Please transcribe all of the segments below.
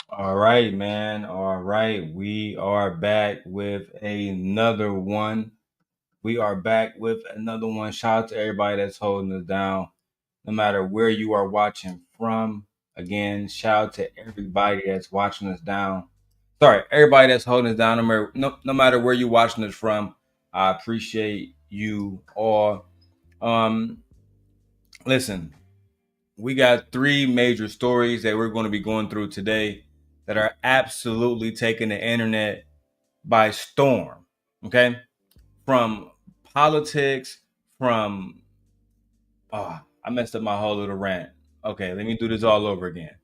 All right, man. All right. We are back with another one. We are back with another one. Shout out to everybody that's holding us down, no matter where you are watching from. Again, shout out to everybody that's watching us down. Sorry, everybody that's holding us down, no matter where you're watching us from. I appreciate you all. Um, Listen, we got three major stories that we're going to be going through today that are absolutely taking the internet by storm. Okay, from politics, from I messed up my whole little rant. Okay, let me do this all over again.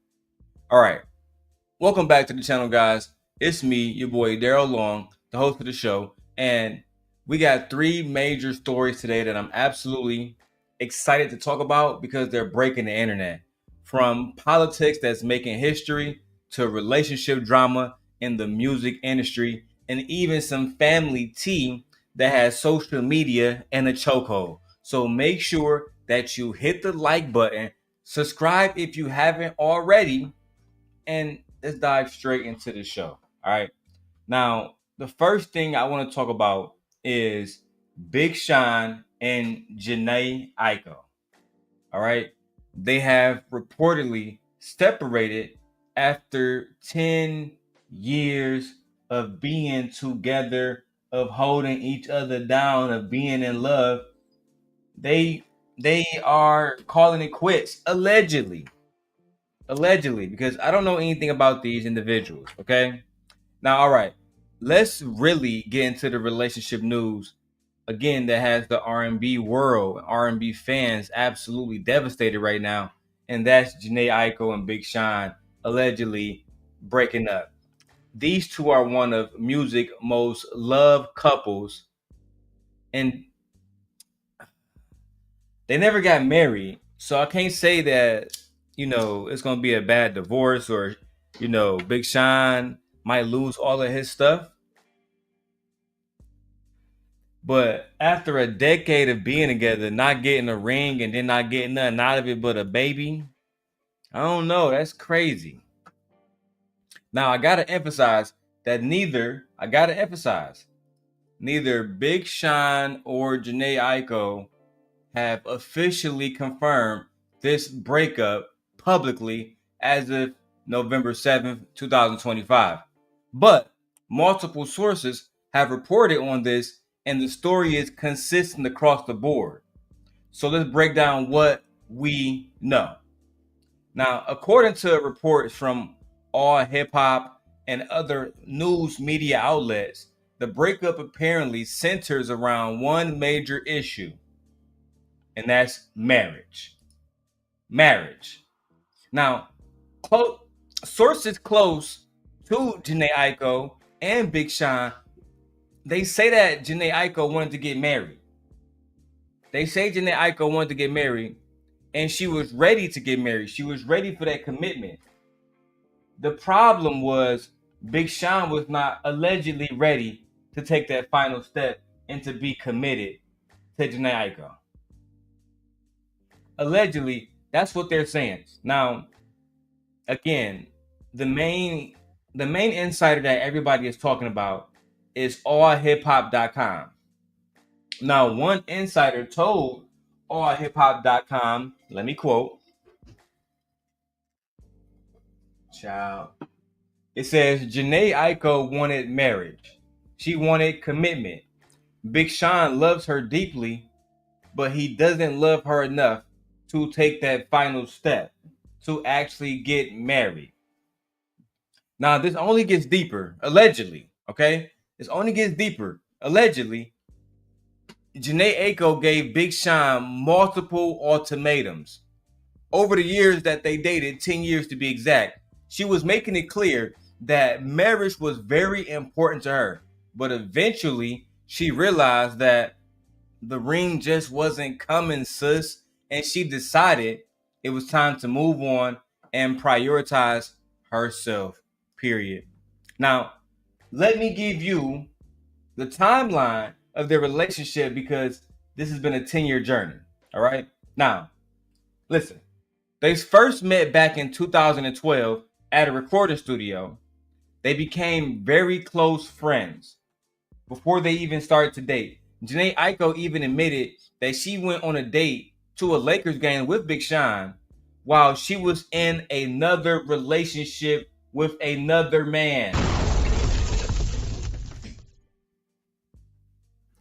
All right, welcome back to the channel, guys. It's me, your boy Darrel Long, the host of the show, and we got three major stories today that I'm absolutely excited to talk about because they're breaking the internet. From politics that's making history to relationship drama in the music industry, and even some family tea that has social media in a chokehold. So make sure that you hit the like button, subscribe if you haven't already, and let's dive straight into the show. All right. Now, the first thing I want to talk about is Big Sean and Jhene Aiko. All right. They have reportedly separated after 10 years of being together, of holding each other down, of being in love. They they are calling it quits, allegedly, because I don't know anything about these individuals. Okay. Now, all right, let's really get into the relationship news again that has the R&B world, R&B fans absolutely devastated right now, and that's Jhene Aiko and Big Sean allegedly breaking up. These two are one of music most loved couples, and they never got married, so I can't say that it's gonna be a bad divorce or Big Sean might lose all of his stuff. But after a decade of being together, not getting a ring and then not getting nothing out of it but a baby, I don't know. That's crazy. Now I gotta emphasize that neither Big Sean or Jhene Aiko have officially confirmed this breakup publicly as of November 7th, 2025. But multiple sources have reported on this, and the story is consistent across the board. So let's break down what we know. Now, according to reports from All Hip Hop and other news media outlets, the breakup apparently centers around one major issue, and that's marriage. Marriage. Now, close, sources close to Jhene Aiko and Big Sean, they say that Jhene Aiko wanted to get married. They say Jhene Aiko wanted to get married, and she was ready to get married. She was ready for that commitment. The problem was Big Sean was not allegedly ready to take that final step and to be committed to Jhene Aiko. Allegedly, that's what they're saying. Now, again, the main insider that everybody is talking about is allhiphop.com. Now, one insider told allhiphop.com, let me quote, child. It says Jhene Aiko wanted marriage. She wanted commitment. Big Sean loves her deeply, but he doesn't love her enough to take that final step to actually get married. Now, this only gets deeper, allegedly. Okay, this only gets deeper, allegedly. Jhene Aiko gave Big Sean multiple ultimatums over the years that they dated, 10 years to be exact. She was making it clear that marriage was very important to her, but eventually she realized that the ring just wasn't coming, sis, and she decided it was time to move on and prioritize herself, period. Now, let me give you the timeline of their relationship because this has been a 10-year journey. All right. Now, listen, they first met back in 2012 at a recording studio. They became very close friends before they even started to date. Jhene Aiko even admitted that she went on a date to a Lakers game with Big Sean while she was in another relationship with another man.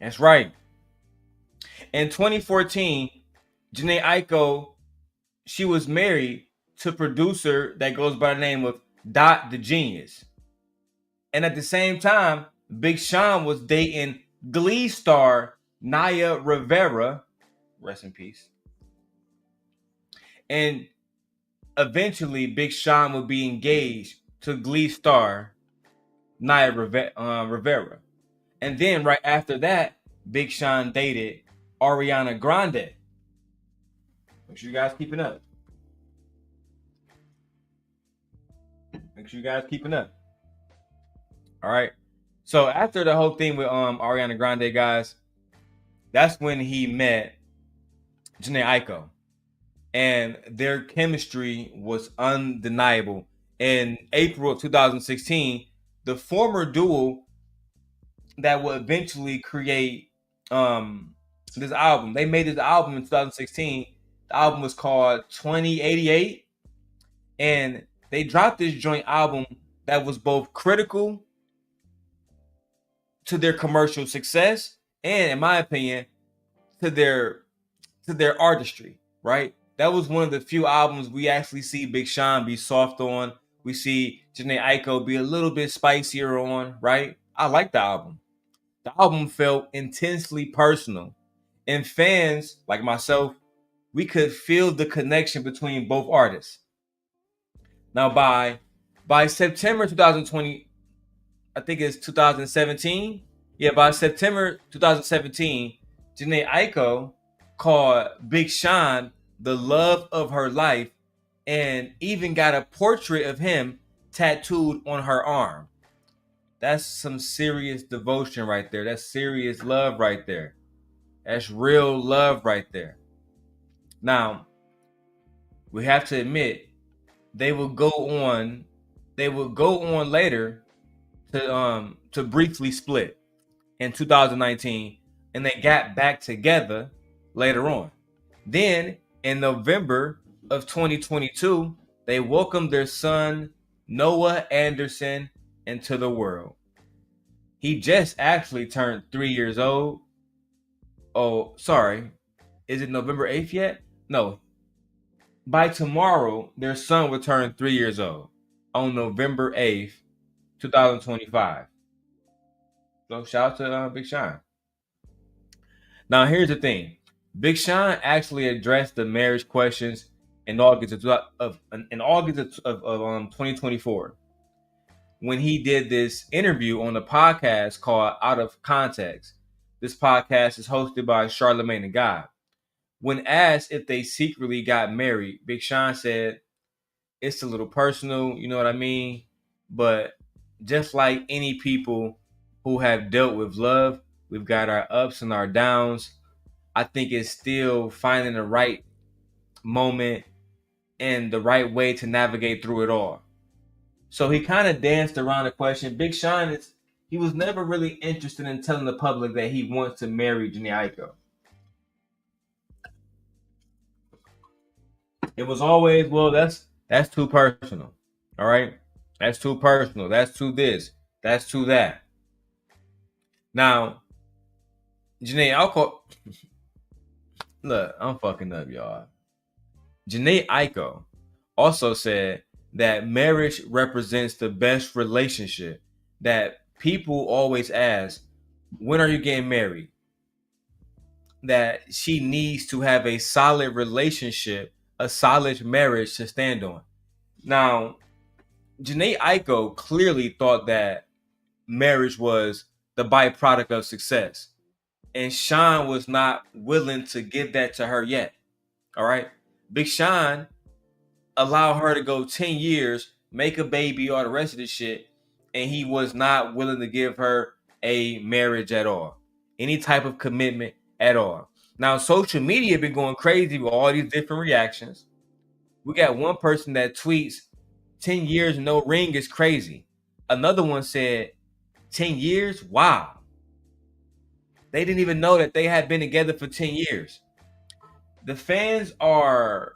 That's right. In 2014, Jhene Aiko, she was married to a producer that goes by the name of Dot the Genius. And at the same time, Big Sean was dating Glee star Naya Rivera, rest in peace. And eventually, Big Sean would be engaged to Glee star Naya Rivera. And then right after that, Big Sean dated Ariana Grande. Make sure you guys keeping up. Make sure you guys keeping up. All right. So after the whole thing with Ariana Grande, guys, that's when he met Jhene Aiko. And their chemistry was undeniable. In April of 2016, the former duo that would eventually create this album, they made this album in 2016. The album was called 2088. And they dropped this joint album that was both critical to their commercial success and, in my opinion, to their artistry, right? That was one of the few albums we actually see Big Sean be soft on. We see Jhene Aiko be a little bit spicier on, right? I like the album. The album felt intensely personal. And fans, like myself, we could feel the connection between both artists. Now, by September 2020, I think it's 2017. Yeah, by September 2017, Jhene Aiko called Big Sean the love of her life and even got a portrait of him tattooed on her arm. That's some serious devotion right there. That's serious love right there. That's real love right there. Now, we have to admit, they would go on later to briefly split in 2019, and they got back together later on. Then in November of 2022, they welcomed their son Noah Anderson into the world. He just actually turned 3 years old. Oh, sorry. Is it November 8th yet? No. By tomorrow, their son will turn 3 years old on November 8th, 2025. So shout out to Big Sean. Now, here's the thing. Big Sean actually addressed the marriage questions in August of 2024 when he did this interview on the podcast called Out of Context. This podcast is hosted by Charlamagne the God. When asked if they secretly got married, Big Sean said, "It's a little personal, you know what I mean? But just like any people who have dealt with love, we've got our ups and our downs. I think it's still finding the right moment and the right way to navigate through it all." So he kind of danced around the question. Big Sean he was never really interested in telling the public that he wants to marry Jhene Aiko. It was always, well, that's too personal. All right? That's too personal. That's too this. That's too that. Now, Jhene Aiko, look, I'm fucking up, y'all. Jhene Aiko also said that marriage represents the best relationship, that people always ask, when are you getting married? That she needs to have a solid relationship, a solid marriage to stand on. Now, Jhene Aiko clearly thought that marriage was the byproduct of success. And Sean was not willing to give that to her yet. All right. Big Sean allowed her to go 10 years, make a baby, all the rest of this shit. And he was not willing to give her a marriage at all. Any type of commitment at all. Now, social media been going crazy with all these different reactions. We got one person that tweets 10 years no ring is crazy. Another one said 10 years? Wow. They didn't even know that they had been together for 10 years. The fans are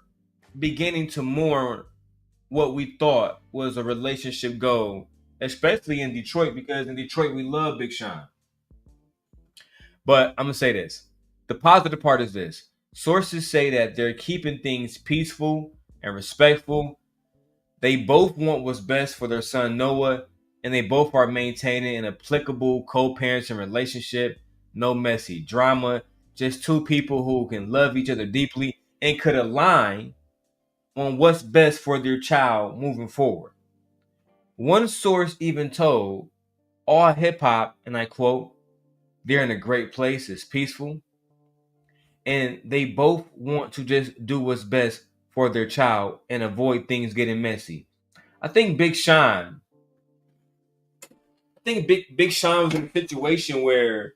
beginning to mourn what we thought was a relationship goal, especially in Detroit, because in Detroit we love Big Sean. But I'm going to say this. The positive part is this. Sources say that they're keeping things peaceful and respectful. They both want what's best for their son Noah, and they both are maintaining an applicable co-parenting relationship. No messy drama, just two people who can love each other deeply and could align on what's best for their child moving forward. One source even told all hip hop, and I quote, they're in a great place, it's peaceful, and they both want to just do what's best for their child and avoid things getting messy. I think Big Sean Big Sean was in a situation where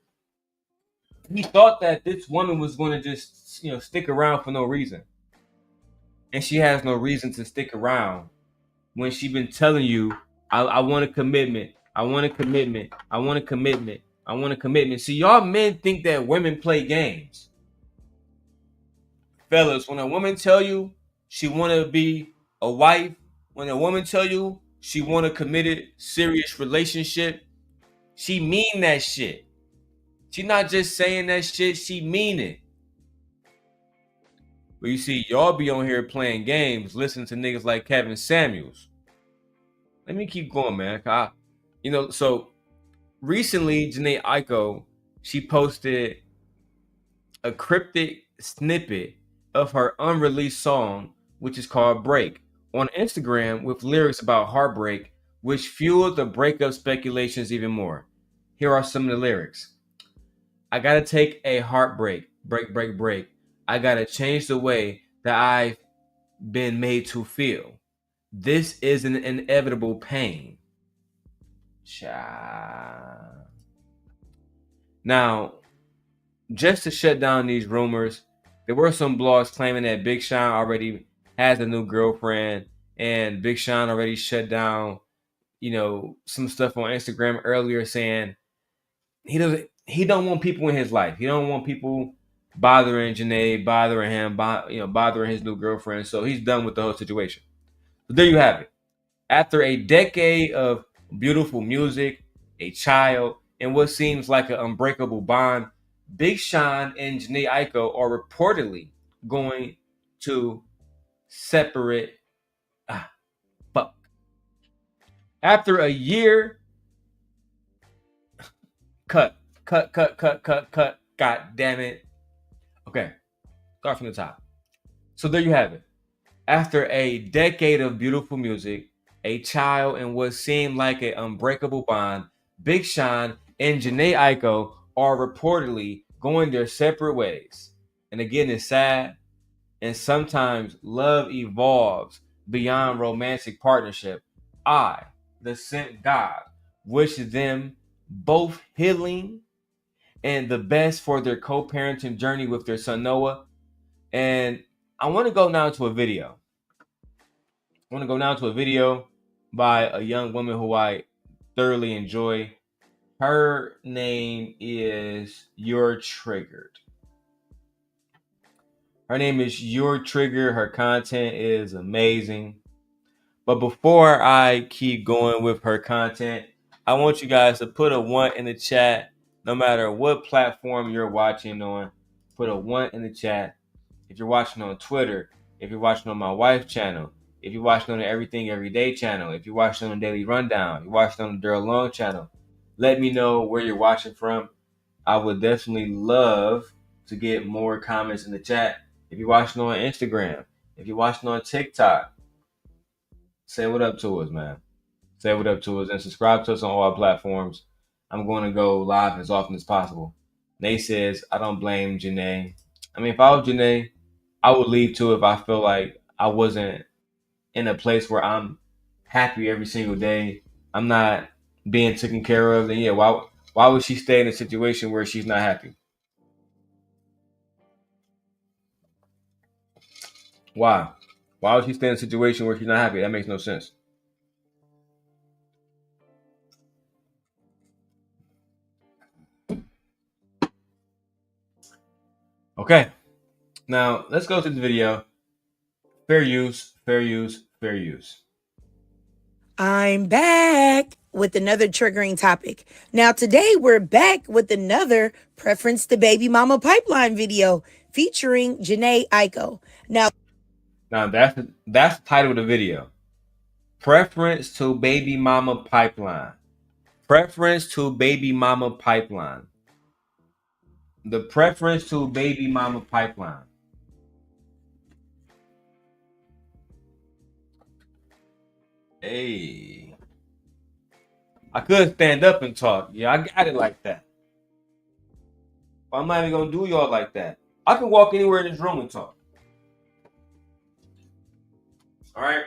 he thought that this woman was going to just, stick around for no reason. And she has no reason to stick around when she been telling you, I want a commitment. I want a commitment. I want a commitment. I want a commitment. See, y'all men think that women play games. Fellas, when a woman tell you she want to be a wife, when a woman tell you she want a committed, serious relationship, she mean that shit. She not just saying that shit, she mean it. But you see, y'all be on here playing games, listening to niggas like Kevin Samuels. Let me keep going, man. So recently, Jhene Aiko, she posted a cryptic snippet of her unreleased song, which is called Break, on Instagram with lyrics about heartbreak, which fueled the breakup speculations even more. Here are some of the lyrics. I gotta take a heartbreak, break, break, break. I gotta change the way that I've been made to feel. This is an inevitable pain. Child. Now, just to shut down these rumors, there were some blogs claiming that Big Sean already has a new girlfriend, and Big Sean already shut down, some stuff on Instagram earlier saying he don't want people in his life. He don't want people bothering Jhene, bothering him, bothering his new girlfriend. So he's done with the whole situation. So there you have it. After a decade of beautiful music, a child, and what seems like an unbreakable bond, Big Sean and Jhene Aiko are reportedly going to separate. Fuck. After a year, cut. God damn it. Okay, start from the top. So there you have it. After a decade of beautiful music, a child, and what seemed like an unbreakable bond, Big Sean and Jhene Aiko are reportedly going their separate ways. And again, it's sad. And sometimes love evolves beyond romantic partnership. I, the sent God, wish them both healing and the best for their co-parenting journey with their son Noah. And I want to go now to a video. By a young woman who I thoroughly enjoy. Her name is You're Triggered. Her content is amazing. But before I keep going with her content, I want you guys to put a 1 in the chat, no matter what platform you're watching on. Put a 1 in the chat. If you're watching on Twitter, if you're watching on my wife's channel, if you're watching on the Everything Everyday channel, if you're watching on the Daily Rundown, if you're watching on the Darrel channel, let me know where you're watching from. I would definitely love to get more comments in the chat. If you're watching on Instagram, if you're watching on TikTok, say what up to us, man. Say what up to us and subscribe to us on all platforms. I'm going to go live as often as possible. Nate says, I don't blame Jhene. I mean, if I was Jhene, I would leave too if I feel like I wasn't in a place where I'm happy every single day. I'm not being taken care of. Then yeah, why would she stay in a situation where she's not happy? Why? Why would she stay in a situation where she's not happy? That makes no sense. Okay, now let's go to the video. Fair use, fair use, fair use. I'm back with another triggering topic. Now, today we're back with another preference to baby mama pipeline video featuring Jhene Aiko. Now that's the title of the video. Preference to baby mama pipeline. Preference to baby mama pipeline. The preference to baby mama pipeline. Hey. I could stand up and talk. Yeah, I got it like that. But I'm not even gonna do y'all like that. I can walk anywhere in this room and talk. All right.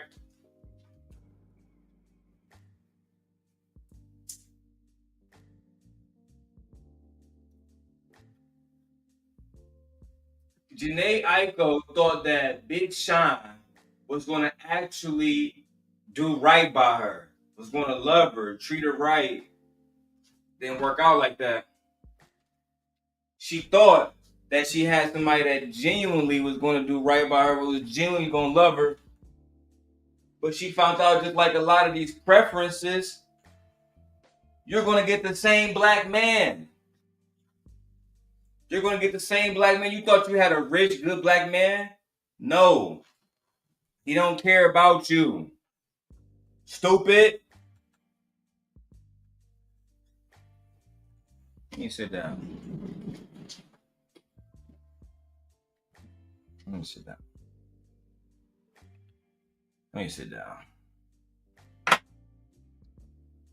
Jhene Aiko thought that Big Sean was gonna actually do right by her, was gonna love her, treat her right. Didn't work out like that. She thought that she had somebody that genuinely was going to do right by her, was genuinely going to love her. But she found out, just like a lot of these preferences, you're going to get the same black man. You're going to get the same black man. You thought you had a rich, good black man? No. He don't care about you. Stupid. Let me sit down. Let me sit down. Let me sit down.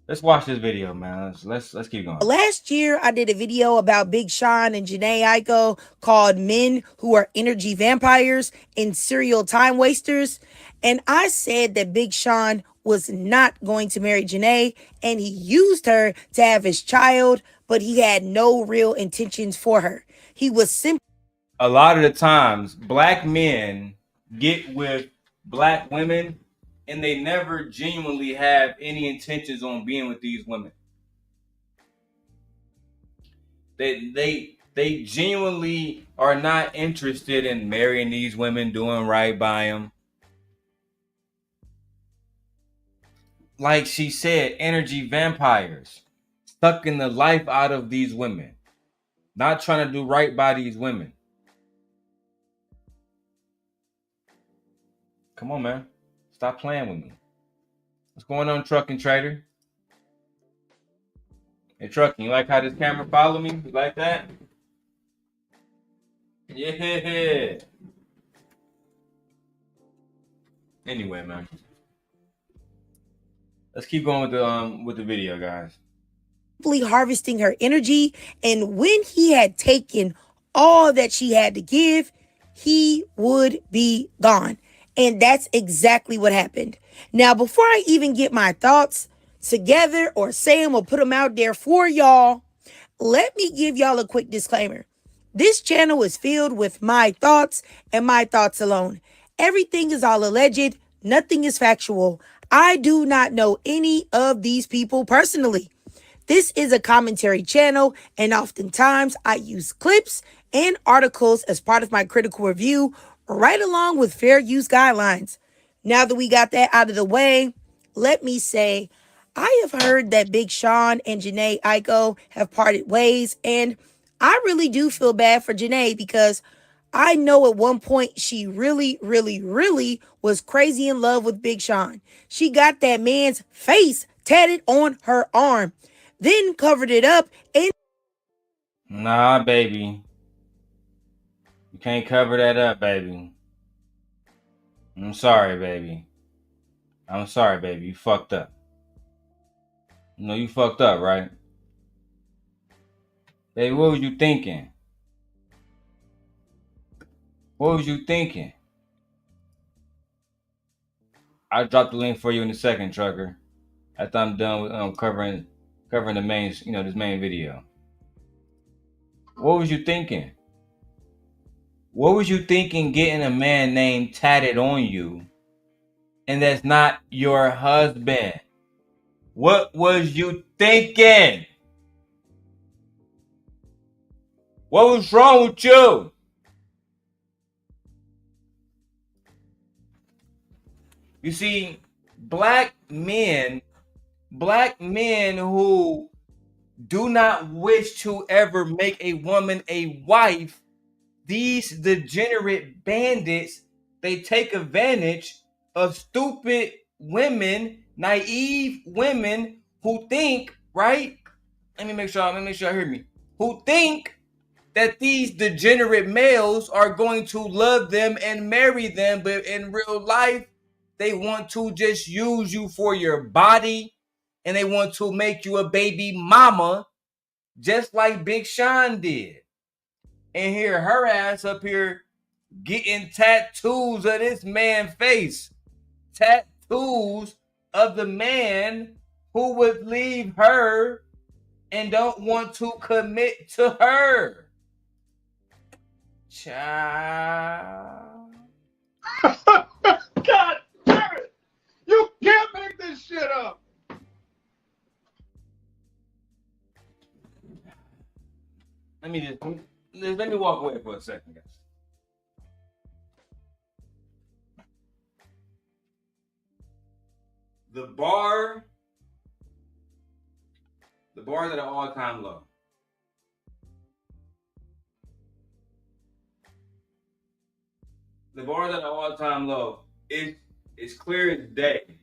Let's watch this video, man. Let's keep going. Last year, I did a video about Big Sean and Jhene Aiko called Men Who Are Energy Vampires and Serial Time Wasters. And I said that Big Sean was not going to marry Jhene and he used her to have his child, but he had no real intentions for her. He was simply... A lot of the times, black men get with black women and they never genuinely have any intentions on being with these women. They genuinely are not interested in marrying these women, doing right by them. Like she said, energy vampires, sucking the life out of these women, not trying to do right by these women. Come on, man. Stop playing with me. What's going on, Trucking Trader? Hey, Trucking, you like how this camera follow me? You like that? Yeah. Anyway, man. Let's keep going with the video, guys. Harvesting her energy, and when he had taken all that she had to give, he would be gone. And that's exactly what happened. Now, before I even get my thoughts together or say them or put them out there for y'all, let me give y'all a quick disclaimer. This channel is filled with my thoughts and my thoughts alone. Everything is all alleged. Nothing is factual. I do not know any of these people personally. This is a commentary channel, and oftentimes I use clips and articles as part of my critical review, right along with fair use guidelines. Now that we got that out of the way, let me say, I have heard that Big Sean and Jhene Aiko have parted ways, and I really do feel bad for Jhene because I know at one point she really, really, really was crazy in love with Big Sean. She got that man's face tatted on her arm, then covered it up and... Nah, baby. You can't cover that up, baby. I'm sorry, baby. I'm sorry, baby. You fucked up. No, you fucked up, right? Baby, what was you thinking? What was you thinking? I'll drop the link for you in a second, trucker. After I'm done with covering the main, this main video. What was you thinking? What was you thinking getting a man name tatted on you and that's not your husband? What was you thinking? What was wrong with you? You see, black men who do not wish to ever make a woman a wife, these degenerate bandits, they take advantage of stupid women, naive women who think, right? Let me make sure I hear me. Who think that these degenerate males are going to love them and marry them, but in real life, they want to just use you for your body and they want to make you a baby mama, just like Big Sean did. And here, her ass up here getting tattoos of this man's face. Tattoos of the man who would leave her and don't want to commit to her. Child. God damn it! You can't make this shit up. Let me walk away for a second, guys. The bar is at an all-time low. The bar is at an all-time low. It's clear as day.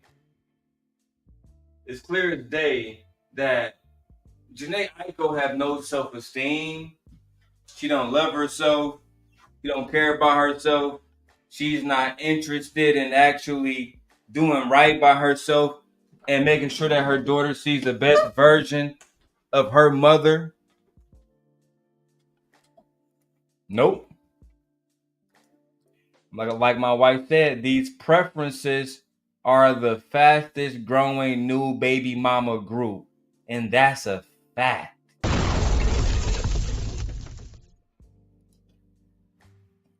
It's clear as day that Jhene Aiko have no self-esteem. She don't love herself. She don't care about herself. She's not interested in actually doing right by herself and making sure that her daughter sees the best version of her mother. Nope. Like my wife said, these preferences are the fastest growing new baby mama group. And that's a fact.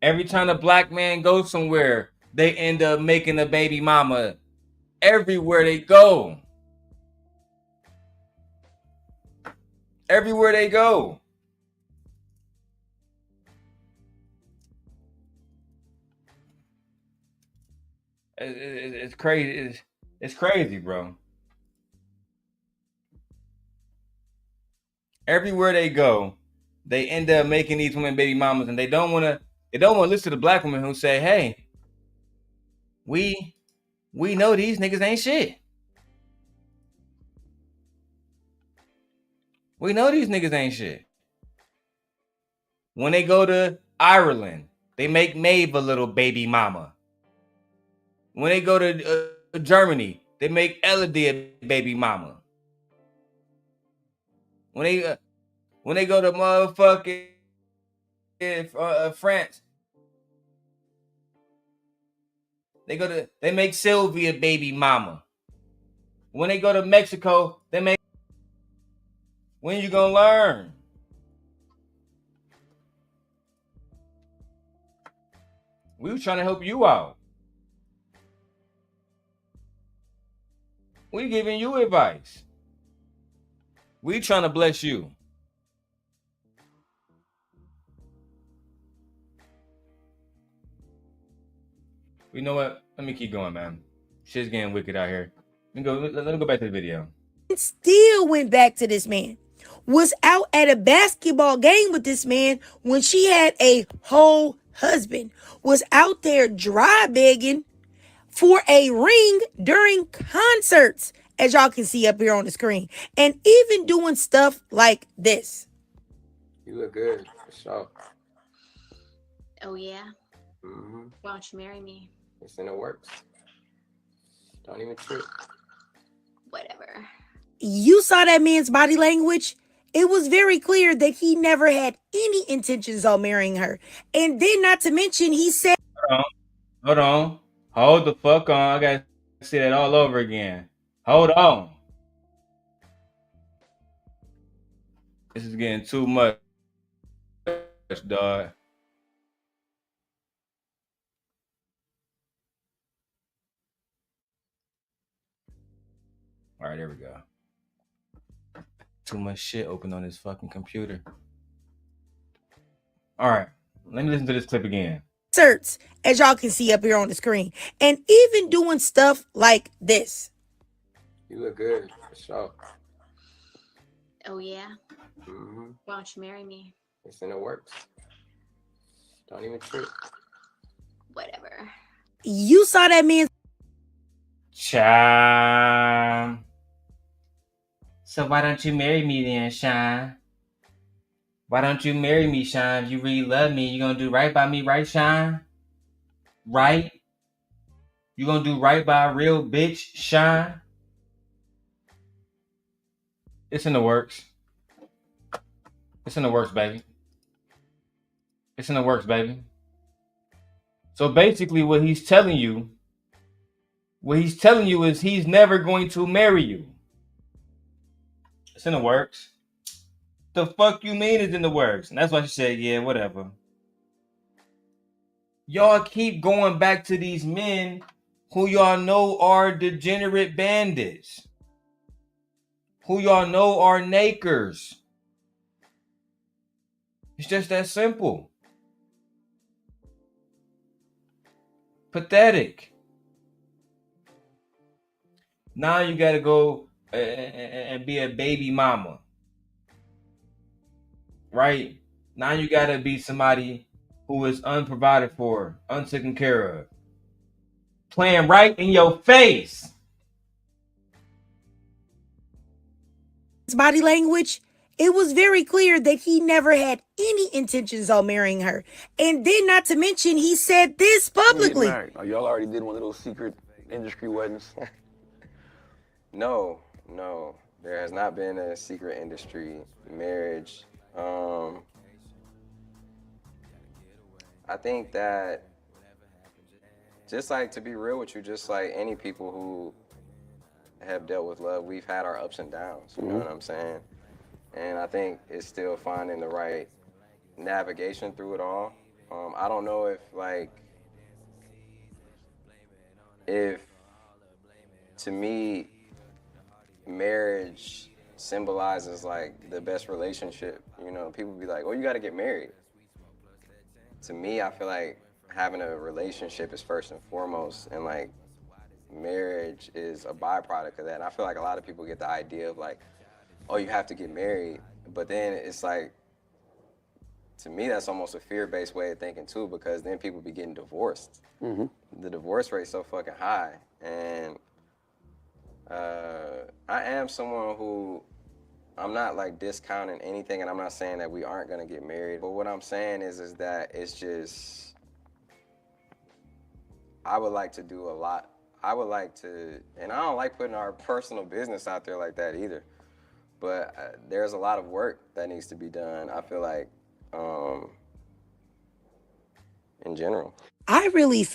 Every time a black man goes somewhere, they end up making a baby mama everywhere they go. Everywhere they go. It's crazy. It's crazy, bro. Everywhere they go, they end up making these women baby mamas, and they don't want to listen to the black women who say, "Hey, we know these niggas ain't shit. We know these niggas ain't shit." When they go to Ireland, they make Maeve a little baby mama. When they go to Germany, they make Elodie a baby mama. When they go to motherfucking France, they make Sylvia baby mama. When they go to Mexico, they make. When you gonna learn? We was trying to help you out. We giving you advice. We trying to bless you. You know what? Let me keep going, man. Shit's getting wicked out here. Let me go back to the video. Still went back to this man. Was out at a basketball game with this man when she had a whole husband. Was out there dry begging for a ring during concerts, as y'all can see up here on the screen. And even doing stuff like this. You look good, for sure. Oh, yeah? Mm-hmm. Why don't you marry me? It's in the works. Don't even trip. Whatever. You saw that man's body language. It was very clear that he never had any intentions of marrying her. And then, not to mention, he said, Hold on. Hold the fuck on. I gotta see that all over again. Hold on. This is getting too much, dog. All right, there we go. Too much shit open on this fucking computer. All right, let me listen to this clip again. Certs, as y'all can see up here on the screen, and even doing stuff like this. You look good, for sure. Oh yeah? Mm-hmm. Why don't you marry me? It's in the works. Don't even trip. Whatever. You saw that man. Shine. So why don't you marry me then, Shine? Why don't you marry me, Shine? If you really love me, you gonna do right by me, right, Shine? Right? You gonna do right by a real bitch, Shine? It's in the works. It's in the works, baby. It's in the works, baby. So basically what he's telling you is he's never going to marry you. It's in the works. The fuck you mean it's in the works? And that's why she said, yeah, whatever. Y'all keep going back to these men who y'all know are degenerate bandits. Who y'all know are nakers. It's just that simple. Pathetic. Now you gotta go and be a baby mama. Right? Now you gotta be somebody who is unprovided for, untaken care of. Playing right in your face. His body language, it was very clear that he never had any intentions on marrying her. And then, not to mention, he said this publicly. Oh, y'all already did one of those secret industry weddings? No. There has not been a secret industry marriage. I think that, just like, to be real with you, just like any people who have dealt with love, we've had our ups and downs, you know what I'm saying? And I think it's still finding the right navigation through it all. I don't know if to me, marriage symbolizes like the best relationship. You know, people be like, oh, you gotta get married. To me, I feel like having a relationship is first and foremost, and like marriage is a byproduct of that. And I feel like a lot of people get the idea of like, oh, you have to get married, but then it's like, to me, that's almost a fear-based way of thinking too, because then people be getting divorced. Mm-hmm. The divorce rate's so fucking high, and I am someone who, I'm not like discounting anything, and I'm not saying that we aren't gonna get married, but what I'm saying is that it's just, I would like to do a lot. I would like to, and I don't like putting our personal business out there like that either, but there's a lot of work that needs to be done, I feel like, in general. I really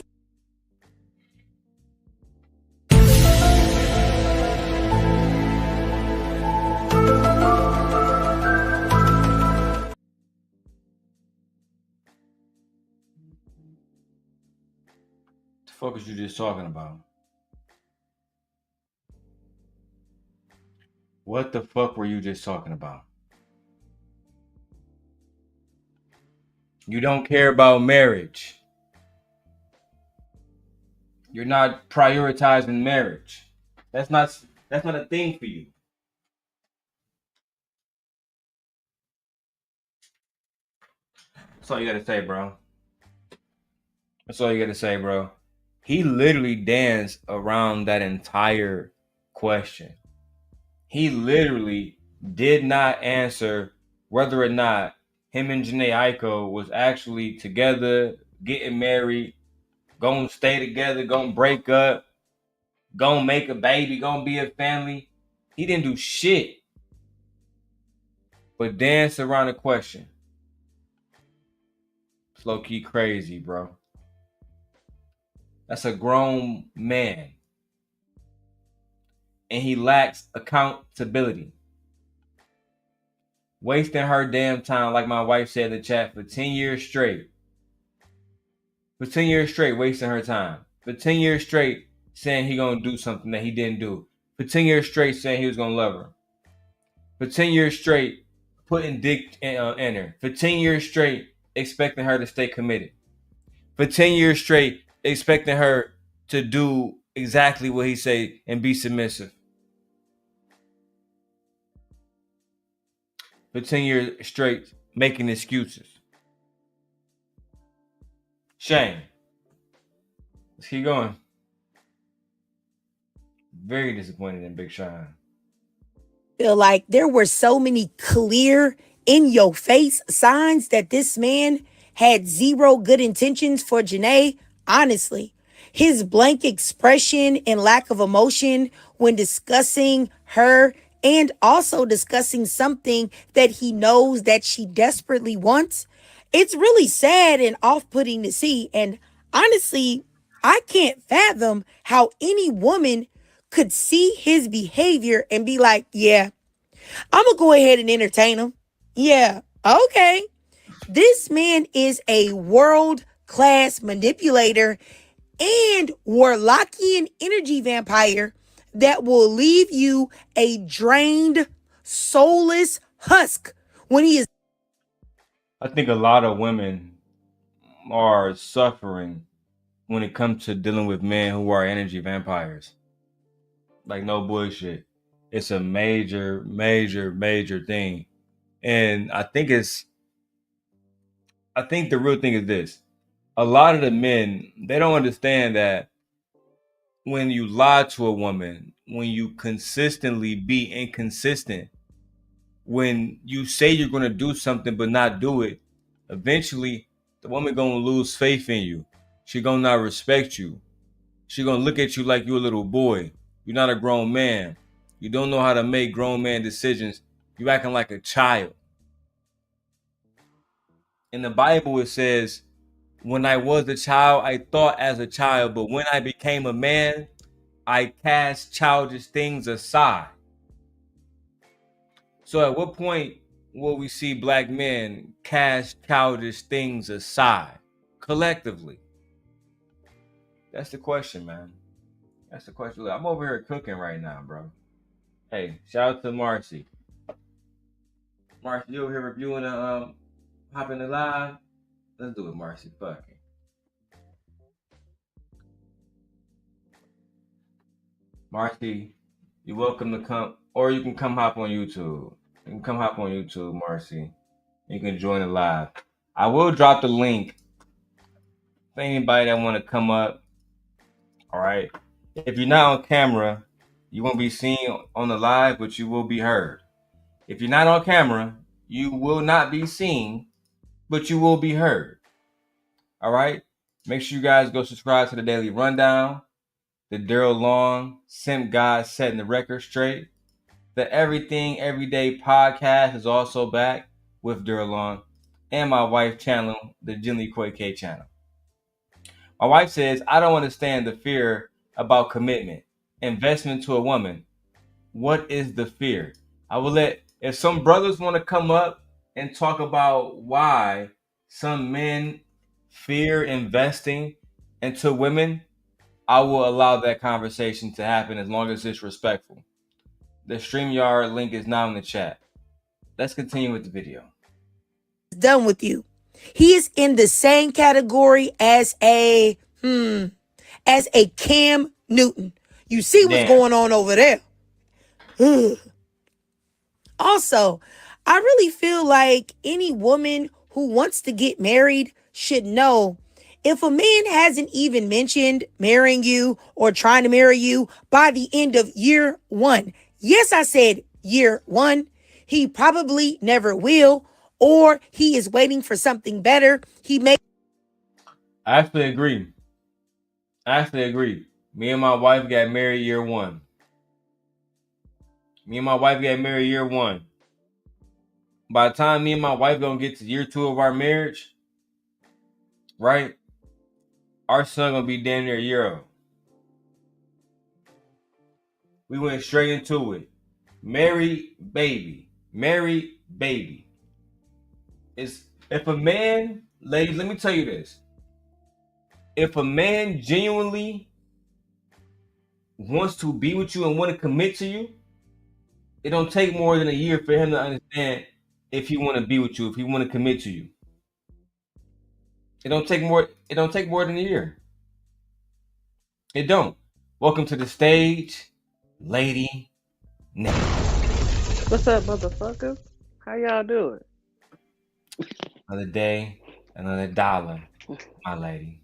The fuck was you just talking about? What the fuck were you just talking about? You don't care about marriage. You're not prioritizing marriage. That's not a thing for you. That's all you gotta say, bro. That's all you gotta say, bro. He literally danced around that entire question. He literally did not answer whether or not him and Jhene Aiko was actually together, getting married, gonna stay together, gonna break up, gonna make a baby, gonna be a family. He didn't do shit but dance around the question. It's low-key crazy, bro. That's a grown man. And he lacks accountability. Wasting her damn time, like my wife said in the chat, for 10 years straight. For 10 years straight, wasting her time. For 10 years straight, saying he gonna do something that he didn't do. For 10 years straight, saying he was gonna love her. For 10 years straight, putting dick in her. For 10 years straight, expecting her to stay committed. for 10 years straight, expecting her to do exactly what he say and be submissive. For 10 years straight, making excuses. Shame. Let's keep going. Very disappointed in Big Sean. Feel like there were so many clear, in your face signs that this man had zero good intentions for Jhene. Honestly, his blank expression and lack of emotion when discussing her and also discussing something that he knows that she desperately wants, it's really sad and off-putting to see. And honestly, I can't fathom how any woman could see his behavior and be like, yeah, I'm going to go ahead and entertain him. Yeah, okay. This man is a world class manipulator and Warlockian energy vampire that will leave you a drained, soulless husk when he is. I think a lot of women are suffering when it comes to dealing with men who are energy vampires. Like, no bullshit. It's a major, major, major thing. And I think the real thing is this. A lot of the men, they don't understand that when you lie to a woman, when you consistently be inconsistent, when you say you're going to do something but not do it, eventually the woman going to lose faith in you. She going to not respect you. She going to look at you like you're a little boy. You're not a grown man. You don't know how to make grown man decisions. You acting like a child. In the Bible, it says, when I was a child, I thought as a child, but when I became a man, I cast childish things aside. So at what point will we see black men cast childish things aside collectively? That's the question, man. That's the question. Look, I'm over here cooking right now, bro. Hey, shout out to Marcy. Marcy, you over here reviewing hopping the live? Let's do it, Marcy. Fuck it. Marcy, you're welcome to come, or you can come hop on YouTube. You can come hop on YouTube, Marcy. You can join the live. I will drop the link for anybody that want to come up. All right. If you're not on camera, you won't be seen on the live, but you will be heard. If you're not on camera, you will not be seen, but you will be heard. All right. Make sure you guys go subscribe to the Daily Rundown, the Darrel Long Simp God Setting the Record Straight. The Everything Everyday podcast is also back with Darrel Long and my wife channel, the Jhene Aiko channel. My wife says, I don't understand the fear about commitment, investment to a woman. What is the fear? I will if some brothers want to come up and talk about why some men fear investing into women, I will allow that conversation to happen as long as it's respectful. The StreamYard link is now in the chat. Let's continue with the video. Done with you. He is in the same category as a Cam Newton. You see what's going on over there. Also, I really feel like any woman who wants to get married should know if a man hasn't even mentioned marrying you or trying to marry you by the end of year one. Yes, I said year one. He probably never will, or he is waiting for something better. I actually agree. Me and my wife got married year one. By the time me and my wife gonna get to year two of our marriage, right? Our son gonna be damn near a year old. We went straight into it. Marry baby. If a man, ladies, let me tell you this. If a man genuinely wants to be with you and want to commit to you, it don't take more than a year for him to understand if he want to be with you, if he want to commit to you. It don't take more. It don't take more than a year. It don't. Welcome to the stage, Lady Nick. What's up, motherfuckers? How y'all doing? Another day, another dollar, my lady.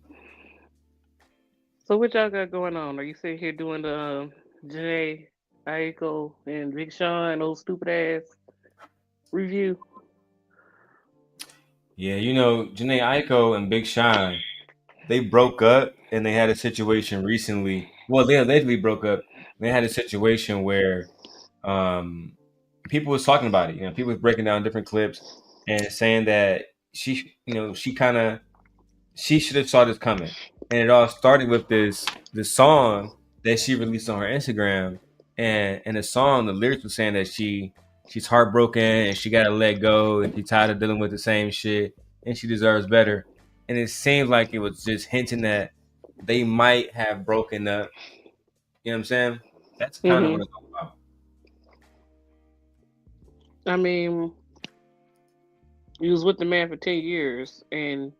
So what y'all got going on? Are you sitting here doing the Jhene Aiko and Big Sean old stupid ass review? Yeah, you know, Jhene Aiko and Big Sean, they broke up and they had a situation recently. Well, they allegedly broke up. They had a situation where um, people was talking about it. You know, people was breaking down different clips and saying that she should have saw this coming. And it all started with this song that she released on her Instagram. And in the song, the lyrics were saying that she's heartbroken and she gotta let go and she's tired of dealing with the same shit and she deserves better. And it seems like it was just hinting that they might have broken up. You know what I'm saying? That's kind of what it's all about. I mean, you was with the man for 10 years and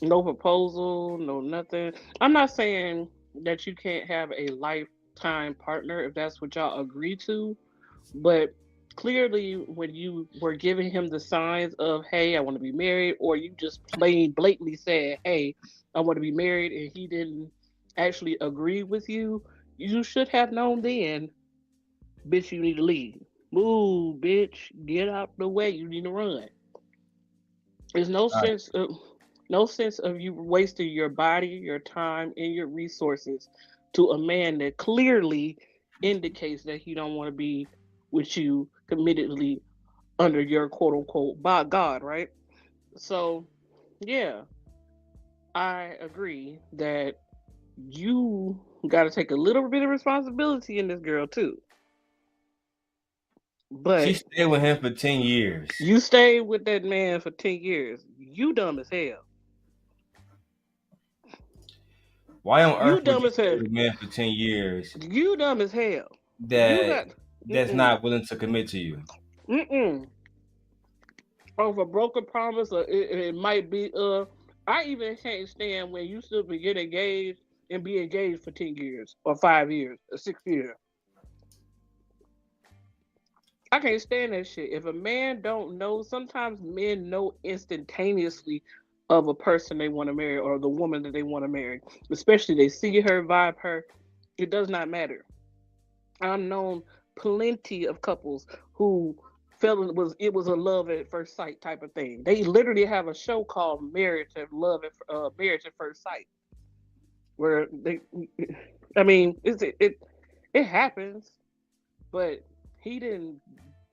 no proposal, no nothing. I'm not saying that you can't have a lifetime partner if that's what y'all agree to, but clearly when you were giving him the signs of, hey, I want to be married, or you just plain blatantly said, hey, I want to be married, and he didn't actually agree with you, you should have known then, bitch, you need to leave. Move, bitch, get out the way, you need to run. There's All right. no sense of you wasting your body, your time, and your resources to a man that clearly indicates that he don't want to be with you committedly under your quote unquote by God, right? So yeah, I agree that you got to take a little bit of responsibility in this girl too. She But stayed with him for 10 years. you stayed with that man for 10 years. You dumb as hell. Why on You earth would dumb you as stay hell. with a man for 10 years You dumb as hell. You that got that's mm not willing to commit to you? mm mm over broken promise. Or it might be. I even can't stand when you still be get engaged and be engaged for 10 years or 5 years or 6 years. I can't stand that shit. If a man don't know, sometimes men know instantaneously of a person they want to marry or the woman that they want to marry. Especially they see her, vibe her. It does not matter. I've known plenty of couples who felt it was a love at first sight type of thing. They literally have a show called Marriage at First Sight, where they, I mean, it happens, but he didn't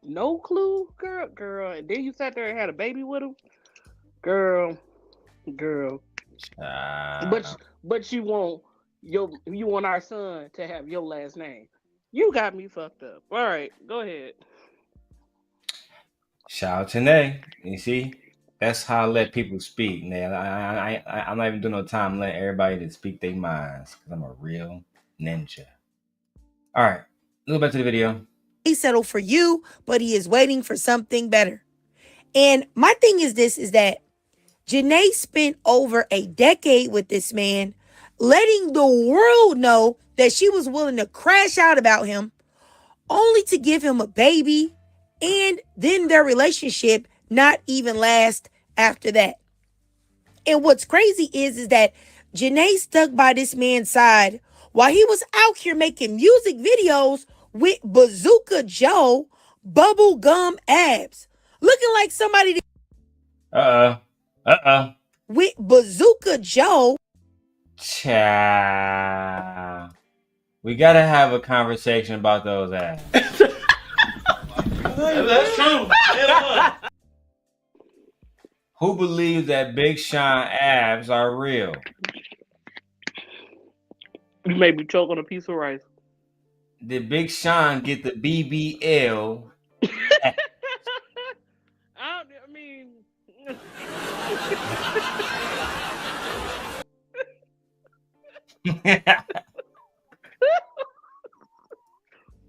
no clue, girl, and then you sat there and had a baby with him, girl, girl. But Uh, but you want our son to have your last name. You got me fucked up. All right, go ahead. Shout out to Nay. You see, that's how I let people speak. Nay, I'm not even doing no time letting everybody to speak their minds because I'm a real ninja. All right, let's go back to the video. He settled for you, but he is waiting for something better. And my thing is this, is that Jhene spent over a decade with this man, letting the world know that she was willing to crash out about him, only to give him a baby, and then their relationship not even last after that. And what's crazy is that Jhene stuck by this man's side while he was out here making music videos with Bazooka Joe bubblegum abs, looking like somebody with Bazooka Joe. Child. We gotta have a conversation about those ass. That's true. Who believes that Big Sean abs are real? You made me choke on a piece of rice. Did Big Sean get the BBL? I mean,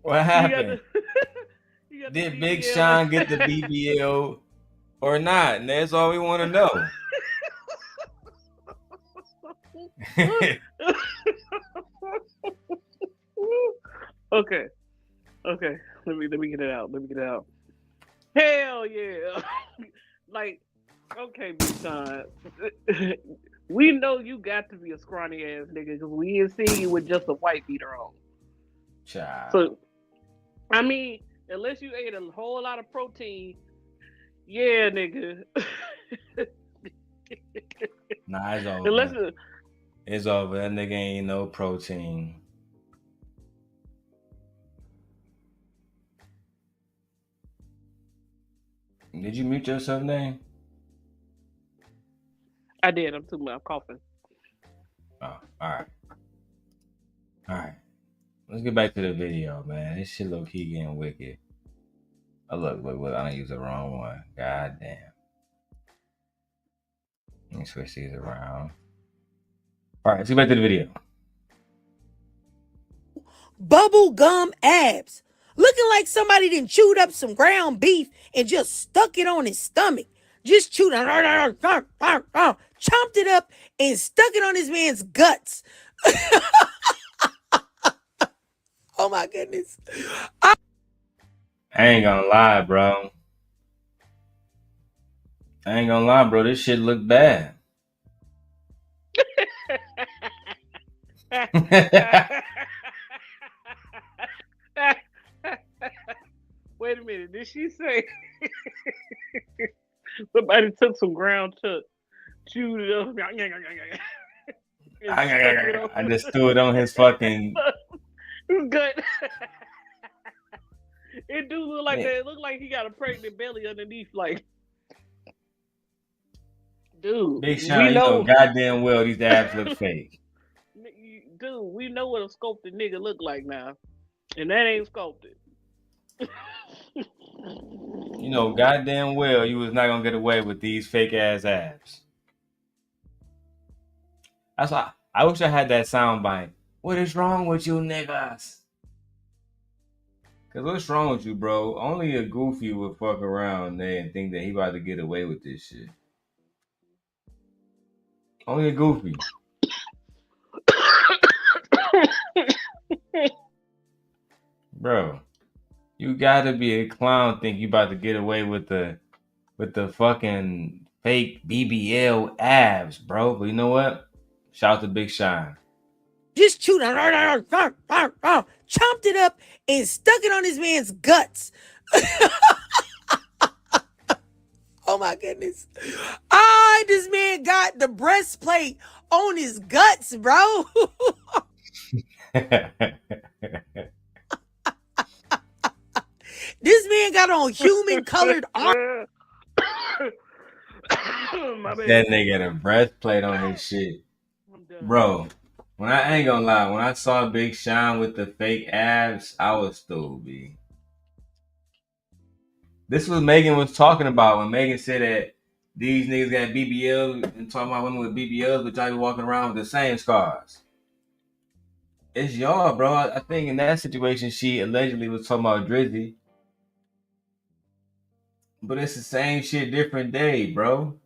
What happened? you got the Did Big BBL. Sean get the BBL or not? And that's all we want to know. Okay. Okay. Let me get it out. Let me get it out. Hell yeah. Like, okay, Big Sean. We know you got to be a scrawny ass nigga because we ain't seen you with just a white beater on. Child. So I mean, unless you ate a whole lot of protein, yeah, nigga. Nah, it's Unless over. It's over. That nigga ain't no protein. Did you mute yourself, name? I did. I'm coughing. Oh, all right. Let's get back to the video, man. This shit low key getting wicked. Oh, look. I done used the wrong one. God damn. Let me switch these around. All right, let's get back to the video. Bubble gum abs. Looking like somebody done chewed up some ground beef and just stuck it on his stomach. Just chewed it, chomped it up and stuck it on this man's guts. Oh my goodness. I ain't gonna lie, bro. This shit look bad. Wait a minute. Did she say somebody took some ground chuck, chewed it up? I just threw it on his fucking gut. It do look like that. It look like he got a pregnant belly underneath. Like, dude, Big Sean, we know goddamn well these abs look fake. Dude, we know what a sculpted nigga look like now, and that ain't sculpted. You know goddamn well you was not gonna get away with these fake ass abs. That's why I wish I had that sound bite. What is wrong with you niggas? Cause what's wrong with you, bro? Only a goofy would fuck around there and think that he about to get away with this shit. Only a goofy. Bro, you gotta be a clown think you about to get away with the fucking fake BBL abs, bro. But you know what? Shout out to Big Sean. Just chewed it, chomped it up and stuck it on this man's guts. Oh my goodness. This man got the breastplate on his guts, bro. This man got on human colored armor. That nigga got a breastplate on his shit. Bro, when I ain't gonna lie, when I saw Big Sean with the fake abs, I was stupid. This was Megan was talking about when Megan said that these niggas got BBLs and talking about women with BBLs, but y'all be walking around with the same scars. It's y'all, bro. I think in that situation, she allegedly was talking about Drizzy. But it's the same shit, different day, bro.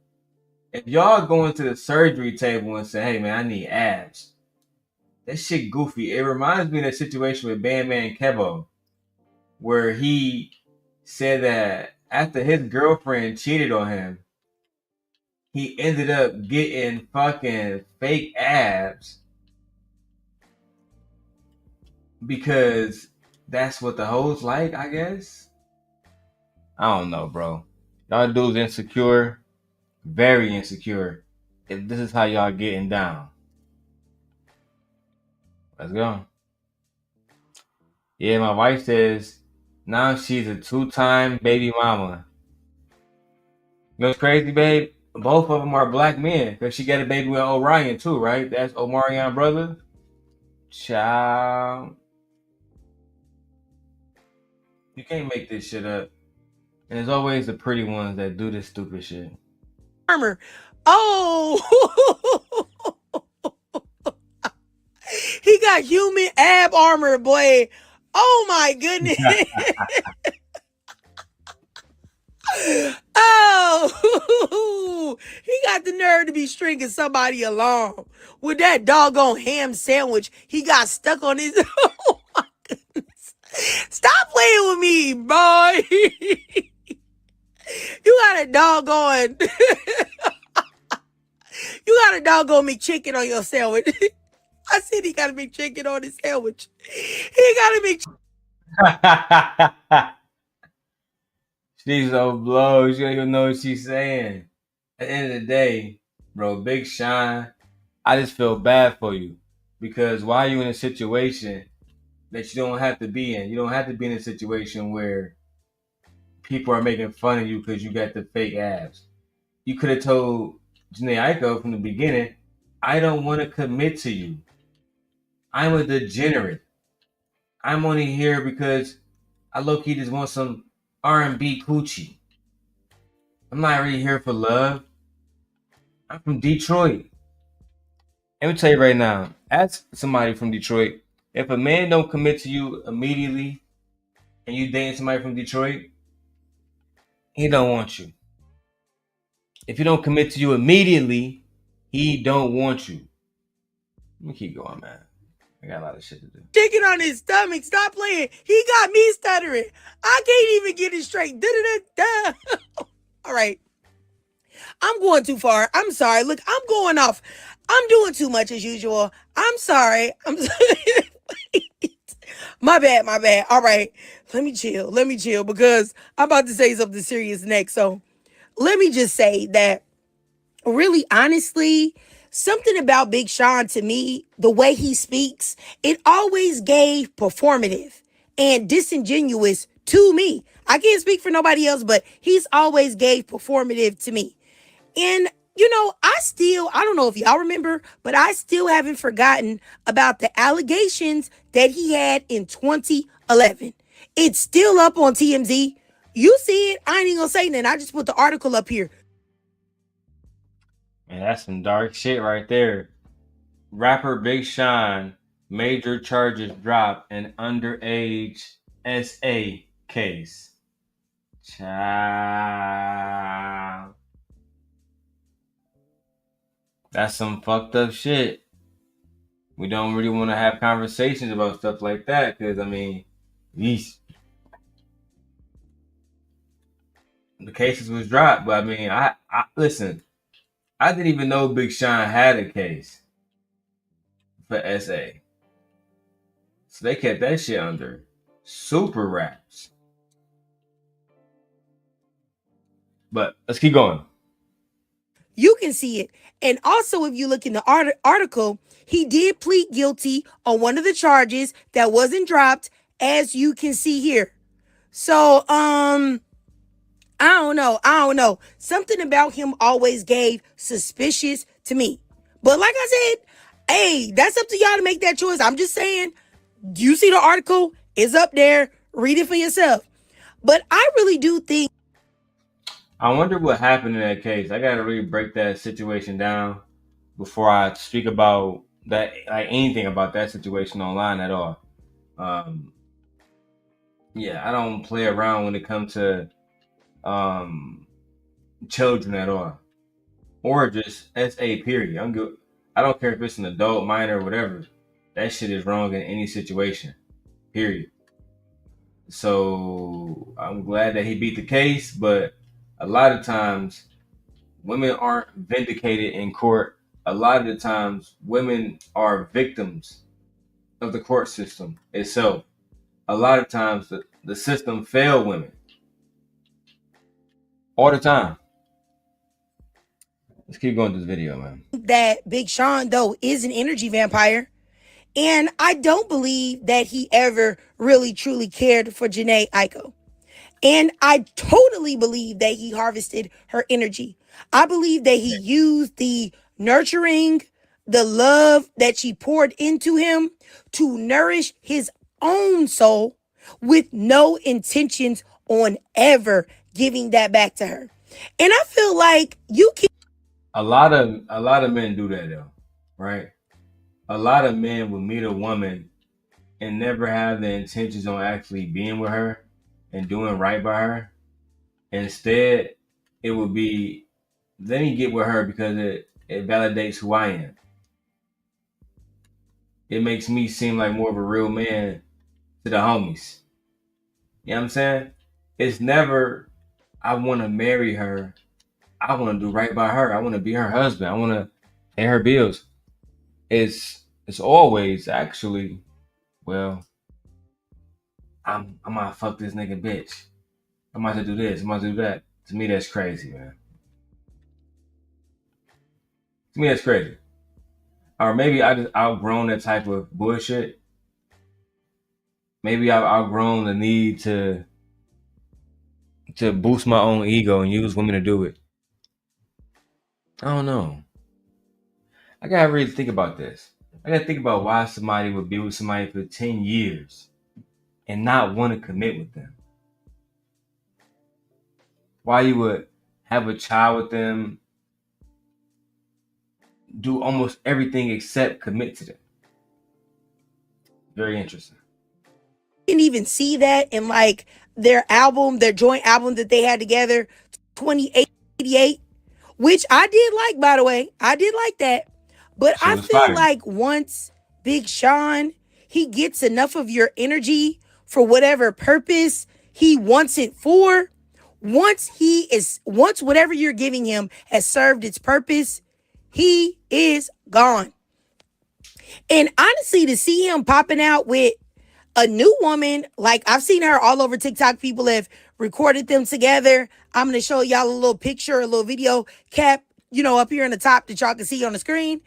If y'all going to the surgery table and say, hey, man, I need abs, that shit goofy. It reminds me of that situation with Bandman Kevo, where he said that after his girlfriend cheated on him, he ended up getting fucking fake abs because that's what the hoes like, I guess. I don't know, bro. Y'all dudes insecure, very insecure. If this is how y'all getting down, let's go. Yeah, my wife says now she's a 2-time baby mama. You know what's crazy, babe? Both of them are black men because she got a baby with Orion too, right? That's Omarion's brother. Child, you can't make this shit up. And there's always the pretty ones that do this stupid shit. Armor. Oh, he got human ab armor, boy. Oh my goodness. Oh, he got the nerve to be stringing somebody along with that doggone ham sandwich. He got stuck on his. Oh my goodness! Stop playing with me, boy. You got a doggone. You got a doggone McChicken on your sandwich. I said he got a McChicken on his sandwich. He got a McChicken. She's so blow. She don't even know what she's saying. At the end of the day, bro, Big Sean, I just feel bad for you because why are you in a situation that you don't have to be in? You don't have to be in a situation where people are making fun of you because you got the fake abs. You could have told Jhene Aiko from the beginning, I don't want to commit to you. I'm a degenerate. I'm only here because I low-key just want some R&B coochie. I'm not really here for love. I'm from Detroit. Let me tell you right now, ask somebody from Detroit, if a man don't commit to you immediately and you dating somebody from Detroit, he don't want you. If he don't commit to you immediately, he don't want you. Let me keep going, man. I got a lot of shit to do. Chicken on his stomach. Stop playing. He got me stuttering. I can't even get it straight. Da-da-da-da. All right. I'm going too far. I'm sorry. Look, I'm going off. I'm doing too much as usual. I'm sorry. I'm sorry. My bad. All right. Let me chill because I'm about to say something serious next. So let me just say that really honestly, something about Big Sean to me, the way he speaks, it always gave performative and disingenuous to me. I can't speak for nobody else, but he's always gave performative to me. And I don't know if y'all remember, but I still haven't forgotten about the allegations that he had in 2011. It's still up on TMZ. You see it. I ain't even gonna say nothing. I just put the article up here. Man, that's some dark shit right there. Rapper Big Sean, major charges drop in underage SA case. Child. That's some fucked up shit. We don't really want to have conversations about stuff like that because, I mean, these the cases was dropped, but I mean, I listen. I didn't even know Big Sean had a case for SA, so they kept that shit under super wraps. But let's keep going. You can see it. And also, if you look in the article, he did plead guilty on one of the charges that wasn't dropped, as you can see here. So, I don't know. Something about him always gave suspicious to me. But like I said, hey, that's up to y'all to make that choice. I'm just saying, you see the article? It's up there. Read it for yourself. But I really do think. I wonder what happened in that case. I gotta really break that situation down before I speak about that, like anything about that situation online at all. Um, yeah, I don't play around when it comes to children at all, or just SA period. I'm good. I don't care if it's an adult, minor, or whatever. That shit is wrong in any situation. Period. So I'm glad that he beat the case, but a lot of times women aren't vindicated in court. A lot of the times women are victims of the court system itself. A lot of times the system fail women. All the time. Let's keep going to this video, man. That Big Sean, though, is an energy vampire. And I don't believe that he ever really truly cared for Jhene Aiko. And I totally believe that he harvested her energy. I believe that he used the nurturing, the love that she poured into him to nourish his own soul with no intentions on ever giving that back to her. And I feel like you can. A lot of men do that though, right? A lot of men will meet a woman and never have the intentions on actually being with her and doing right by her, Instead, it would be, let me get with her because it validates who I am. It makes me seem like more of a real man to the homies. You know what I'm saying? It's never, I want to marry her. I want to do right by her. I want to be her husband. I want to pay her bills. It's always actually, well, I'm gonna fuck this nigga bitch. I'm about to do this. I'm about to do that. To me, that's crazy, man. To me, that's crazy. Or maybe I just outgrown that type of bullshit. Maybe I've outgrown the need to boost my own ego and use women to do it. I don't know. I gotta really think about this. I gotta think about why somebody would be with somebody for 10 years and not want to commit with them. Why you would have a child with them, do almost everything except commit to them. Very interesting. You can even see that in like their album, their joint album that they had together, 2088, which I did like, by the way. I did like that. But She I was feel fired. like once Big Sean, he gets enough of your energy for whatever purpose he wants it for, once whatever you're giving him has served its purpose, he is gone. And honestly, to see him popping out with a new woman, like I've seen her all over TikTok. People have recorded them together. I'm going to show y'all a little picture, a little video cap, up here in the top that y'all can see on the screen.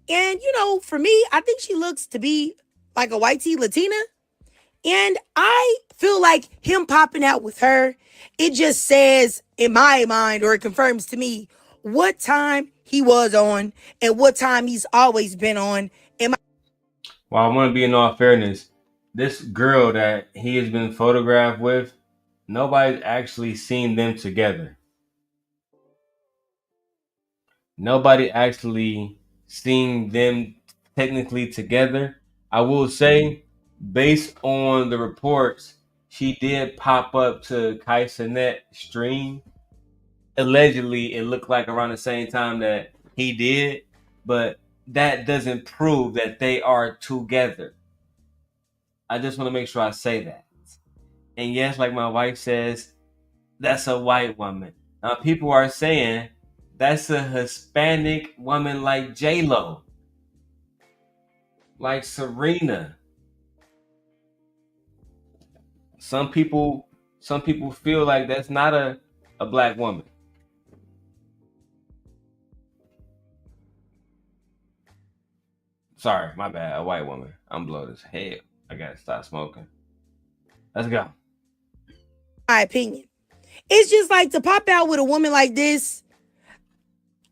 And, for me, I think she looks to be like a white tea Latina. And I feel like him popping out with her, it just says in my mind, or it confirms to me, what time he was on and what time he's always been on. Well, I want to be in all fairness. This girl that he has been photographed with, nobody's actually seen them together. Nobody actually seen them technically together. I will say, based on the reports, she did pop up to KaiCanet stream. Allegedly, it looked like around the same time that he did, but that doesn't prove that they are together. I just want to make sure I say that. And yes, like my wife says, that's a white woman. Now people are saying that's a Hispanic woman like J-Lo, like Serena. Some people feel like that's not a black woman. Sorry, my bad, a white woman. I'm bloated as hell. I gotta stop smoking. Let's go. My opinion. It's just like to pop out with a woman like this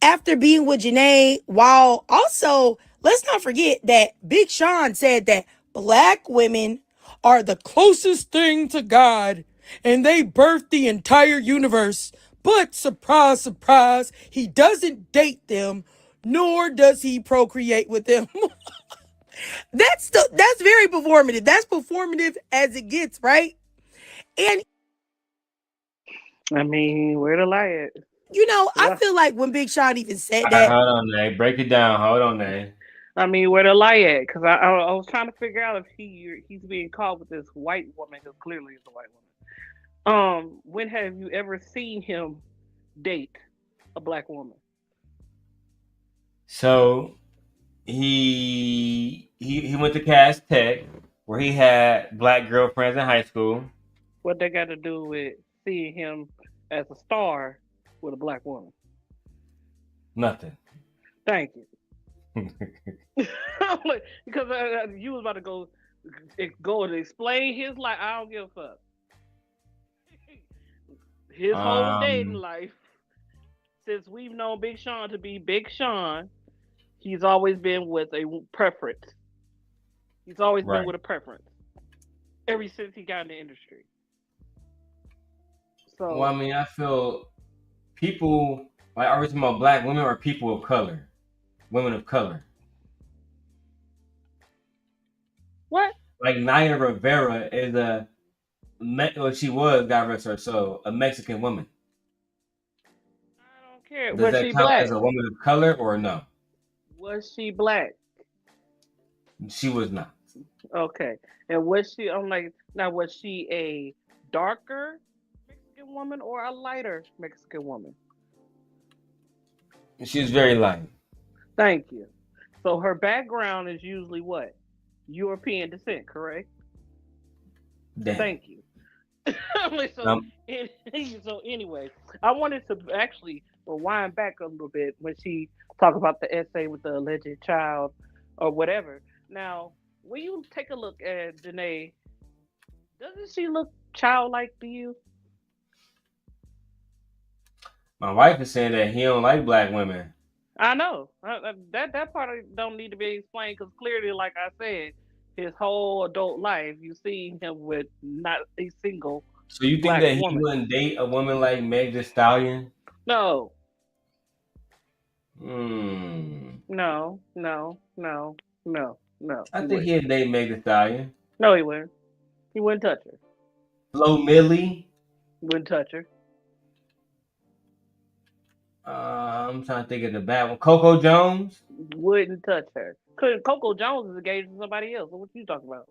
after being with Jhene, while also, let's not forget that Big Sean said that black women are the closest thing to God and they birthed the entire universe. But surprise, surprise, he doesn't date them, nor does he procreate with them. That's very performative. That's performative as it gets, right? And I mean, where to lie at? I feel like when Big Sean even said All right, that, hold on, Nate. Break it down. Hold on, Nate. I mean, where to lie at? Because I was trying to figure out if he's being caught with this white woman, because clearly it's a white woman. When have you ever seen him date a black woman? So he went to Cass Tech, where he had black girlfriends in high school. What they got to do with seeing him as a star with a black woman? Nothing. Thank you. Because you was about to go and explain his life. I don't give a fuck. His whole dating life, since we've known Big Sean to be Big Sean, he's always been with a preference. He's always been with a preference. Ever since he got in the industry. So, well, I mean, I feel people, like, are we talking about black women or people of color? Women of color. What? Like Naya Rivera is she was, God rest her soul, a Mexican woman. care. Does Was that she count black? as a woman of color or no? Was she black? She was not. Okay. And was she? I'm like, now was she a darker Mexican woman or a lighter Mexican woman? She was very light. Thank you. So her background is usually what? European descent, correct? Damn. Thank you. so, Um, so anyway, I wanted to actually rewind back a little bit when she talked about the essay with the alleged child or whatever. Now, when you take a look at Jhene, doesn't she look childlike to you? my wife is saying that he don't like black women. I know that part don't need to be explained because clearly, like I said, his whole adult life, you see him with not a single So you think black that he woman. wouldn't date a woman like Meg Thee Stallion? No, Hmm. no, no, no, no, no. I He think wouldn't. he'd date Meg Thee Stallion. No, he wouldn't. He wouldn't touch her. Flo Millie. Wouldn't touch her. I'm trying to think of the bad one. Coco Jones. Wouldn't touch her. Coco Jones is engaged to somebody else. So what you talking about?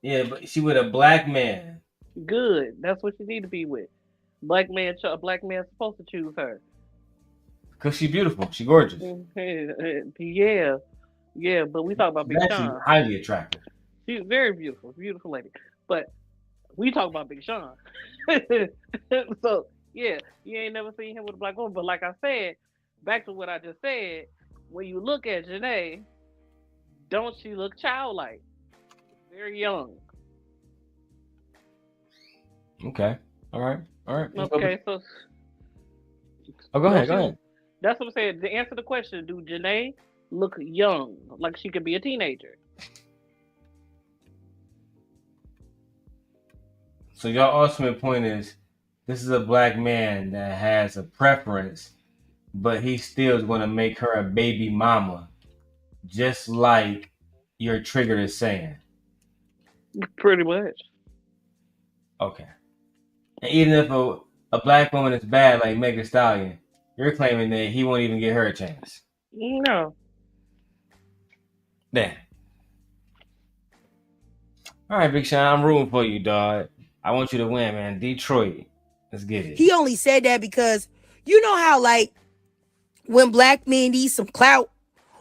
Yeah, but she with a black man. Good. That's what you need to be with. A black man's supposed to choose her. Cause she beautiful. She gorgeous. Yeah, yeah. But we talk about She's Big actually Sean. highly attractive. She's very beautiful, beautiful lady. But we talk about Big Sean. So yeah, you ain't never seen him with a black woman. But like I said, back to what I just said, when you look at Jhene, don't she look childlike? Very young. Okay. All right. Okay, so Oh, go ahead. don't Go she? ahead. That's what I'm saying. To answer the question, do Jhene look young, like she could be a teenager? So your ultimate point is, this is a black man that has a preference, but he still is going to make her a baby mama, just like your trigger is saying. Pretty much. Okay. And even if a black woman is bad, like Meg Thee Stallion, you're claiming that he won't even give her a chance. No. Damn. All right, Big Sean, I'm rooting for you, dog. I want you to win, man. Detroit. Let's get it. He only said that because you know how, like, when black men need some clout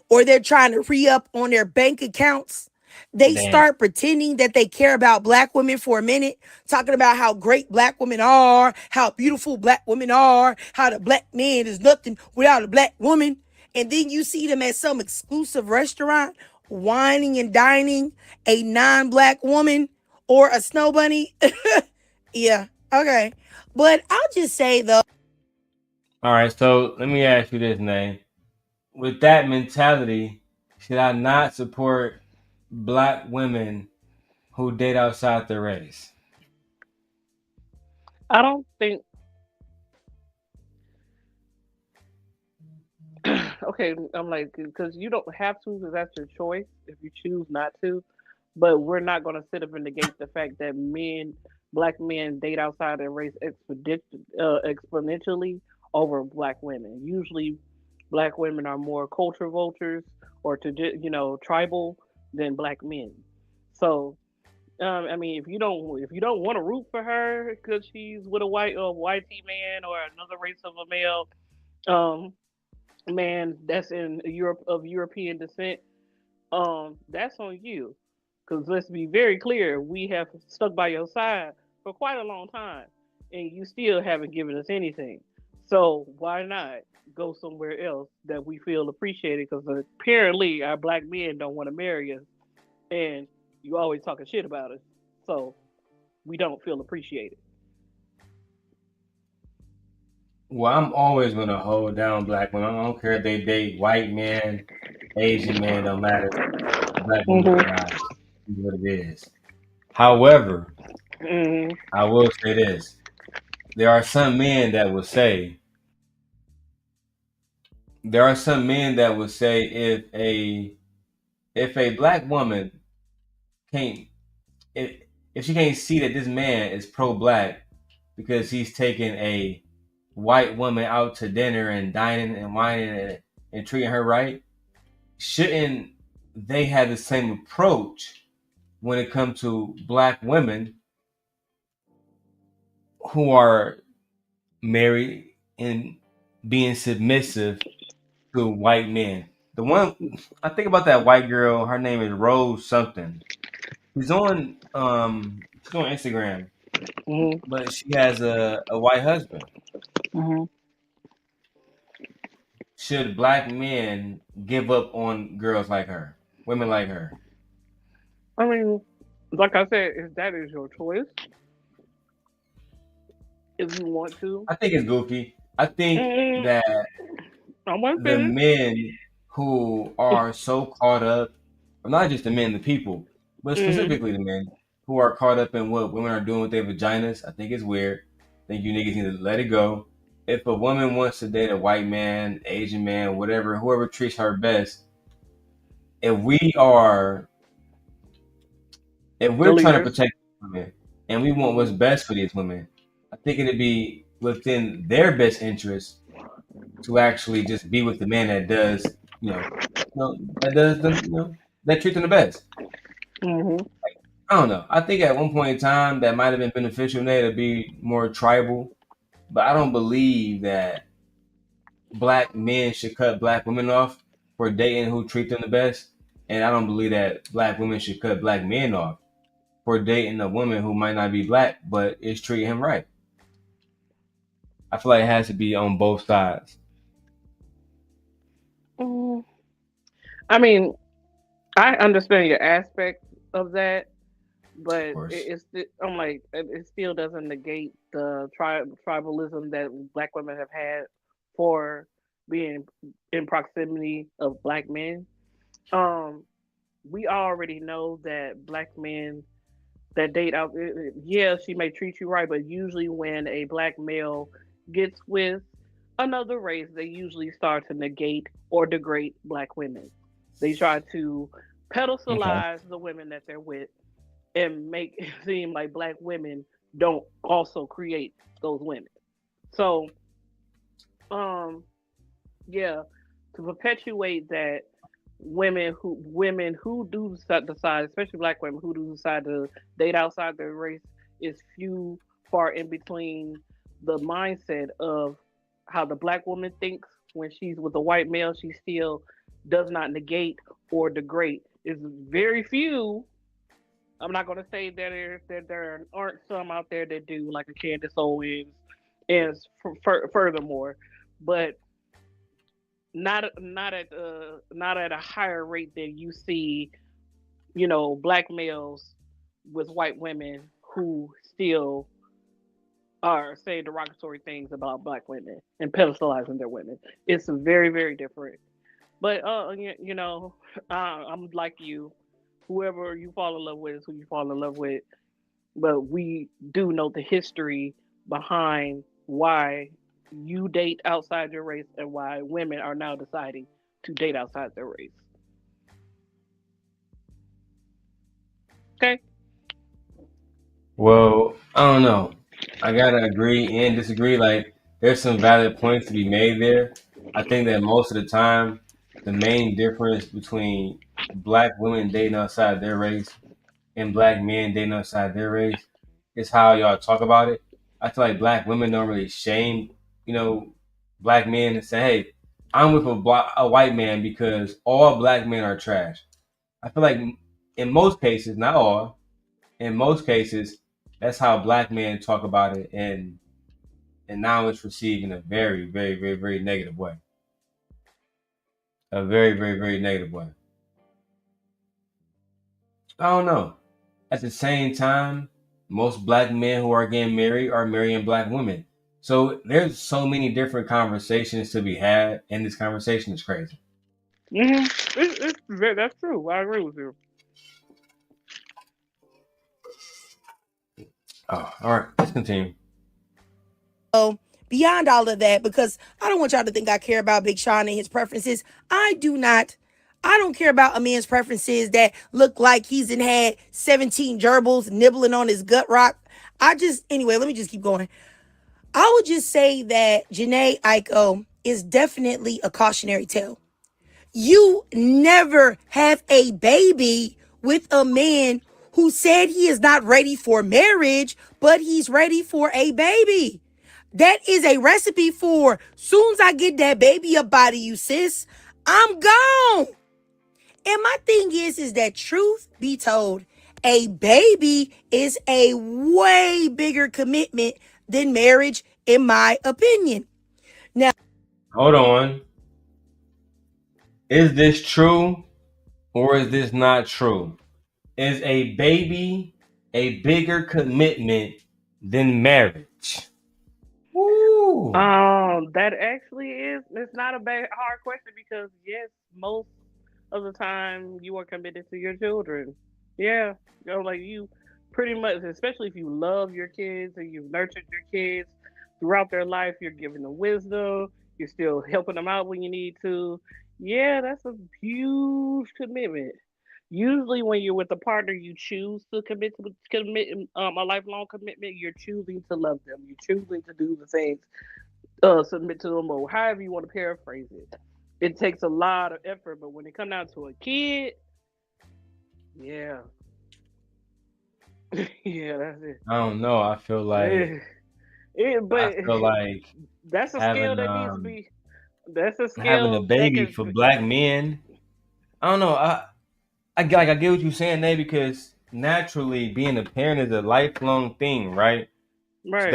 or they're trying to re-up on their bank accounts, they Damn. start pretending that they care about black women for a minute, talking about how great black women are, how beautiful black women are, how the black man is nothing without a black woman. And then you see them at some exclusive restaurant whining and dining a non-black woman or a snow bunny. Yeah, okay. But I'll just say, though, All right, so let me ask you this, Nay. With that mentality, should I not support black women who date outside their race? I don't think. Okay, I'm like, because you don't have to, because that's your choice if you choose not to. But we're not going to sit up and negate the fact that black men date outside their race exponentially over black women. Usually, black women are more culture vultures or tribal than black men. So, I mean, if you don't want to root for her because she's with a white man or another race of a male, um, man that's in Europe of European descent, that's on you. Because let's be very clear, we have stuck by your side for quite a long time, and you still haven't given us anything. So why not go somewhere else that we feel appreciated? Because apparently our black men don't want to marry us, and you always talking shit about us, so we don't feel appreciated. Well, I'm always going to hold down black women. I don't care if they date white men, Asian men, don't matter. Black women Mm-hmm. are what it is. However, Mm-hmm. I will say this. There are some men that will say, if a black woman can't if she can't see that this man is pro black because he's taking a white woman out to dinner and dining and wining and treating her right, shouldn't they have the same approach when it comes to black women who are married and being submissive to white men? The one I think about, that white girl, her name is Rose something. She's on Instagram, Mm-hmm. but she has a white husband. Mm-hmm. Should black men give up on girls like her, women like her? I mean, like I said, if that is your choice, if you want to. I think it's goofy. I think Mm, that I want to the finish. men who are so caught up, or not just the men, the people, but Mm, specifically the men who are caught up in what women are doing with their vaginas, I think it's weird. I think you niggas need to let it go. If a woman wants to date a white man, Asian man, whatever, whoever treats her best, if we are, if the we're trying to leaders. protect women and we want what's best for these women, I think it'd be within their best interest to actually just be with the man that does, that does them, that treat them the best. Mm-hmm. I don't know. I think at one point in time that might have been beneficial there to be more tribal, but I don't believe that black men should cut black women off for dating who treat them the best, and I don't believe that black women should cut black men off for dating a woman who might not be black but is treating him right. I feel like it has to be on both sides. Mm. I mean, I understand your aspect of that, but Of course. I'm like, it still doesn't negate the tribalism that black women have had for being in proximity of black men. Um, we already know that black men that date out, yeah, she may treat you right, but usually when a black male gets with another race, they usually start to negate or degrade black women. They try to Okay. pedestalize the women that they're with and make it seem like black women don't also create those women. So, um, yeah, to perpetuate that women who do decide, especially black women who do decide to date outside their race, is few far in between the mindset of how the black woman thinks when she's with a white male. She still does not negate or degrade. It's very few. I'm not going to say that there aren't some out there that do, like a Candace Owens, and furthermore, but not at a higher rate than you see, black males with white women who still are saying derogatory things about black women and pedestalizing their women. It's very, very different. But I'm like you. Whoever you fall in love with is who you fall in love with. But we do know the history behind why you date outside your race and why women are now deciding to date outside their race. Okay. Well, I don't know. I gotta agree and disagree. Like, there's some valid points to be made there. I think that most of the time, the main difference between black women dating outside their race and black men dating outside their race is how y'all talk about it. I feel like black women don't really shame, you know, black men and say, "Hey, I'm with a white man because all black men are trash." I feel like in most cases, not all, in most cases, that's how black men talk about it, and now it's received in a very, very, very, very negative way. A very, very, very negative way. I don't know. At the same time, most black men who are getting married are marrying black women. So there's so many different conversations to be had, and this conversation is crazy. That's true. I agree with you. Oh, all right. Let's continue. So beyond all of that, because I don't want y'all to think I care about Big Sean and his preferences. I do not. I don't care about a man's preferences that look like he's had 17 gerbils nibbling on his gut rock. Anyway, let me just keep going. I would just say that Jhene Aiko is definitely a cautionary tale. You never have a baby with a man who said he is not ready for marriage, but he's ready for a baby. That is a recipe for soon as I get that baby up out of you, sis, I'm gone. And my thing is that truth be told, a baby is a way bigger commitment than marriage, in my opinion. Now, Hold on. Is this true or is this not true? Is a baby a bigger commitment than marriage? Woo. That actually is. It's not a bad hard question because yes, most of the time you are committed to your children. Yeah, like you pretty much, especially if you love your kids and you've nurtured your kids throughout their life, you're giving them wisdom. You're still helping them out when you need to. Yeah, that's a huge commitment. Usually, when you're with a partner, you choose to commit a lifelong commitment. You're choosing to love them. You're choosing to do the things, submit to them, or however you want to paraphrase it. It takes a lot of effort, but when it comes down to a kid, yeah, yeah, that's it. I don't know. I feel like But that's a scale having that needs to be. That's a having a scale that baby can. for black men. I don't know. I get what you're saying, Nate, because naturally being a parent is a lifelong thing, right? So Right.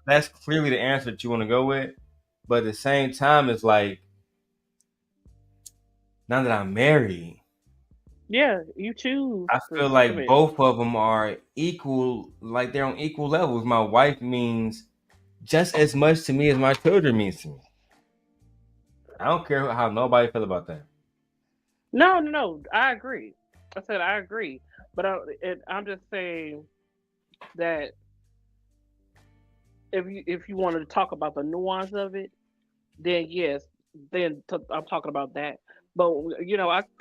that's clearly the answer that you want to go with. But at the same time, it's like now that I'm married, Yeah, you choose I to feel like commit. both of them are equal, like they're on equal levels. My wife means just as much to me as my children means to me. I don't care how nobody feel about that. No. I agree. I said I agree, but I'm just saying that if you wanted to talk about the nuance of it, then yes, I'm talking about that. But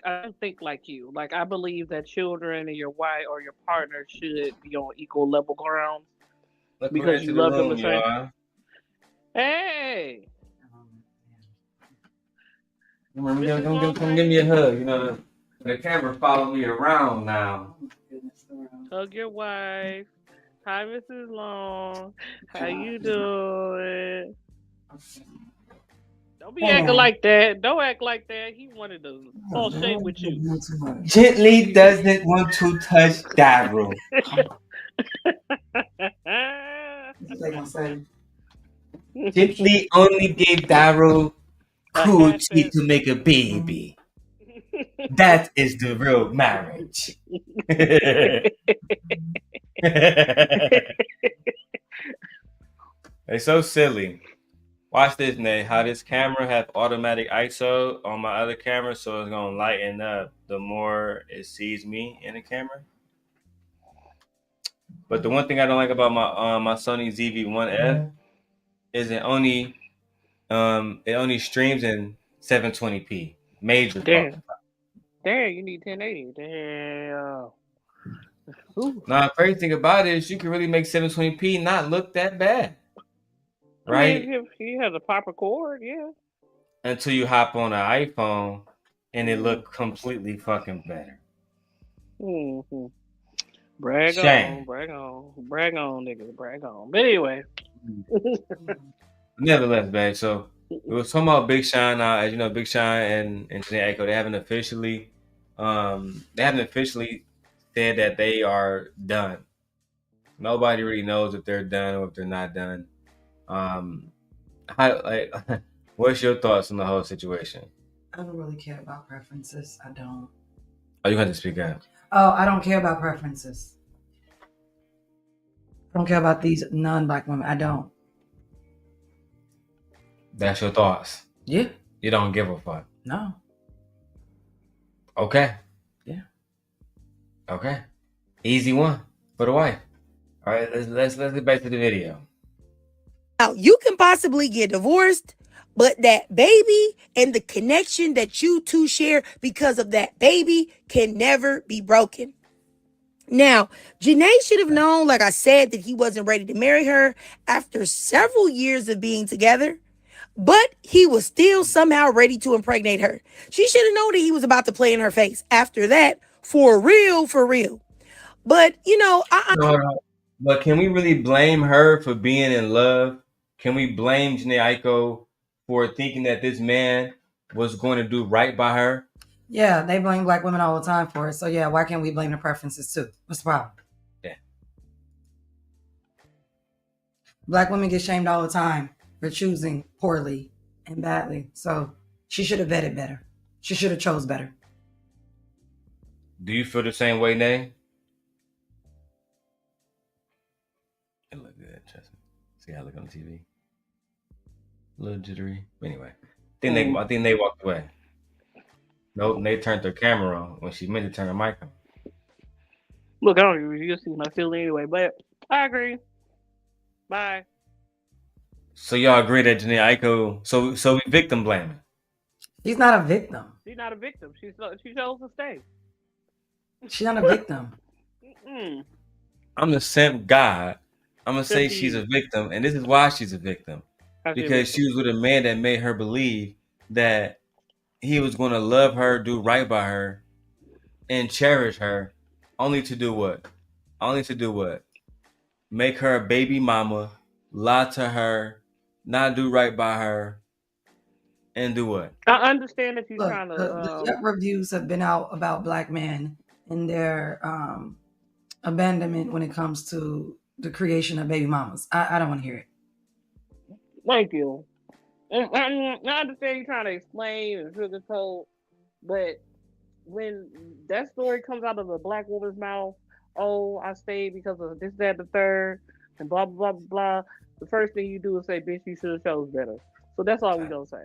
I don't think like you. Like I believe that children and your wife or your partner should be on equal level grounds Look who because entered you the love them the room, same. y'all. Hey, Come Mrs. give me a Longbangs, hug. You know, the camera follow me around now. hug your wife. Hi, Mrs. Long. How you doing? Don't be acting like that. Don't act like that. He wanted to fall shade with you. Gently doesn't want to touch Darrel. Gently only gave Darrel A cool half cheek to make a baby. That is the real marriage. It's so silly. Watch this, Nate. How this camera have automatic ISO on my other camera, so it's gonna lighten up the more it sees me in the camera. But the one thing I don't like about my Sony ZV-1F is it only streams in 720p. Major fucking. Damn, you need 1080. Damn. Now, the crazy thing about it is you can really make 720p not look that bad, I mean, right? if he has a proper cord, yeah. Until you hop on an iPhone and it look completely fucking better. Mm-hmm. Brag on, Shame. nigga, brag on. But anyway. Nevertheless, man. So we was talking about Big Sean. As you know, Big Sean and Jhene Aiko, they haven't officially said that they are done. Nobody really knows if they're done or if they're not done. What's your thoughts on the whole situation? I don't really care about preferences. I don't. Oh, you have to speak up. Oh, I don't care about preferences. I don't care about these non-black women. I don't. That's your thoughts. Yeah. You don't give a fuck. No. Okay. Yeah. Okay. Easy one for the wife. All right, let's get back to the video. Now, you can possibly get divorced, but that baby and the connection that you two share because of that baby can never be broken. Now, Jhene should have known, like I said, that he wasn't ready to marry her after several years of being together, but he was still somehow ready to impregnate her. She should have known that he was about to play in her face after that, for real, for real. But, you know, No, no. But can we really blame her for being in love? Can we blame Jhene Aiko for thinking that this man was going to do right by her? Yeah, they blame black women all the time for it. So yeah, why can't we blame the preferences too? What's the problem? Yeah. Black women get shamed all the time for choosing poorly and badly. So she should have vetted better. She should have chose better. Do you feel the same way, Nay? It look good, trust me. See how I look on TV. A little jittery. Anyway, I think they walked away. Nope, they turned their camera on when she meant to turn her mic on. Look, I don't even you see my feeling anyway, but I agree. Bye. So y'all agree that Jhene Aiko, so we victim blaming. She's not a victim. She's not a victim. She chose to stay. She's not a victim. I'm the simp God. I'm gonna say she's a victim, and this is why she's a victim. Because she was with a man that made her believe that he was gonna love her, do right by her, and cherish her, only to do what? Only to do what? Make her a baby mama, lie to her, not do right by her, and do what? I understand that you're Look, trying to. the reviews have been out about black men and their abandonment when it comes to the creation of baby mamas. I don't want to hear it. Thank you. And I understand you're trying to explain and sugarcoat, but when that story comes out of a black woman's mouth, oh, I stayed because of this, that, the third, and blah, blah, blah, blah. The first thing you do is say, bitch, you should have chose better. So that's all we gonna say.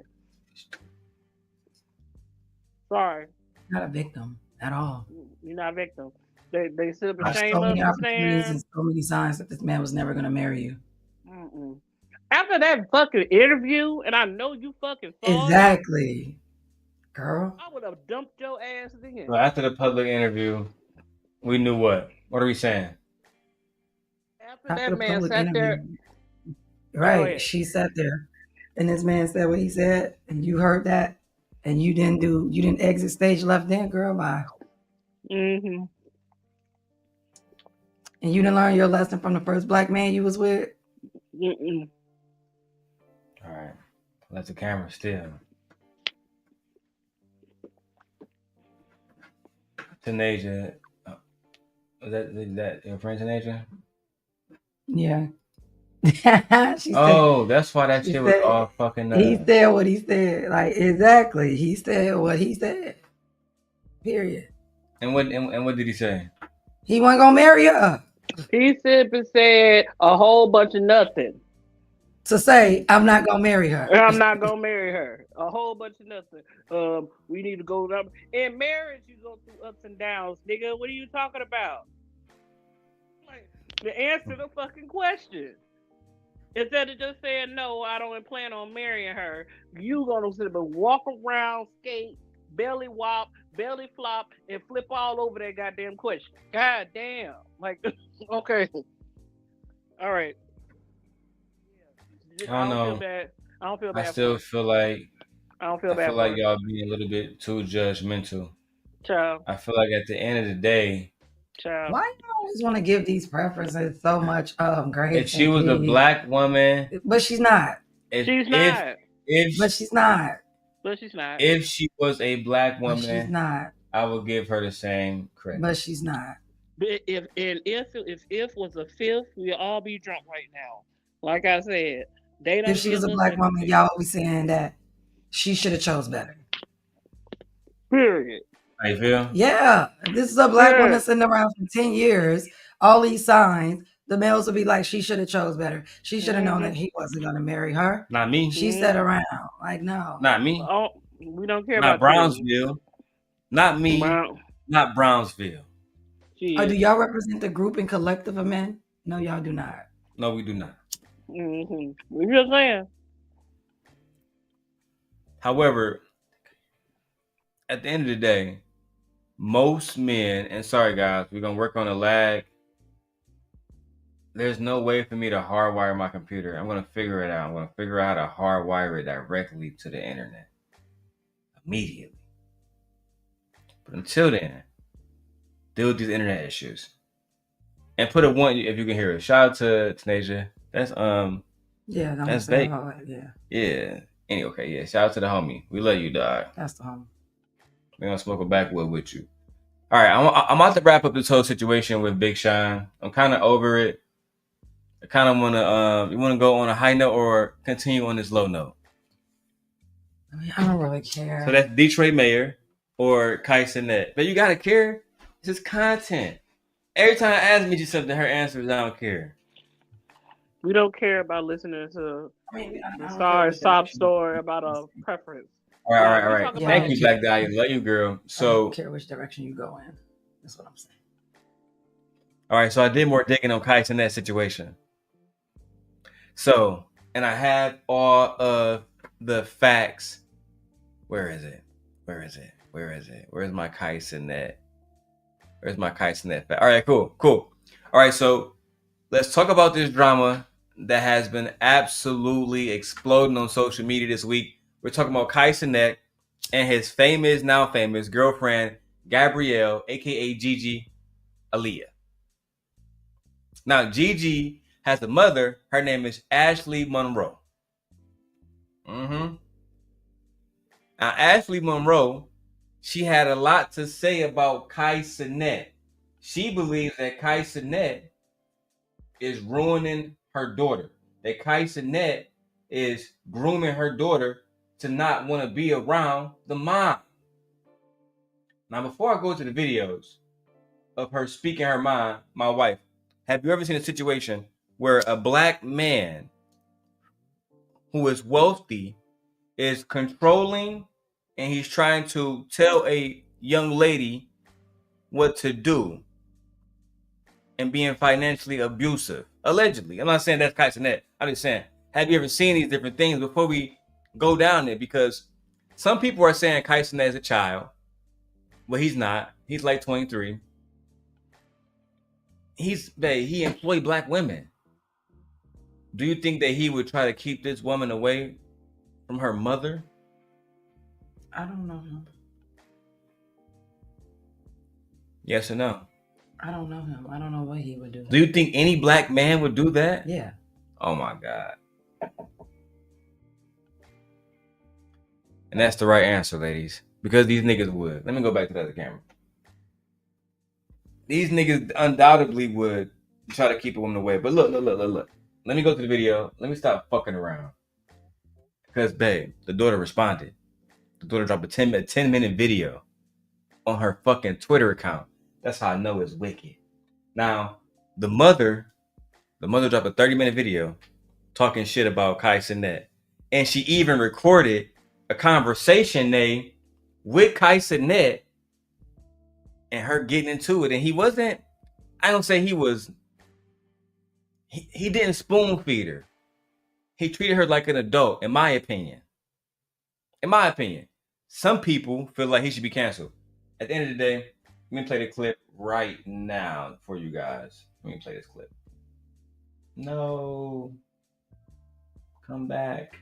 Sorry. Not a victim at all. You're not a victim. They sit up and There's shame so us many for opportunities saying. and so many signs that this man was never going to marry you. After that fucking interview, and I know you fucking saw Exactly. Girl. I would have dumped your ass then. So after the public interview, we knew what? What are we saying? After that man sat there. Right. She sat there. And this man said what he said, and you heard that, and you didn't exit stage left then, girl, bye. Mm-hmm. And you didn't learn your lesson from the first black man you was with? Mm-mm. All right. Let the camera still. Tanasia. Is that your friend Tanasia? Yeah. That's why that shit was all fucking He said what he said. Like, exactly. He said what he said. Period. And what did he say? He wasn't gonna marry her. He simply said a whole bunch of nothing. To say, I'm not gonna marry her. I'm not gonna marry her. A whole bunch of nothing. We need to go down. In marriage, you go through ups and downs, nigga. What are you talking about? Like, to answer the fucking question. Instead of just saying, no, I don't plan on marrying her, you gonna sit and walk around, skate, belly wop, belly flop, and flip all over that goddamn question. God damn. Like, okay. All right. I don't know. I don't feel bad. I still feel like I don't feel bad. I feel like y'all being a little bit too judgmental. Child. I feel like at the end of the day, child. Why you always want to give these preferences so much grace? If she was a black woman, but she's not. She's not. But she's not. But she's not. If she was a black woman, but she's not. I would give her the same credit. But she's not. If was a fifth, we'd all be drunk right now. Like I said, if she was a black woman, y'all be saying that she should have chose better. Period. How you feel? Yeah. If this is a black woman sitting around for 10 years, all these signs, the males would be like, she should have chose better. She should have known that he wasn't going to marry her. Not me. She sat around. Like, no. Not me. Oh, we don't care not about Brownsville. Not me. Not Brownsville. Oh, do y'all represent the group and collective of men? No, y'all do not. No, we do not. Mm-hmm. We're just saying. However, at the end of the day, most men, and sorry guys, we're gonna work on a lag. There's no way for me to hardwire my computer. I'm gonna figure it out. I'm gonna figure out how to hardwire it directly to the internet immediately. But until then, deal with these internet issues. And put a one if you can hear it. Shout out to Tanasia. That's Yeah, that's big. Yeah. Anyway, okay, yeah. Shout out to the homie. We love you, dog. That's the homie. We're gonna smoke a backwood with you. All right, I'm about to wrap up this whole situation with Big Sean. I'm kind of over it. I kind of want to. You want to go on a high note or continue on this low note? I mean, I don't really care. So that's Detroit Mayor or KaiCanet. But you gotta care. This is content. Every time I ask me something, her answer is I don't care. We don't care about listening to the sob story about a preference. All right. Thank you, Black Dahlia. Love you, girl. So I don't care which direction you go in. That's what I'm saying. All right, so I did more digging on KaiCanet's situation. So, and I had all of the facts. Where is it? Where's my KaiCanet? Where's my KaiCanet fact? All right, cool. All right, so let's talk about this drama that has been absolutely exploding on social media this week. We're talking about KaiCanet and his now famous girlfriend, Gabrielle, aka Gigi Aaliyah. Now, Gigi has a mother. Her name is Ashley Monroe. Now, Ashley Monroe, she had a lot to say about KaiCanet. She believes that KaiCanet is ruining her daughter. That KaiCanet is grooming her daughter to not want to be around the mom. Now, before I go to the videos of her speaking her mind, my wife, have you ever seen a situation where a black man who is wealthy is controlling and he's trying to tell a young lady what to do and being financially abusive? Allegedly. I'm not saying that's KaiCanet. I'm just saying, have you ever seen these different things before we go down there? Because some people are saying KaiCanet is a child. Well, he's not. He's like 23. He employed black women. Do you think that he would try to keep this woman away from her mother? I don't know him. Yes or no? I don't know him. I don't know what he would do. Do you think any black man would do that? Yeah. Oh my God. And that's the right answer, ladies. Because these niggas would. Let me go back to the other camera. These niggas undoubtedly would try to keep a woman away. But look. Let me go to the video. Let me stop fucking around. Because, babe, the daughter responded. The daughter dropped a 10-minute video on her fucking Twitter account. That's how I know it's wicked. Now, the mother dropped a 30-minute video talking shit about KaiCanet. And she even recorded a conversation with KaiCanet and her getting into it. And he wasn't, I don't say he was, he didn't spoon feed her. He treated her like an adult, in my opinion. Some people feel like he should be canceled. At the end of the day, let me play the clip right now for you guys. Let me play this clip. No. Come back.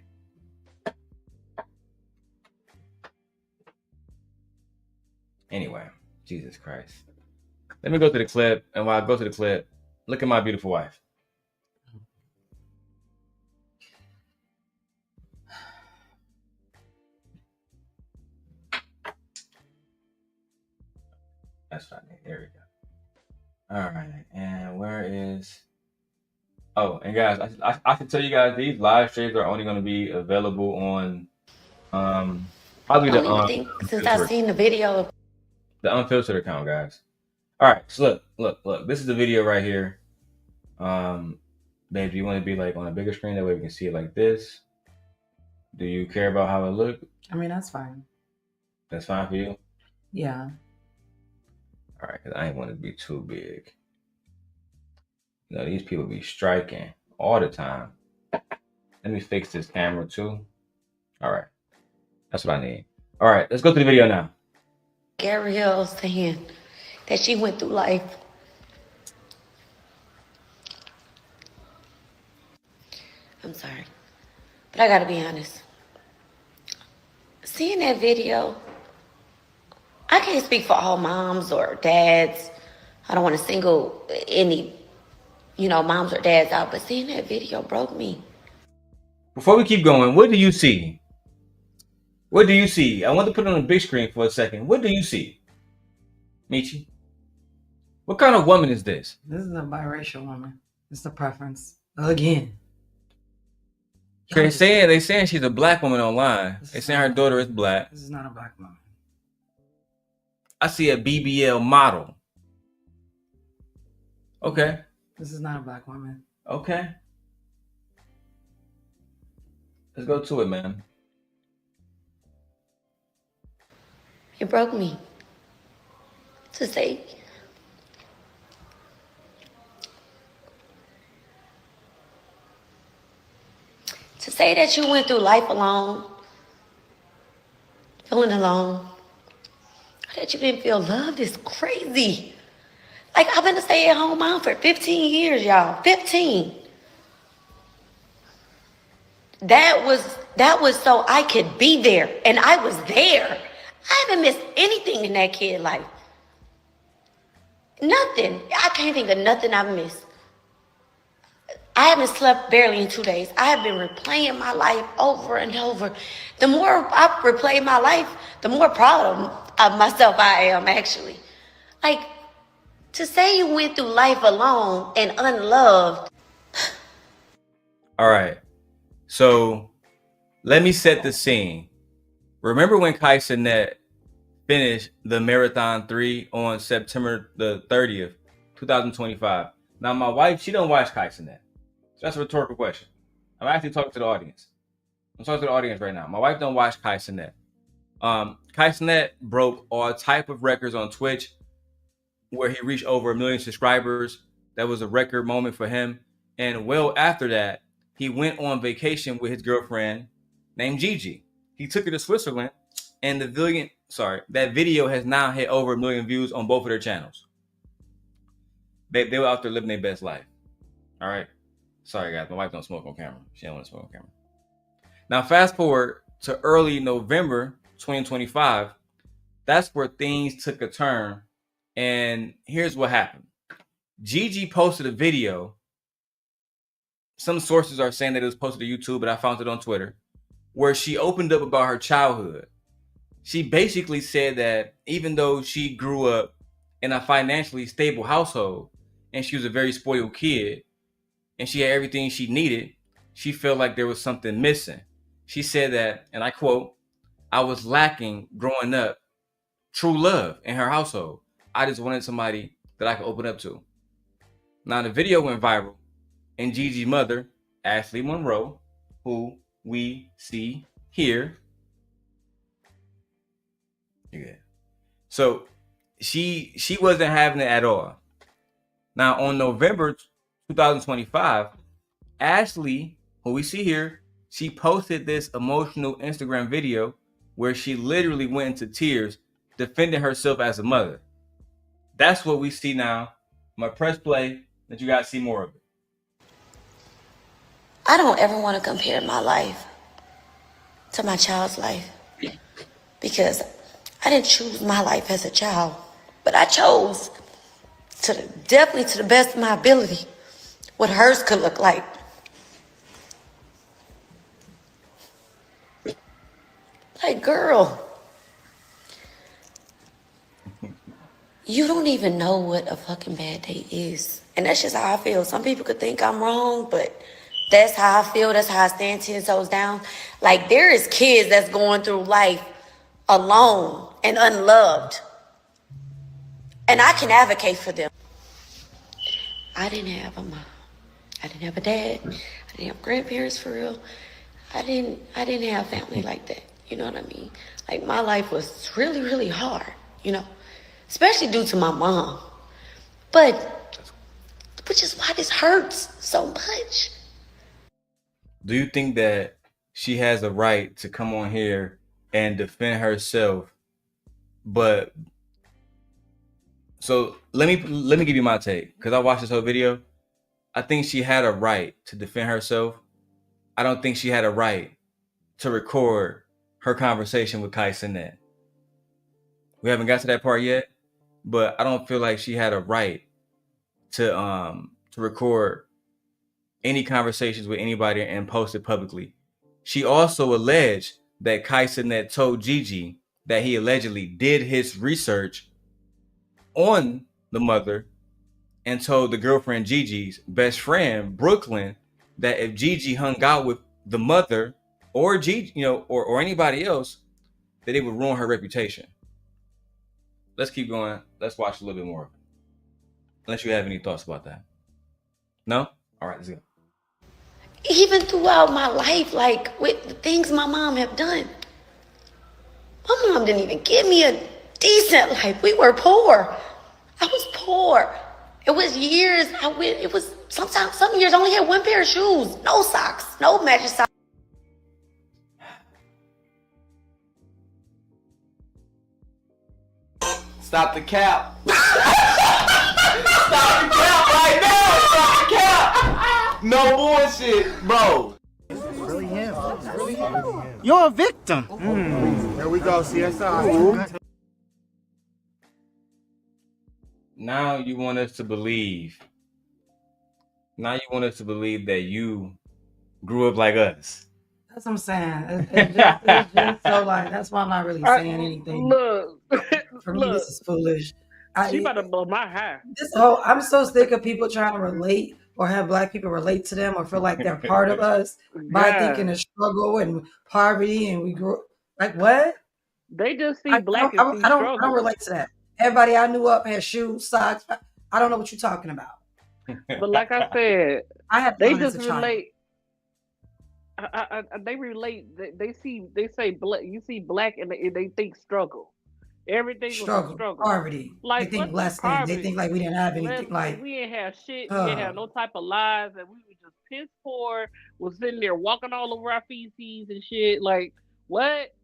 Anyway, Jesus Christ. Let me go to the clip. And while I go to the clip, look at my beautiful wife. That's right. There we go. All right. And where is... Oh, and guys, I can tell you guys, these live streams are only going to be available on probably the since I've seen the video. The unfiltered account, guys. All right. So look. This is the video right here. Babe, do you want to be like on a bigger screen? That way we can see it like this. Do you care about how it looks? I mean, that's fine. That's fine for you? Yeah. All right, because I ain't want it to be too big. You know, these people be striking all the time. Let me fix this camera too. All right. That's what I need. All right, let's go to the video now. Darrel saying that she went through life. I'm sorry, but I gotta be honest. Seeing that video, I can't speak for all moms or dads. I don't want to single any, moms or dads out, but seeing that video broke me. Before we keep going, what do you see? What do you see? I want to put it on the big screen for a second. What do you see, Michi? What kind of woman is this? This is a biracial woman. It's a preference. Again. They saying she's a black woman online. They saying her daughter is black. This is not a black woman. I see a BBL model. Okay. This is not a black woman. Okay. Let's go to it, man. It broke me to say that you went through life alone, feeling alone, that you didn't feel loved is crazy. Like, I've been a stay-at-home mom for 15 years, y'all. 15. That was so I could be there, and I was there. I haven't missed anything in that kid's life. Nothing. I can't think of nothing I've missed. I haven't slept barely in 2 days. I have been replaying my life over and over. The more I replay my life, the more proud of myself I am, actually. Like, to say you went through life alone and unloved. All right. So let me set the scene. Remember when KaiCanet finished the Marathon 3 on September the 30th, 2025? Now, my wife, she don't watch KaiCanet. So that's a rhetorical question. I'm actually talking to the audience. I'm talking to the audience right now. My wife don't watch KaiCanet. KaiCanet broke all type of records on Twitch, where he reached over 1 million subscribers. That was a record moment for him. And well after that, he went on vacation with his girlfriend named Gigi. He took her to Switzerland, and that video has now hit over 1 million views on both of their channels. They were out there living their best life. All right. Sorry, guys. My wife don't smoke on camera. She don't want to smoke on camera. Now, fast forward to early November 2025. That's where things took a turn. And here's what happened. Gigi posted a video. Some sources are saying that it was posted to YouTube, but I found it on Twitter, where she opened up about her childhood. She basically said that even though she grew up in a financially stable household and she was a very spoiled kid and she had everything she needed, she felt like there was something missing. She said that, and I quote, "I was lacking growing up true love in her household. I just wanted somebody that I could open up to." Now, the video went viral, and Gigi's mother, Ashley Monroe, who we see here. Yeah. So she wasn't having it at all. Now, on November 2025, Ashley, who we see here, she posted this emotional Instagram video where she literally went into tears defending herself as a mother. That's what we see now. I'm gonna press play, that you guys see more of it. I don't ever want to compare my life to my child's life, because I didn't choose my life as a child, but I chose definitely to the best of my ability what hers could look like. Like, girl, you don't even know what a fucking bad day is. And that's just how I feel. Some people could think I'm wrong, but that's how I feel. That's how I stand 10 toes down. Like, there is kids that's going through life alone and unloved. And I can advocate for them. I didn't have a mom. I didn't have a dad. I didn't have grandparents for real. I didn't have family like that. You know what I mean? Like, my life was really, really hard, especially due to my mom. Which is why this hurts so much. Do you think that she has a right to come on here and defend herself But so let me give you my take, because I watched this whole video. I think she had a right to defend herself. I don't think she had a right to record her conversation with KaiCanet. We haven't got to that part yet, but I don't feel like she had a right to record any conversations with anybody and post it publicly. She also alleged that KaiCanet told Gigi that he allegedly did his research on the mother and told the girlfriend Gigi's best friend Brooklyn that if Gigi hung out with the mother or Gigi, or anybody else, that it would ruin her reputation. Let's keep going. Let's watch a little bit more of it. Unless you have any thoughts about that. No? All right, let's go. Even throughout my life, like with the things my mom have done, my mom didn't even give me a decent life. We were poor. I was poor. It was years. It was sometimes some years I only had one pair of shoes, no socks, no matching socks. Stop the cap. Stop the cap right now. Stop the cap. No bullshit, bro. Really him. You're a victim. There we go, CSI. Now you want us to believe. Now you want us to believe that you grew up like us. That's what I'm saying. It's just so like, that's why I'm not really saying anything. Look, For me, this is foolish. She about to blow my high. I'm so sick of people trying to relate or have Black people relate to them or feel like they're part of us by thinking of struggle and poverty and we grew like what? They just see Black I don't relate to that. Everybody I knew up had shoes, socks. I don't know what you're talking about. But like I said, they just relate. They relate. They say black. You see Black and they think struggle. Everything was struggle, poverty. Like they think less than. They think like we didn't have anything. Like we didn't have shit. We didn't have no type of lives, and we were just piss poor. Was sitting there walking all over our feces and shit. Like what,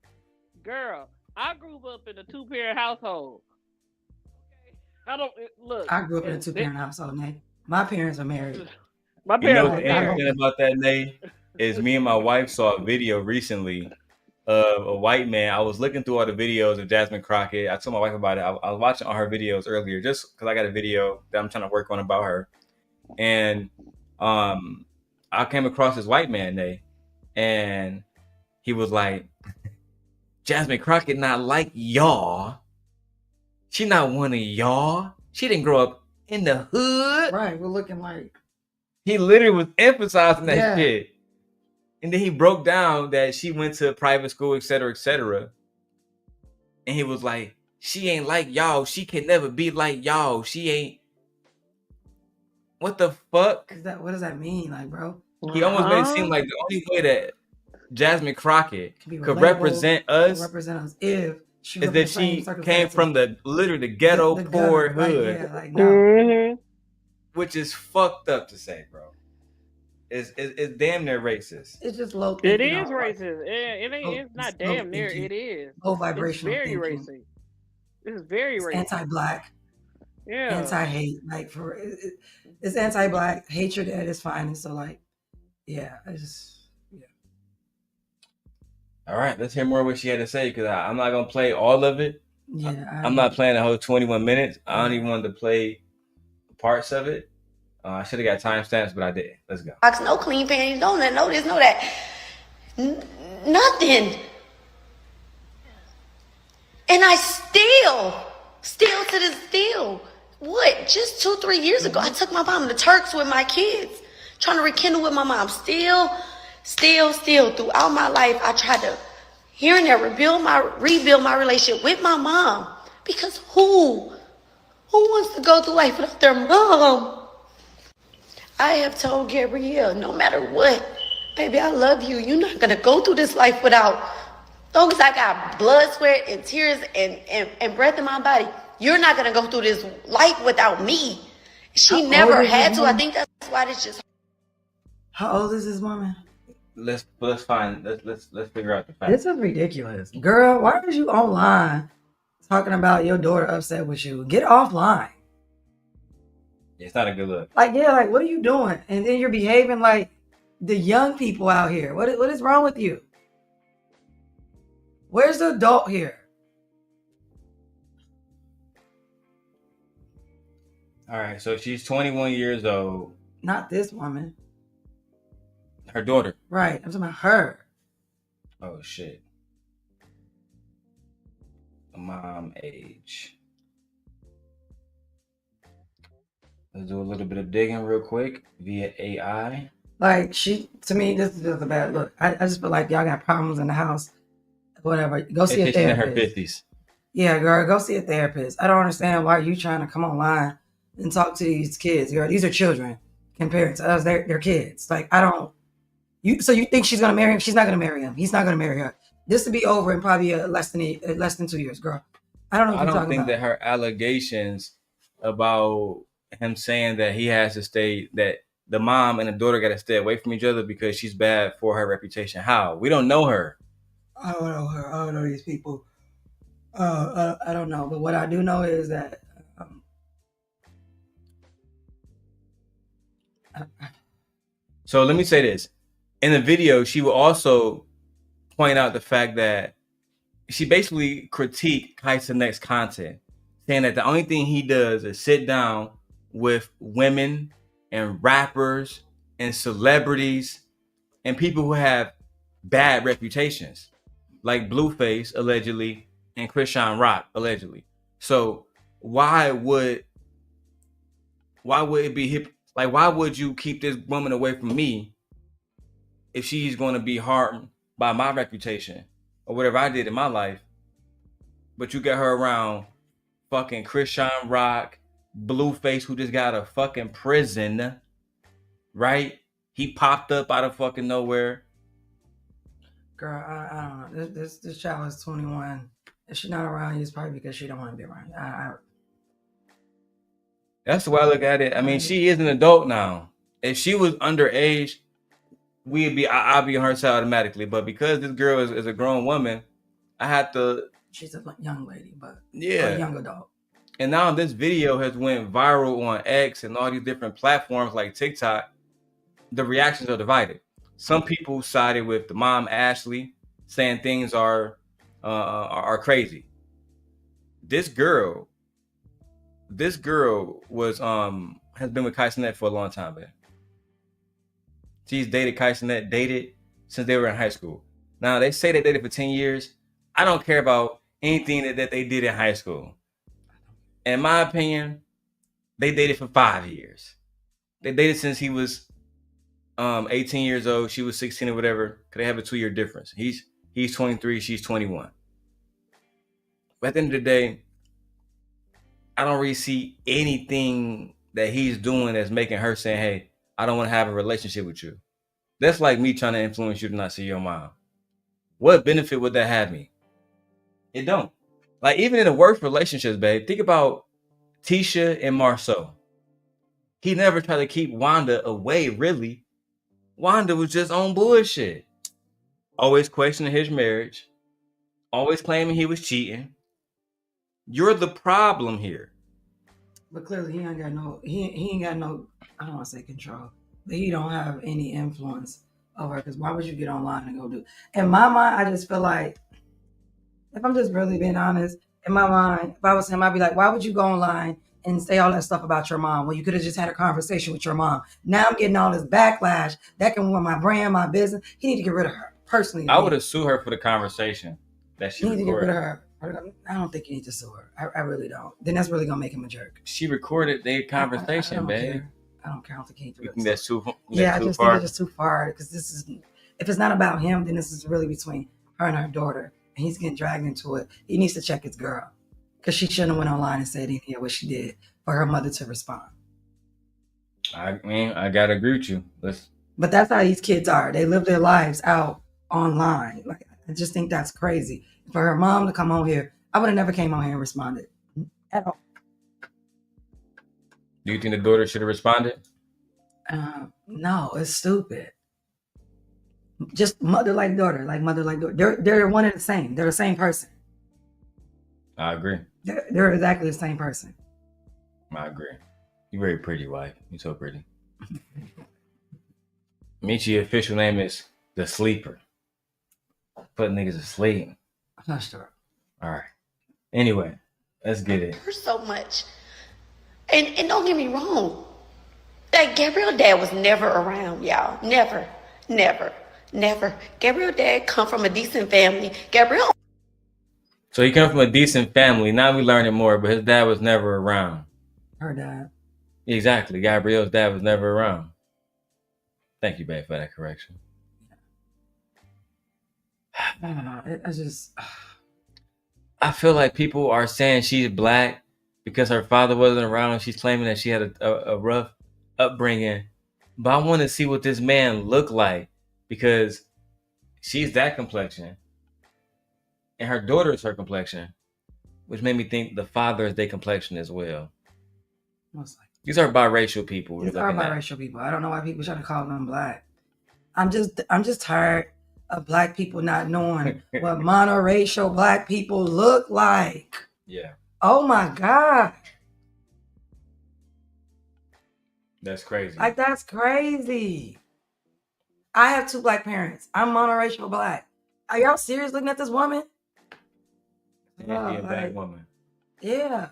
girl? I grew up in a 2-parent household. I don't look. I grew up in a 2-parent household, Nate. My parents are married. My parents what's interesting about that, Nate, is me and my wife saw a video recently of a white man. I was looking through all the videos of Jasmine Crockett. I told my wife about it. I was watching all her videos earlier just because I got a video that I'm trying to work on about her. And I came across this white man, Nate, and he was like, Jasmine Crockett not like y'all. She not one of y'all. She didn't grow up in the hood. Right, we're looking like. He literally was emphasizing that shit. And then he broke down that she went to private school, et cetera, et cetera. And he was like, she ain't like y'all. She can never be like y'all. She ain't. What the fuck? What does that mean, like, bro? He almost made it seem like the only way that Jasmine Crockett could represent us, if she is that she came from literally the ghetto, the poor hood. Yeah, like, no. Which is fucked up to say, bro. It's damn near racist. It's just low thinking. It is racist. It's not damn near. It is. Low vibrational. It's very racist. It's very racist. Anti-Black. Yeah. Anti-hate. Like it's anti-Black hatred at its finest. So like, yeah, All right, let's hear more of what she had to say, because I'm not gonna play all of it. Yeah, I'm not playing the whole 21 minutes. I don't even want to play parts of it. I should have got timestamps, but I didn't. Let's go. No clean panties, no this, no that. Nothing. And I still to this what? Just 2-3 years ago, I took my mom to Turks with my kids, trying to rekindle with my mom. Still, throughout my life, I tried to here and there rebuild my relationship with my mom. Because who wants to go through life without their mom? I have told Gabrielle, no matter what, baby, I love you. You're not gonna go through this life without. As long as I got blood, sweat, and tears and breath in my body, you're not gonna go through this life without me. She never had to. I think that's why it's just. How old is this woman? Let's figure out the facts. This is ridiculous, girl. Why are you online talking about your daughter upset with you. Get offline. It's not a good look. Like, yeah, like, what are you doing? And then you're behaving like the young people out here. What is wrong with you? Where's the adult here? All right, so she's 21 years old. Not this woman. Her daughter. Right. I'm talking about her. Oh, shit. Mom age. Let's do a little bit of digging real quick via AI. Like, to me, this is just a bad look. I just feel like y'all got problems in the house. Whatever. Go see a therapist. She's in her 50s. Yeah, girl, go see a therapist. I don't understand why you trying to come online and talk to these kids, girl. These are children compared to us. They're kids. Like, I don't. So you think she's gonna marry him? She's not gonna marry him. He's not gonna marry her. This will be over in probably less than 2 years, girl. I don't know what you're talking about. I don't think that her allegations about him saying that he has to stay, that the mom and the daughter got to stay away from each other because she's bad for her reputation. How? We don't know her. I don't know her. I don't know these people. I don't know. But what I do know is that so let me say this. In the video, she will also point out the fact that she basically critiqued KaiCanet's content, saying that the only thing he does is sit down with women and rappers and celebrities and people who have bad reputations, like Blueface allegedly and Christian Rock allegedly. So why would it be hip? Like, why would you keep this woman away from me if she's going to be harmed by my reputation or whatever I did in my life? But you get her around fucking Christian Rock, Blueface, who just got a fucking prison, right? He popped up out of fucking nowhere. Girl, I don't know. This child is 21. If she's not around you, it's probably because she don't want to be around you. That's the way I look at it. I mean, she is an adult now. If she was underage, I'd be on her side automatically. But because this girl is a grown woman, I had to. She's a young lady, but yeah, a young adult. And now this video has went viral on X and all these different platforms like TikTok. The reactions are divided. Some people sided with the mom, Ashley, saying things are crazy. This girl was has been with KaiCanet for a long time, man. She's dated KaiCanet, since they were in high school. Now they say they dated for 10 years. I don't care about anything that they did in high school. In my opinion, they dated for 5 years. They dated since he was 18 years old. She was 16 or whatever. Cause they have a 2-year difference. He's 23, she's 21. But at the end of the day, I don't really see anything that he's doing that's making her saying, hey, I don't want to have a relationship with you. That's like me trying to influence you to not see your mom. What benefit would that have me? It don't. Like, even in the worst relationships, babe, think about Tisha and Marceau. He never tried to keep Wanda away, really. Wanda was just on bullshit. Always questioning his marriage. Always claiming he was cheating. You're the problem here. But clearly he ain't got no, I don't want to say control, but he don't have any influence over her. Because why would you get online and go do? In my mind, I just feel like, if I'm just really being honest, in my mind, if I was him, I'd be like, why would you go online and say all that stuff about your mom? Well, you could have just had a conversation with your mom. Now I'm getting all this backlash. That can ruin my brand, my business. He need to get rid of her, personally. I would have sued her for the conversation that she recorded. He need to get rid of her. I don't think you need to sue her. I really don't. Then that's really going to make him a jerk. She recorded their conversation, babe. I don't care. I don't think he needs to. You think that's too far? Yeah, I just think it's just too far. Because this is, if it's not about him, then this is really between her and her daughter. And he's getting dragged into it. He needs to check his girl. Because she shouldn't have went online and said anything what she did for her mother to respond. I mean, I got to agree with you. But that's how these kids are. They live their lives out online. Like, I just think that's crazy. For her mom to come on here, I would have never came on here and responded at all. Do you think the daughter should have responded? No, it's stupid. Just mother like daughter, like mother like daughter. They're one and the same. They're the same person. I agree. They're exactly the same person. I agree. You're very pretty, wife. You're so pretty. Michi's official name is the Sleeper. Put niggas asleep. I'm not sure. All right. Anyway, let's get it. So much. And don't get me wrong. Like, Gabriel's dad was never around, y'all. Never. Gabriel's dad come from a decent family. Gabriel. So he come from a decent family. Now we learning more, but his dad was never around. Her dad. Exactly. Gabriel's dad was never around. Thank you, babe, for that correction. I don't know. I feel like people are saying she's black because her father wasn't around. She's claiming that she had a rough upbringing. But I want to see what this man looked like because she's that complexion. And her daughter is her complexion, which made me think the father is their complexion as well. Most likely. These are biracial people. These are biracial people. I don't know why people try to call them black. I'm just tired of black people not knowing what monoracial black people look like. Yeah. Oh my God. That's crazy. Like, that's crazy. I have 2 black parents. I'm monoracial black. Are y'all serious looking at this woman? Saying she a black woman. Yeah.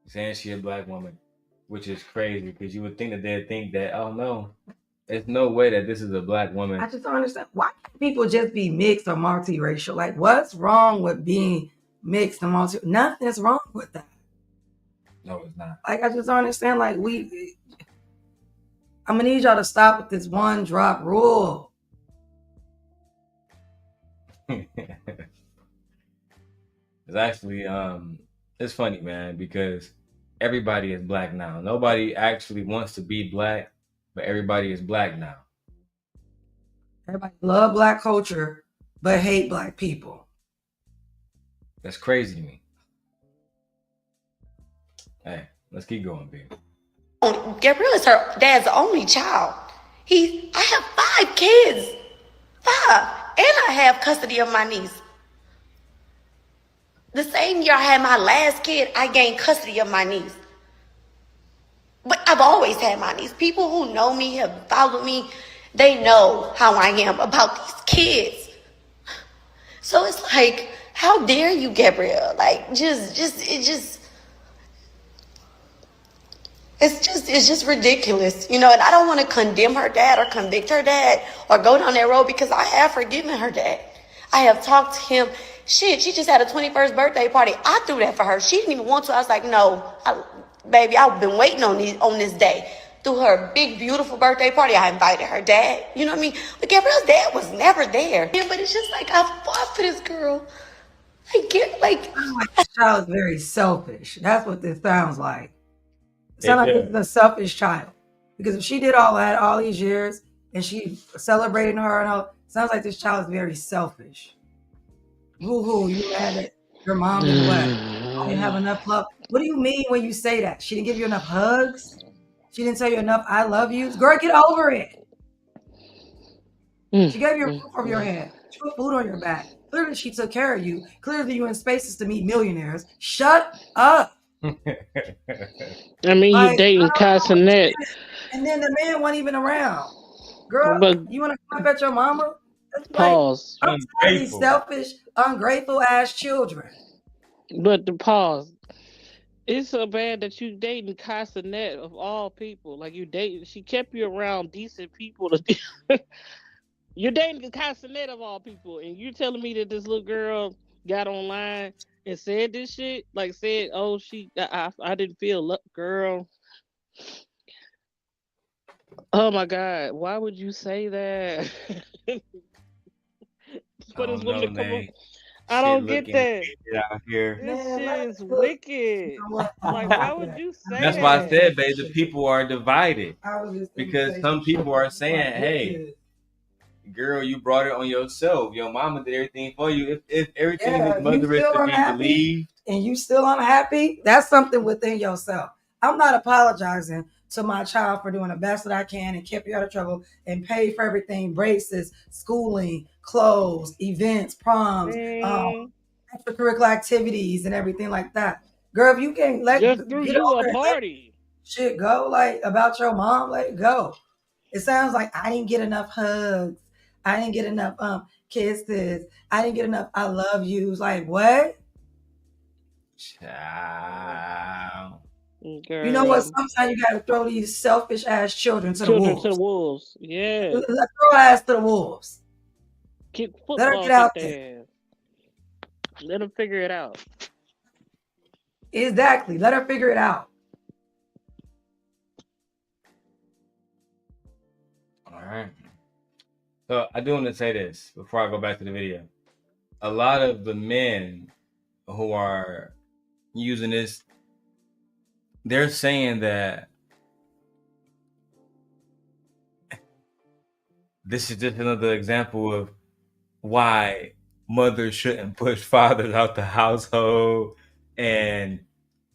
Saying she a black woman, which is crazy because you would think that they'd think that, oh no, there's no way that this is a black woman. I just don't understand. Why can't people just be mixed or multiracial? Like, what's wrong with being mixed and multi? Nothing's wrong with that. No, it's not. Like, I just don't understand. Like, I'm gonna need y'all to stop with this one drop rule. It's actually it's funny, man, because everybody is black now. Nobody actually wants to be black, but everybody is black now. Everybody love black culture, but hate black people. That's crazy to me. Hey, let's keep going, baby. Gabriel is her dad's only child. I have 5 kids. 5. And I have custody of my niece. The same year I had my last kid, I gained custody of my niece. But I've always had my niece. People who know me, have followed me, they know how I am about these kids. So it's like, how dare you, Gabriel? Like, it's just ridiculous, you know. And I don't want to condemn her dad or convict her dad or go down that road because I have forgiven her dad. I have talked to him. Shit, she just had a 21st birthday party. I threw that for her. She didn't even want to. I was like, no, baby, I've been waiting on this day. Threw her big, beautiful birthday party. I invited her dad. You know what I mean? But Gabriel's dad was never there. Yeah, but it's just like, I fought for this girl. This child is very selfish. That's what this sounds like. It sounds like this is a selfish child. Because if she did all that all these years and she celebrated her and all, sounds like this child is very selfish. Hoo-hoo, you had it. Your mom didn't what? I didn't have enough love. What do you mean when you say that? She didn't give you enough hugs? She didn't tell you enough I love yous? Girl, get over it. She gave you a roof over your head. She put food on your back. Clearly she took care of you. Clearly you in spaces to meet millionaires. Shut up. I mean, like, you dating KaiCanet. And then the man wasn't even around. Girl, but, you want to come up at your mama? Pause. Like, I'm tired of these selfish, ungrateful ass children. But the pause. It's so bad that you dating KaiCanet of all people. Like, you dating, she kept you around decent people. You're dating KaiCanet of all people, and you're telling me that this little girl got online and said this shit? Like, said, oh, I didn't feel girl. Oh my God, why would you say that? For this woman to come up. I don't get that. Out here. This shit is wicked. Like, why would you say that? That's why I said, babe, the people are divided. Because some people are saying, hey, girl, you brought it on yourself. Your mama did everything for you. If everything his mother is to be believed. And you still unhappy, that's something within yourself. I'm not apologizing to my child for doing the best that I can and kept you out of trouble and paid for everything, braces, schooling, clothes, events, proms. extracurricular activities and everything like that. Girl, if you can't just threw get you over a it, party. shit go like about your mom, let it go. It sounds like I didn't get enough hugs. I didn't get enough kisses. I didn't get enough I love yous. Like what? Child. Girl. You know what? Sometimes you gotta throw these selfish ass children to the wolves. Yeah. Let's throw ass to the wolves. Let her get out there. Let them figure it out. Exactly. Let her figure it out. All right. So I do want to say this before I go back to the video. A lot of the men who are using this, they're saying that this is just another example of why mothers shouldn't push fathers out the household. And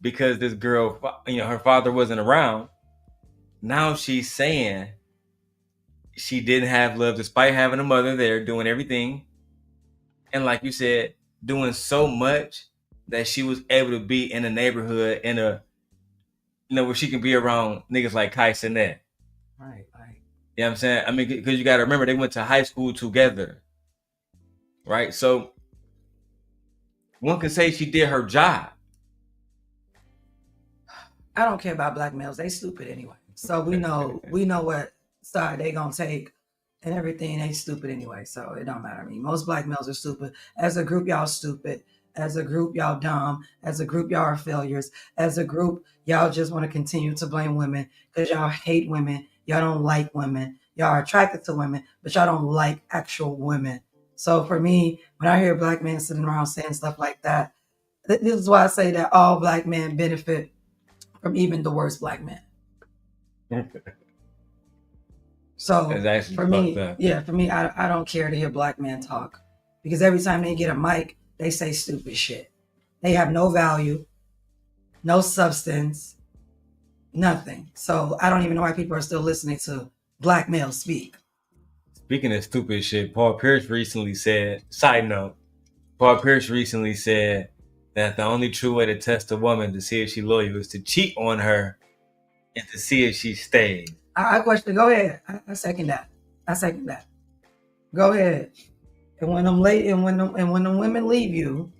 because this girl, her father wasn't around, now she's saying she didn't have love despite having a mother there doing everything. And like you said, doing so much that she was able to be in a neighborhood where she can be around niggas like KaiCanet. Right. You know what I'm saying? I mean, because you got to remember, they went to high school together. Right? So one can say she did her job. I don't care about black males. They stupid anyway. So we know what side they gonna take and everything. They stupid anyway. So it don't matter to me. Most black males are stupid. As a group, y'all stupid. As a group, y'all dumb. As a group, y'all are failures. As a group, y'all just want to continue to blame women because y'all hate women. Y'all don't like women. Y'all are attracted to women, but y'all don't like actual women. So for me, when I hear black men sitting around saying stuff like that, this is why I say that all black men benefit from even the worst black men. So for me, I don't care to hear black men talk because every time they get a mic, they say stupid shit. They have no value, no substance, nothing. So I don't even know why people are still listening to black males speak. Speaking of stupid shit, Paul Pierce recently said, side note, that the only true way to test a woman to see if she's loyal is to cheat on her and to see if she stays. I question. Go ahead. I second that. Go ahead. And when them women leave you.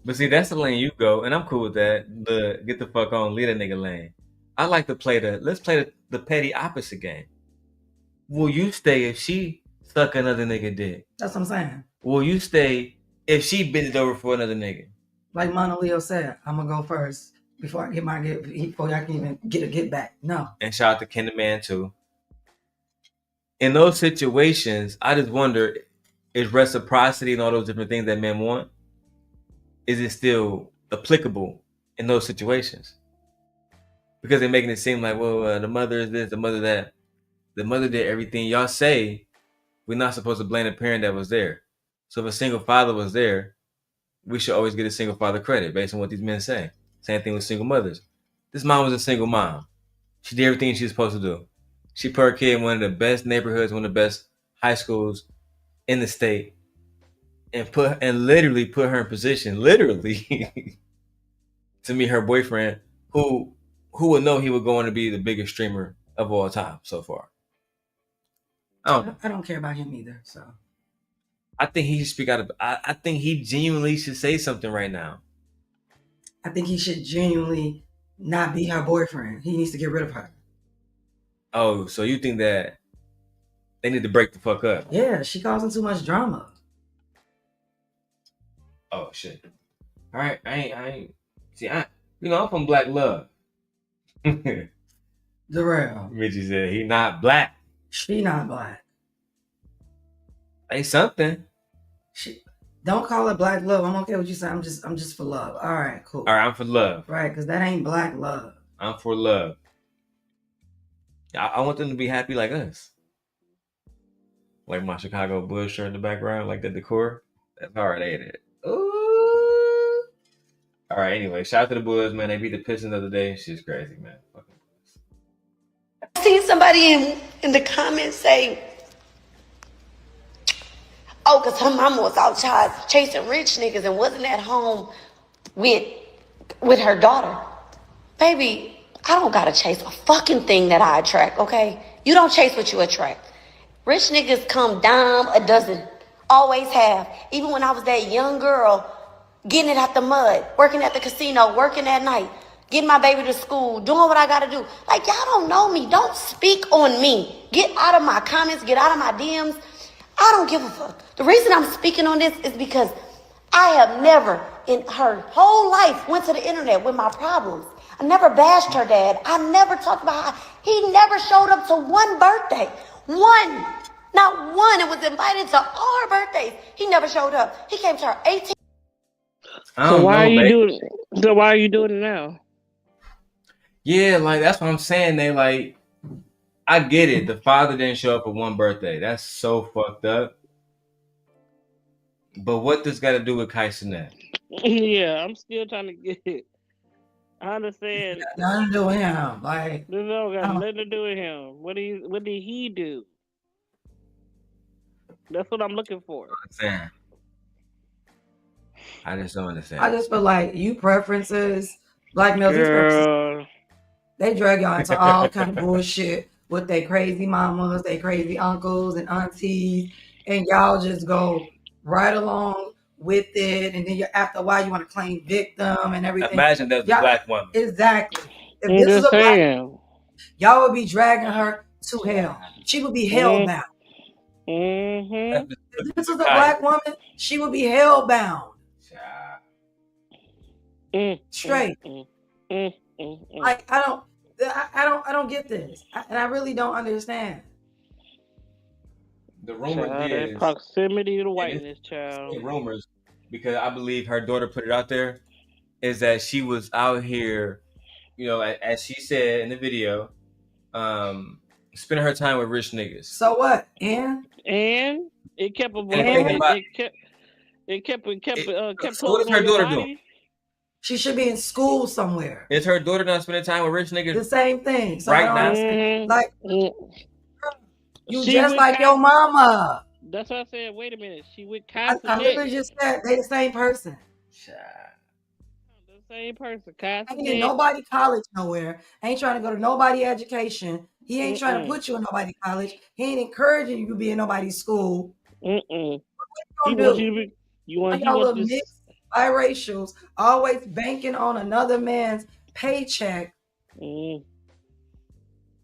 But see, that's the lane you go, and I'm cool with that. Get the fuck on, leave that nigga lane. I like to play let's play the petty opposite game. Will you stay if she suck another nigga dick? That's what I'm saying. Will you stay if she bends over for another nigga? Like Mona Leo said, I'm gonna go first before I before I can even get a get back. No. And shout out to Kinder Man too. In those situations, I just wonder, is reciprocity and all those different things that men want, is it still applicable in those situations? Because they're making it seem like, well, the mother is this, the mother that. The mother did everything. Y'all say we're not supposed to blame the parent that was there. So if a single father was there, we should always get a single father credit based on what these men say. Same thing with single mothers. This mom was a single mom. She did everything she was supposed to do. She put her kid in one of the best neighborhoods, one of the best high schools in the state, and literally put her in position, literally, to meet her boyfriend, who would know he would go on to be the biggest streamer of all time so far. I don't care about him either. So I think he should speak out. I think he genuinely should say something right now. I think he should genuinely not be her boyfriend. He needs to get rid of her. Oh, so you think that they need to break the fuck up? Yeah, she causing too much drama. Oh shit! All right, I ain't. See, I'm from Black Love. Darrel. Richie said he not black. She not black. Ain't something. Don't call it black love. I'm okay with you saying I'm just for love. All right, cool. All right, I'm for love. Right, because that ain't black love. I'm for love. I want them to be happy like us. Like my Chicago Bulls shirt in the background, like the decor. That's hard, ain't it? Ooh. All right, anyway, shout out to the Bulls, man. They beat the Pistons the other day. Shit's crazy, man. I seen somebody in the comments say, Oh, because her mama was outside chasing rich niggas and wasn't at home with her daughter. Baby, I don't gotta chase a fucking thing that I attract, okay? You don't chase what you attract. Rich niggas come dime a dozen. Always have. Even when I was that young girl, getting it out the mud, working at the casino, working at night, getting my baby to school, doing what I gotta do. Like, y'all don't know me. Don't speak on me. Get out of my comments, get out of my DMs. I don't give a fuck. The reason I'm speaking on this is because I have never in her whole life went to the internet with my problems. I never bashed her dad. I never talked about how he never showed up to one birthday. One. Not one. It was invited to all her birthdays. He never showed up. He came to her 18th. So why are you doing it now? Yeah, like that's what I'm saying. They like, I get it. The father didn't show up for one birthday. That's so fucked up. But what this got to do with KaiCanet? Yeah, I'm still trying to get it. I understand. Nothing to do with him. Like, this don't got nothing to do with him. What did he do? That's what I'm looking for. I just don't understand. I just feel like you preferences, like Millsy's preferences, they drag y'all into all kind of bullshit with their crazy mamas, their crazy uncles and aunties, and y'all just go right along with it, and then after a while you want to claim victim and everything. Imagine there's a black woman. Exactly. If this is a black woman, y'all would be dragging her to hell. She would be hell bound. Mm-hmm. If this is a black woman, she would be hell bound. Straight. Like, I don't get this, and I really don't understand. The rumor is proximity to whiteness, child. Rumors, because I believe her daughter put it out there, is that she was out here, you know, as she said in the video, spending her time with rich niggas. So what? And it kept a it kept so what is her daughter doing? She should be in school somewhere. Is her daughter not spending time with rich niggas? The same thing. So right now. Like, you just like your mama. That's what I said. Wait a minute. She with KaiCanet. I literally just said they the same person. The same person. KaiCanet. Ain't in nobody college nowhere. Ain't trying to go to nobody education. He ain't trying to put you in nobody college. He ain't encouraging you to be in nobody's school. What you gonna do? You want mixed biracials, always banking on another man's paycheck,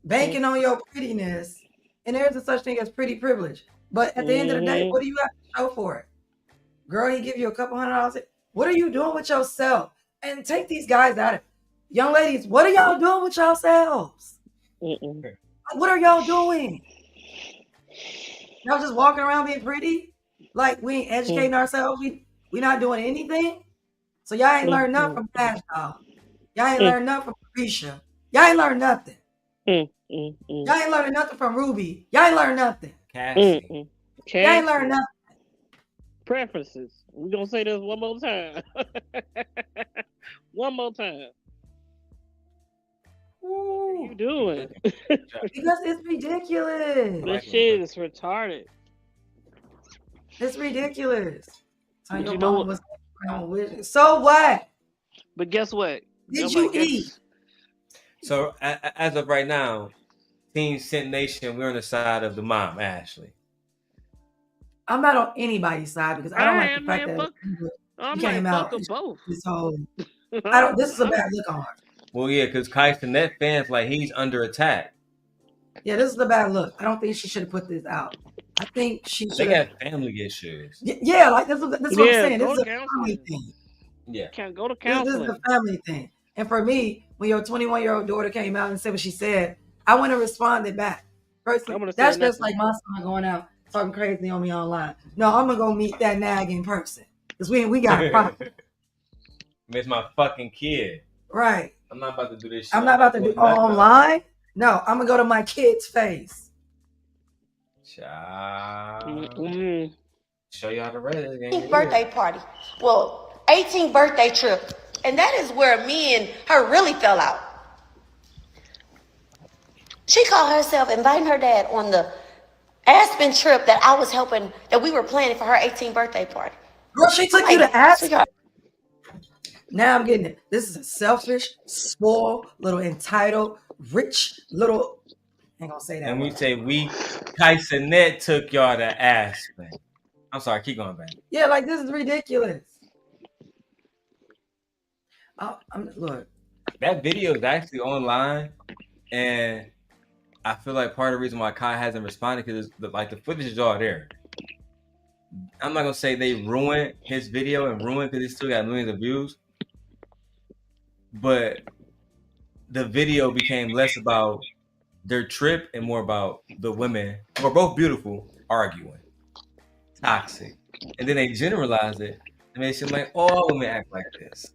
banking on your prettiness. And there's a such thing as pretty privilege. But at the end of the day, what do you have to show for it? Girl, he give you a couple $100. What are you doing with yourself? And take these guys out of it. Young ladies, what are y'all doing with yourselves? What are y'all doing? Y'all just walking around being pretty? Like we ain't educating ourselves? We not doing anything? So y'all ain't learned nothing from Cash Doll. Y'all ain't learned nothing from Carisha. Y'all ain't learned nothing. Y'all ain't learning nothing from Ruby. Y'all ain't learned nothing. Cassie. Y'all ain't learned nothing. Preferences. We're going to say this one more time. One more time. What are you doing? Because it's ridiculous. This shit is retarded. It's ridiculous. You know what? So what? But guess what? Did you eat? So as of right now, Team Scent Nation, we're on the side of the mom, Ashley. I'm not on anybody's side because I don't like the fact that you came out both. This whole, this is a bad look on her. Well, yeah, because KaiCanet fans like he's under attack. Yeah, this is a bad look. I don't think she should have put this out. I think she should. They got family issues. Yeah, like this is what I'm saying. This is a family thing. Yeah, can't go to counseling. This is a family thing. And for me, when your 21-year-old daughter came out and said what she said, I want to respond back. Personally, that's just like my son going out talking crazy on me online. No, I'm gonna go meet that nag in person because we got a problem. It's my fucking kid. Right. I'm not about to do this shit. I'm not about to do online. No, I'm gonna go to my kid's face. Child. Show you how to rate it again. Birthday party. Well, 18th birthday trip. And that is where me and her really fell out. She called herself inviting her dad on the Aspen trip that I was helping, that we were planning for her 18th birthday party. Girl, she took you to Aspen. Sweetheart. Now I'm getting it. This is a selfish, spoiled, little entitled, rich, little. I ain't gonna say that. And we say KaiCanet took y'all to Aspen. I'm sorry, keep going, man. Yeah, like this is ridiculous. Look. That video is actually online, and I feel like part of the reason why Kai hasn't responded because the footage is all there. I'm not gonna say they ruined his video and ruined because he still got millions of views, but the video became less about their trip and more about the women who are both beautiful arguing, toxic, and then they generalized it and made it seem like all women act like this.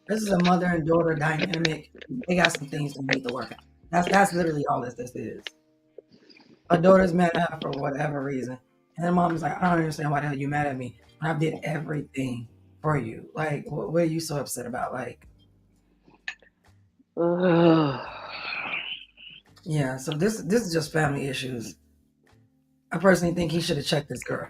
This is a mother and daughter dynamic. They got some things to need to work out. That's literally all this is. A daughter's mad at her for whatever reason. And then mom's like, I don't understand why the hell you mad at me. I did everything for you. Like, what are you so upset about? Like, yeah, so this is just family issues. I personally think he should have checked this girl.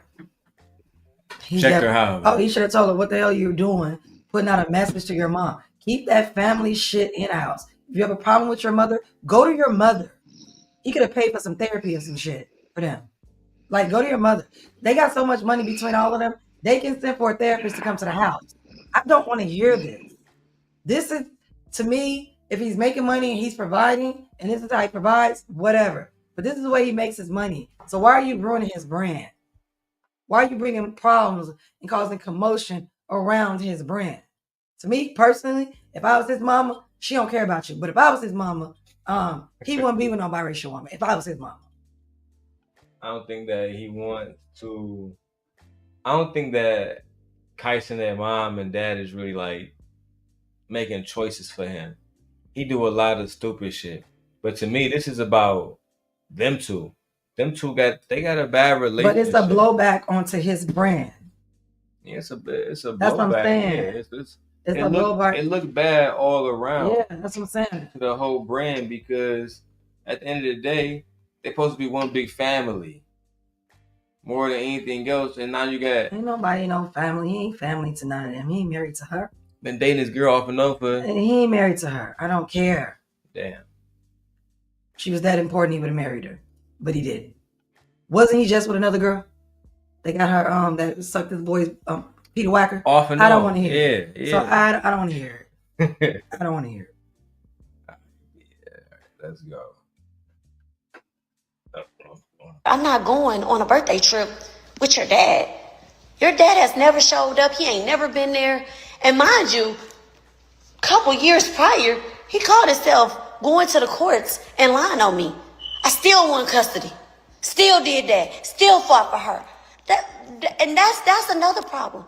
Checked her how? Oh, he should have told her what the hell you're doing, putting out a message to your mom. Keep that family shit in house. If you have a problem with your mother, go to your mother. He could have paid for some therapy or some shit for them. Like, go to your mother. They got so much money between all of them, they can send for a therapist to come to the house. I don't want to hear this. This is, to me, if he's making money and he's providing, and this is how he provides, whatever. But this is the way he makes his money. So why are you ruining his brand? Why are you bringing problems and causing commotion around his brand? To me, personally, if I was his mama, she don't care about you. But if I was his mama, he wouldn't be with no biracial woman. If I was his mama. I don't think that he wants to. I don't think that KaiCanet mom and dad is really like making choices for him. He do a lot of stupid shit. But to me, this is about them two. Them two got a bad relationship. But it's a blowback onto his brand. Yeah, it's a blowback. That's what I'm saying. Yeah, it's a blowback. It looked bad all around. Yeah, that's what I'm saying. To the whole brand, because at the end of the day, they're supposed to be one big family. More than anything else. And now you got... Ain't nobody no family. He ain't family to none of them. He ain't married to her. Been dating this girl off and over. And he ain't married to her. I don't care. Damn. She was that important, he would have married her. But he didn't. Wasn't he just with another girl? They got her that sucked his boy's Peter Wacker. Off and I don't on. want to hear it. Yeah. So I don't want to hear it. I don't want to hear it. Yeah, let's go. I'm not going on a birthday trip with your dad. Your dad has never showed up. He ain't never been there. And mind you, a couple years prior, he called himself going to the courts and lying on me. I still won custody. Still did that. Still fought for her. That's another problem.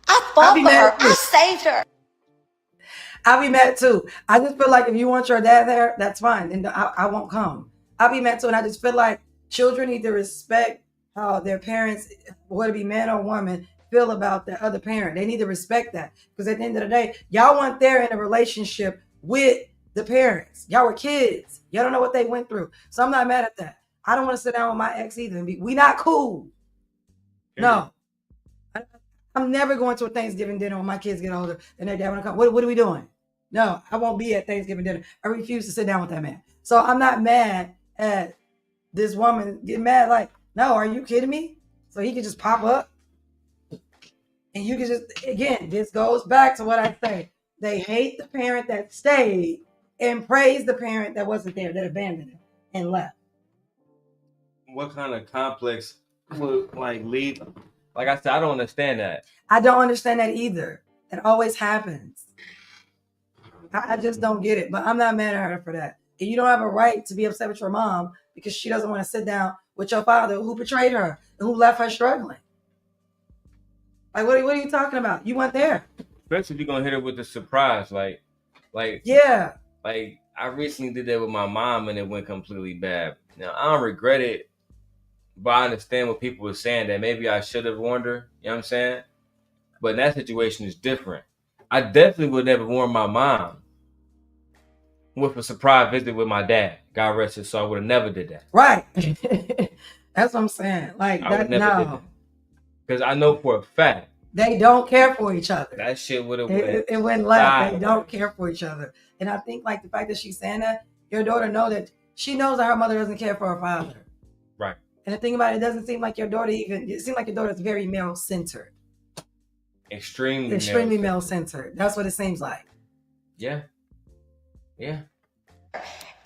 I fought for her. I saved her. I'll be mad too. I just feel like if you want your dad there, that's fine. And I won't come. I'll be mad too. And I just feel like children need to respect how their parents, whether it be man or woman, feel about the other parent. They need to respect that. Because at the end of the day, y'all weren't there in a relationship with the parents. Y'all were kids. Y'all don't know what they went through. So I'm not mad at that. I don't want to sit down with my ex either. We not cool. No. I'm never going to a Thanksgiving dinner when my kids get older and their dad want to come. What are we doing? No, I won't be at Thanksgiving dinner. I refuse to sit down with that man. So I'm not mad at this woman getting mad. Like, no, are you kidding me? So he could just pop up and you can just, again, this goes back to what I say. They hate the parent that stayed and praise the parent that wasn't there, that abandoned him and left. What kind of complex would lead? Like I said, I don't understand that. I don't understand that either. It always happens. I just don't get it. But I'm not mad at her for that. And you don't have a right to be upset with your mom because she doesn't want to sit down with your father who betrayed her and who left her struggling. Like, what are you talking about? You weren't there. Especially if you're gonna hit her with the surprise, yeah. Like I recently did that with my mom and it went completely bad. Now I don't regret it, but I understand what people were saying that maybe I should have warned her. You know what I'm saying? But in that situation is different. I definitely would never warn my mom with a surprise visit with my dad. God rest his soul. I would have never did that. Right. That's what I'm saying. Like I that. would never did No, that. Because I know for a fact they don't care for each other. that shit would have It went left. They don't care for each other. And I think like the fact that she's saying that, your daughter knows that her mother doesn't care for her father. Right. And the thing about it doesn't seem like your daughter it seems like your daughter's very male centered. Extremely male centered. That's what it seems like. Yeah. Yeah.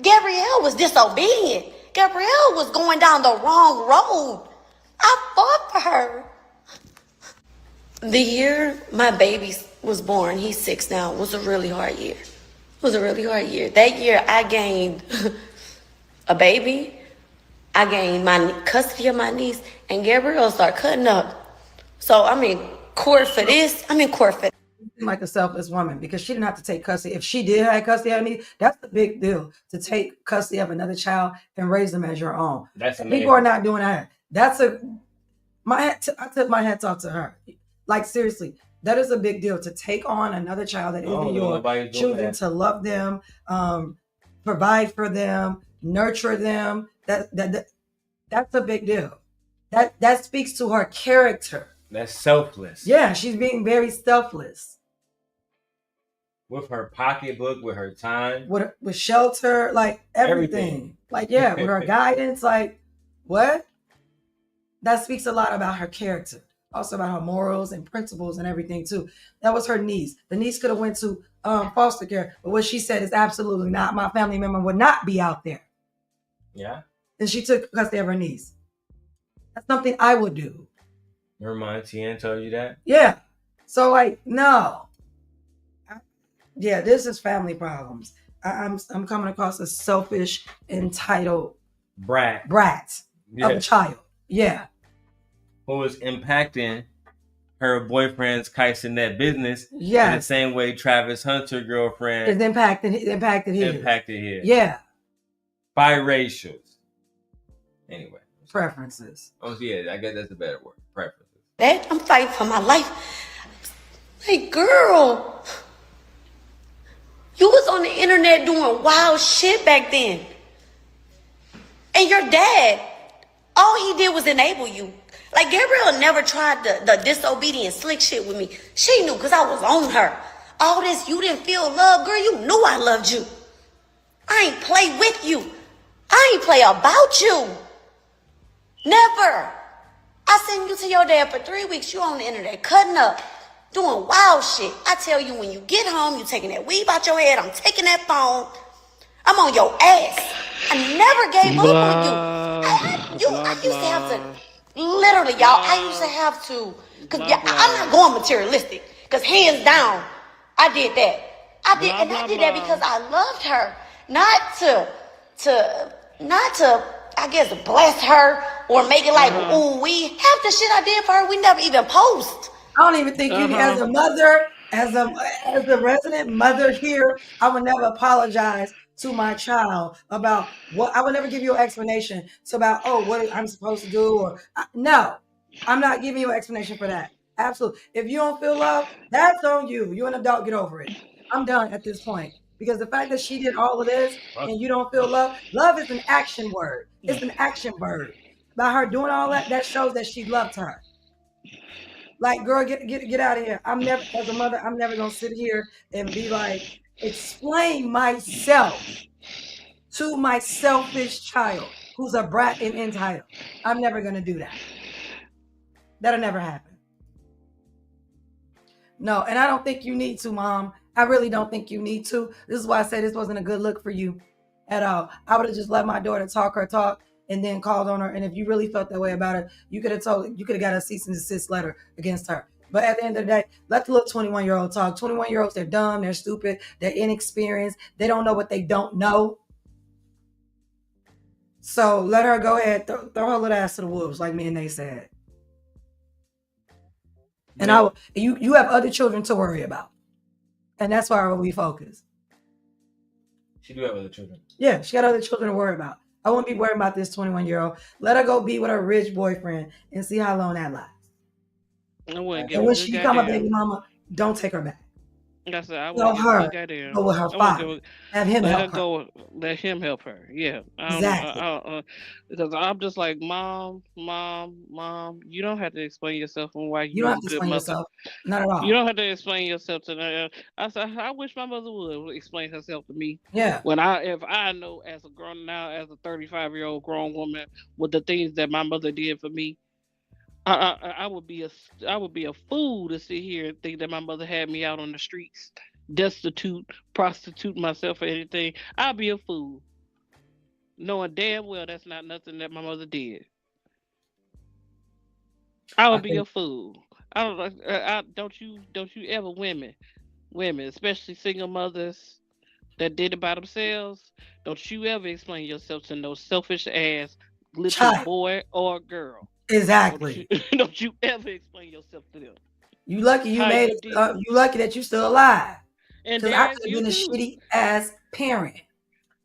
Gabrielle was disobedient. Gabrielle was going down the wrong road. I fought for her. The year my baby was born, he's 6 now, was a really hard year. That year I gained a baby. I gained my custody of my niece, and Gabrielle started cutting up. So I'm in court for this. Like a selfless woman, because she didn't have to take custody. If she did have custody of me, that's the big deal, to take custody of another child and raise them as your own. People are not doing that. I took my hats off to her. Like seriously, that is a big deal, to take on another child that isn't your children, to love them, provide for them, nurture them. That's a big deal. That speaks to her character. That's selfless. Yeah, she's being very selfless. With her pocketbook, with her time, with shelter, like everything. Like, yeah, with her guidance, like what? That speaks a lot about her character. Also about her morals and principles and everything too. That was her niece. The niece could have went to foster care, but what she said is absolutely not. My family member would not be out there. Yeah. And she took custody of her niece. That's something I would do. Never mind, Tien told you that? Yeah. So like, no. Yeah, this is family problems. I'm coming across a selfish, entitled brat of a child. Yeah. Who is impacting her boyfriend's KaiCanet business in the same way Travis Hunter's girlfriend is impacted his. Yeah. Biracials. Anyway. Preferences. Oh yeah, I guess that's a better word. Preferences. I'm fighting for my life. Like, girl, you was on the internet doing wild shit back then. And your dad, all he did was enable you. Like, Gabrielle never tried the disobedient slick shit with me. She knew because I was on her. All this, you didn't feel love, girl, you knew I loved you. I ain't play with you. I ain't play about you. Never. I sent you to your dad for 3 weeks. You on the internet cutting up, doing wild shit. I tell you, when you get home, you taking that weave out your head. I'm taking that phone. I'm on your ass. I never gave up on you. I used to have to, literally, y'all, I used to have to, because I'm not going materialistic, because hands down, I did that. I did that because I loved her, not to, I guess, bless her or make it like, ooh, half the shit I did for her, we never even post. I don't even think you, as a mother, as a resident mother here, I would never apologize to my child about what. I would never give you an explanation about, what I'm supposed to do, no, I'm not giving you an explanation for that. Absolutely. If you don't feel love, that's on you. You're an adult, get over it. I'm done at this point. Because the fact that she did all of this and you don't feel love is an action word. It's an action word. By her doing all that, that shows that she loved her. Like, girl, get out of here. As a mother, I'm never gonna sit here and be like, explain myself to my selfish child who's a brat and entitled. I'm never gonna do that. That'll never happen. No, and I don't think you need to, Mom. I really don't think you need to. This is why I said this wasn't a good look for you at all. I would have just let my daughter talk her talk and then called on her. And if you really felt that way about her, you could have got a cease and desist letter against her. But at the end of the day, let the little 21-year-old talk. 21-year-olds, they're dumb, they're stupid, they're inexperienced. They don't know what they don't know. So let her go ahead, throw her little ass to the wolves, like me and they said. And you have other children to worry about. And that's why we focus. She do have other children. Yeah, she got other children to worry about. I won't be worried about this 21-year-old. Let her go be with her rich boyfriend and see how long that lasts. And when she become a baby mama, don't take her back. Like I said, I Tell wouldn't give a her goddamn. go with her I wouldn't give father. a Have him let her help her. go. Let him help her. Yeah, Exactly. because I'm just like, mom. You don't have to explain yourself on why You you don't was have a to good explain mother. yourself. Not at You all. don't have to explain yourself to her. I said, I wish my mother would explain herself to me. Yeah. If I know as a grown now as a 35-year-old grown woman with the things that my mother did for me, I would be a fool to sit here and think that my mother had me out on the streets, destitute, prostitute myself or anything. I'd be a fool, knowing damn well that's not nothing that my mother did. I I would be think a fool. I don't like. Don't you ever women, especially single mothers that did it by themselves. Don't you ever explain yourself to no selfish ass little child. boy or girl. Don't you Exactly. don't you ever explain yourself to them. You lucky you How made you it. did. You lucky that you still alive. And Because I Darren, could have you been a too. shitty ass parent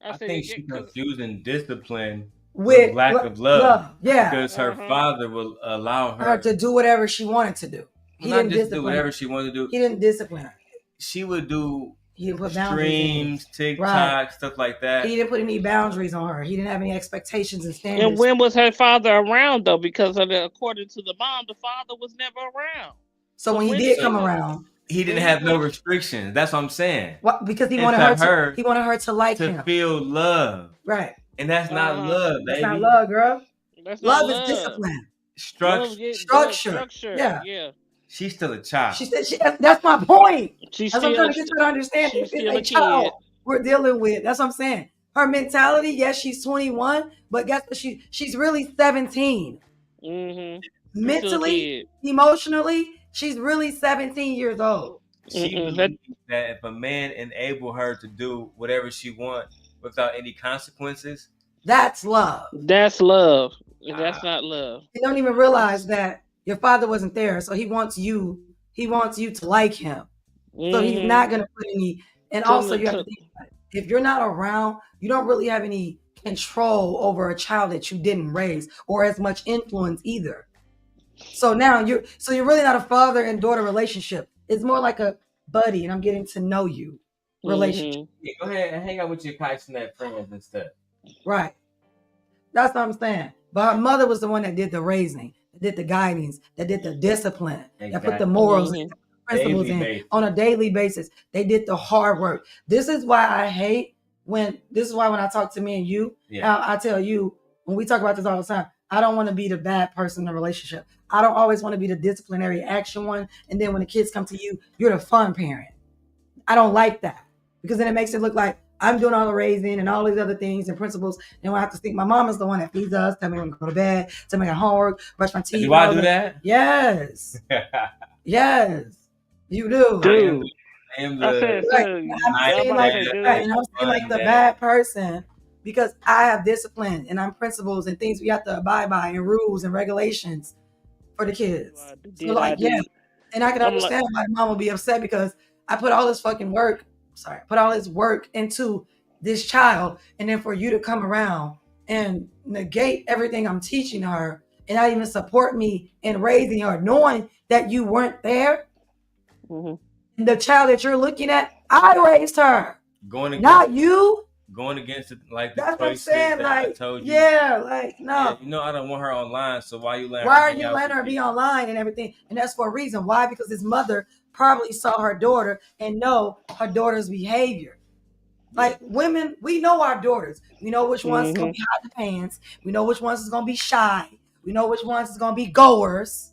I I said think it she because confusing discipline with with lack of love love. Yeah. because her father will allow Her her, to do whatever she wanted to do. well, He not didn't just do discipline her. whatever she wanted to do. He didn't discipline her. She would do He didn't put boundaries in. streams, Right. TikTok, stuff like that. He didn't put any boundaries on her. He didn't have any expectations and and standards. when was her father around though? Because according to the mom, the father was never around. So when he when did did he come know? around, He didn't When have no when restrictions. That's what I'm saying. what? Because he And wanted for her to. her He wanted her to like to him. feel love. Right. And that's not uh love, That's not baby. love, girl. that's not Love is love. discipline, Love Structure. get the structure. structure. Yeah. Yeah. She's still a child. She said. That's my point. She's That's what I'm still trying to get you to understand. she's This is still a a kid. child we're dealing with. That's what I'm saying. Her mentality, yes, she's 21, but guess what? She's really 17. Mm-hmm. She's still a Mentally, kid. emotionally, she's really 17 years old. She That believes that if a man enable her to do whatever she wants without any consequences, That's love. that's love. That's not love. You don't even realize that your father wasn't there, so he wants you. He wants you to like him. So he's Mm-hmm. not gonna put any. And also, you have to To, think about it. If you're not around, you don't really have any control over a child that you didn't raise, or as much influence either. So now you're really not a father and daughter relationship. It's more like a buddy, and I'm getting to know you relationship. yeah, go ahead and hang out with your KaiCanet friends and stuff. Right. That's what I'm saying. But her mother was the one that did the raising, that did the guidings, that did the discipline, that put the morals in, principles Daily in basis. on a daily basis. They did the hard work. This is why I hate when I talk to me and you, I tell you, when we talk about this all the time, I don't want to be the bad person in the relationship. I don't always want to be the disciplinary action one. And then when the kids come to you, you're the fun parent. I don't like that because then it makes it look like I'm doing all the raising and all these other things and principles. And I have to think my mom is the one that feeds us, tell me when to go to bed, tell me I got homework, brush my teeth. Do I do that? Yes. Yes. You do. Dude. I am I'm the saying like the bad person because I have discipline and I'm principles and things we have to abide by and rules and regulations for the kids. So like, yeah. And I can understand why mom will be upset because I put all this fucking work, put all this work into this child. And then for you to come around and negate everything I'm teaching her and not even support me in raising her, knowing that you weren't there. Mm-hmm. The child that you're looking at, I raised her. Not you. Going against it, like the that's what I'm choices saying. that Like, I told you. Yeah, like no. Yeah, I don't want her online. So why you letting Why her are you letting her be online and everything? And that's for a reason. Why? Because his mother probably saw her daughter and know her daughter's behavior. Like women, we know our daughters. We know which ones is gonna be hot in the pants. We know which ones is gonna be shy. We know which ones is gonna be goers.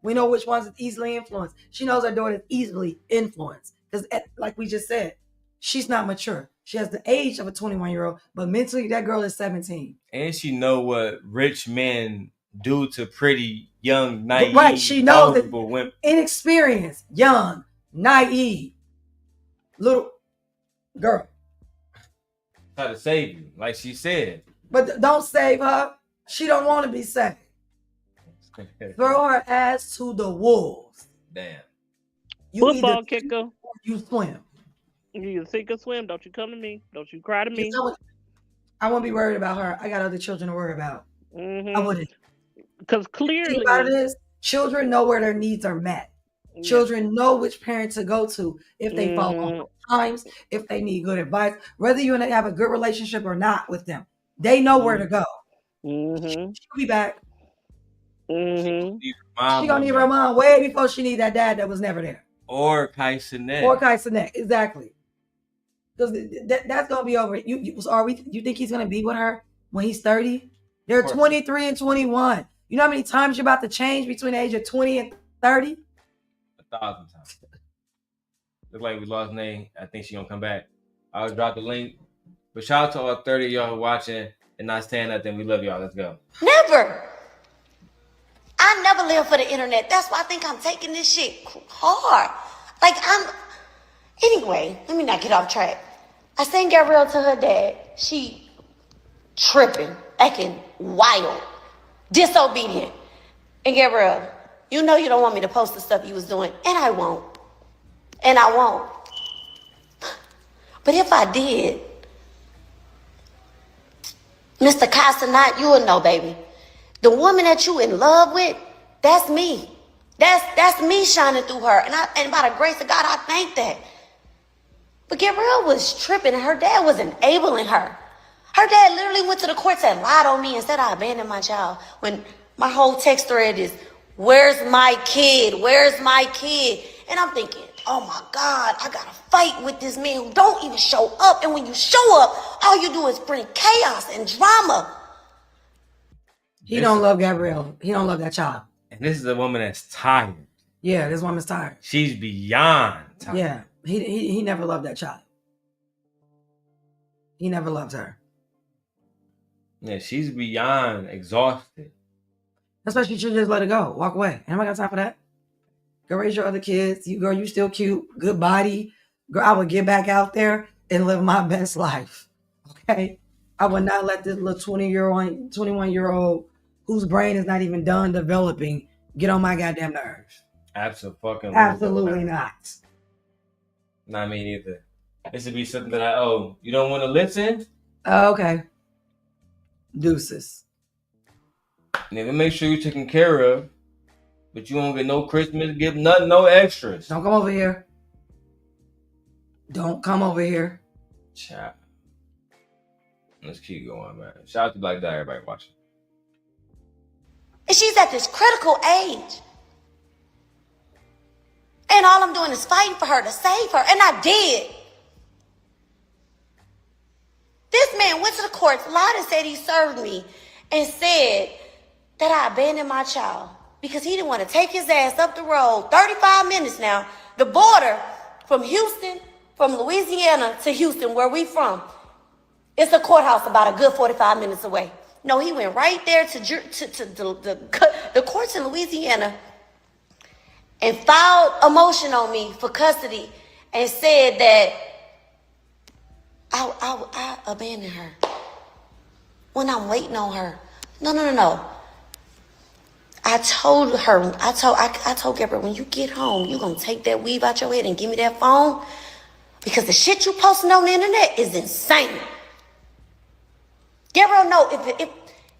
We know which ones is easily influenced. She knows her daughter is easily influenced because, like we just said, she's not mature. She has the age of a 21-year-old, but mentally that girl is 17. And she know what rich men do to pretty, young, naive, right. She knows that women. Inexperienced, young, naive, little girl. Try to save you, like she said. But don't save her. She don't want to be saved. Throw her ass to the wolves. Damn. You football kicker. You swim. You sink or swim. Don't you come to me. Don't you cry to me. I won't be worried about her. I got other children to worry about. Mm-hmm. I wouldn't. Because clearly, about this, children know where their needs are met. Children know which parent to go to if they fall on times, if they need good advice, whether you and they have a good relationship or not with them. They know where to go. She'll be back. She gonna need her mom way before she need that dad that was never there. Or KaiCanet. Or KaiCanet, exactly. Because that's gonna be over. You think he's gonna be with her when he's 30? They're 23 and 21. You know how many times you're about to change between the age of 20 and 30? 1,000 times. Look like we lost Nate. I think she gonna come back. I'll drop the link. But shout out to all 30 of y'all who watching and not saying nothing. We love y'all. Let's go. Never. I never live for the internet. That's why I think I'm taking this shit hard. Anyway, let me not get off track. I sent Gabrielle to her dad. She tripping, acting wild, disobedient. And Gabrielle, you know you don't want me to post the stuff you was doing, and I won't. And I won't. But if I did, Mr. KaiCanet, you will know, baby. The woman that you in love with, that's me. That's me shining through her. And by the grace of God, I thank that. But Gabrielle was tripping and her dad was enabling her. Her dad literally went to the courts and lied on me and said I abandoned my child. When my whole text thread is, where's my kid? Where's my kid? And I'm thinking, oh my God, I gotta fight with this man who don't even show up. And when you show up, all you do is bring chaos and drama. He don't love Gabrielle. He don't love that child. And this is a woman that's tired. Yeah, this woman's tired. She's beyond tired. Yeah, he never loved that child. He never loved her. Yeah, she's beyond exhausted. That's why she should just let it go. Walk away. Ain't nobody got time for that. Go raise your other kids. You still cute. Good body. Girl, I would get back out there and live my best life. Okay? I would not let this little 21-year-old whose brain is not even done developing get on my goddamn nerves. Absolutely not. Not me neither. This would be something that you don't want to listen? Okay. Deuces. Nigga, make sure you're taken care of. But you won't get no Christmas gift, nothing, no extras. Don't come over here. Don't come over here. Child. Let's keep going, man. Shout out to Black Dye, everybody watching. And she's at this critical age. And all I'm doing is fighting for her to save her. And I did. This man went to the courts, lied and said he served me, and said that I abandoned my child because he didn't want to take his ass up the road, 35 minutes now, the border from Houston, from Louisiana to Houston, where we from. It's a courthouse about a good 45 minutes away. No, he went right there to the courts in Louisiana and filed a motion on me for custody and said that I abandoned her when I'm waiting on her. No. I told Gabrielle, when you get home, you're going to take that weave out your head and give me that phone because the shit you posting on the internet is insane. Gabrielle, no, if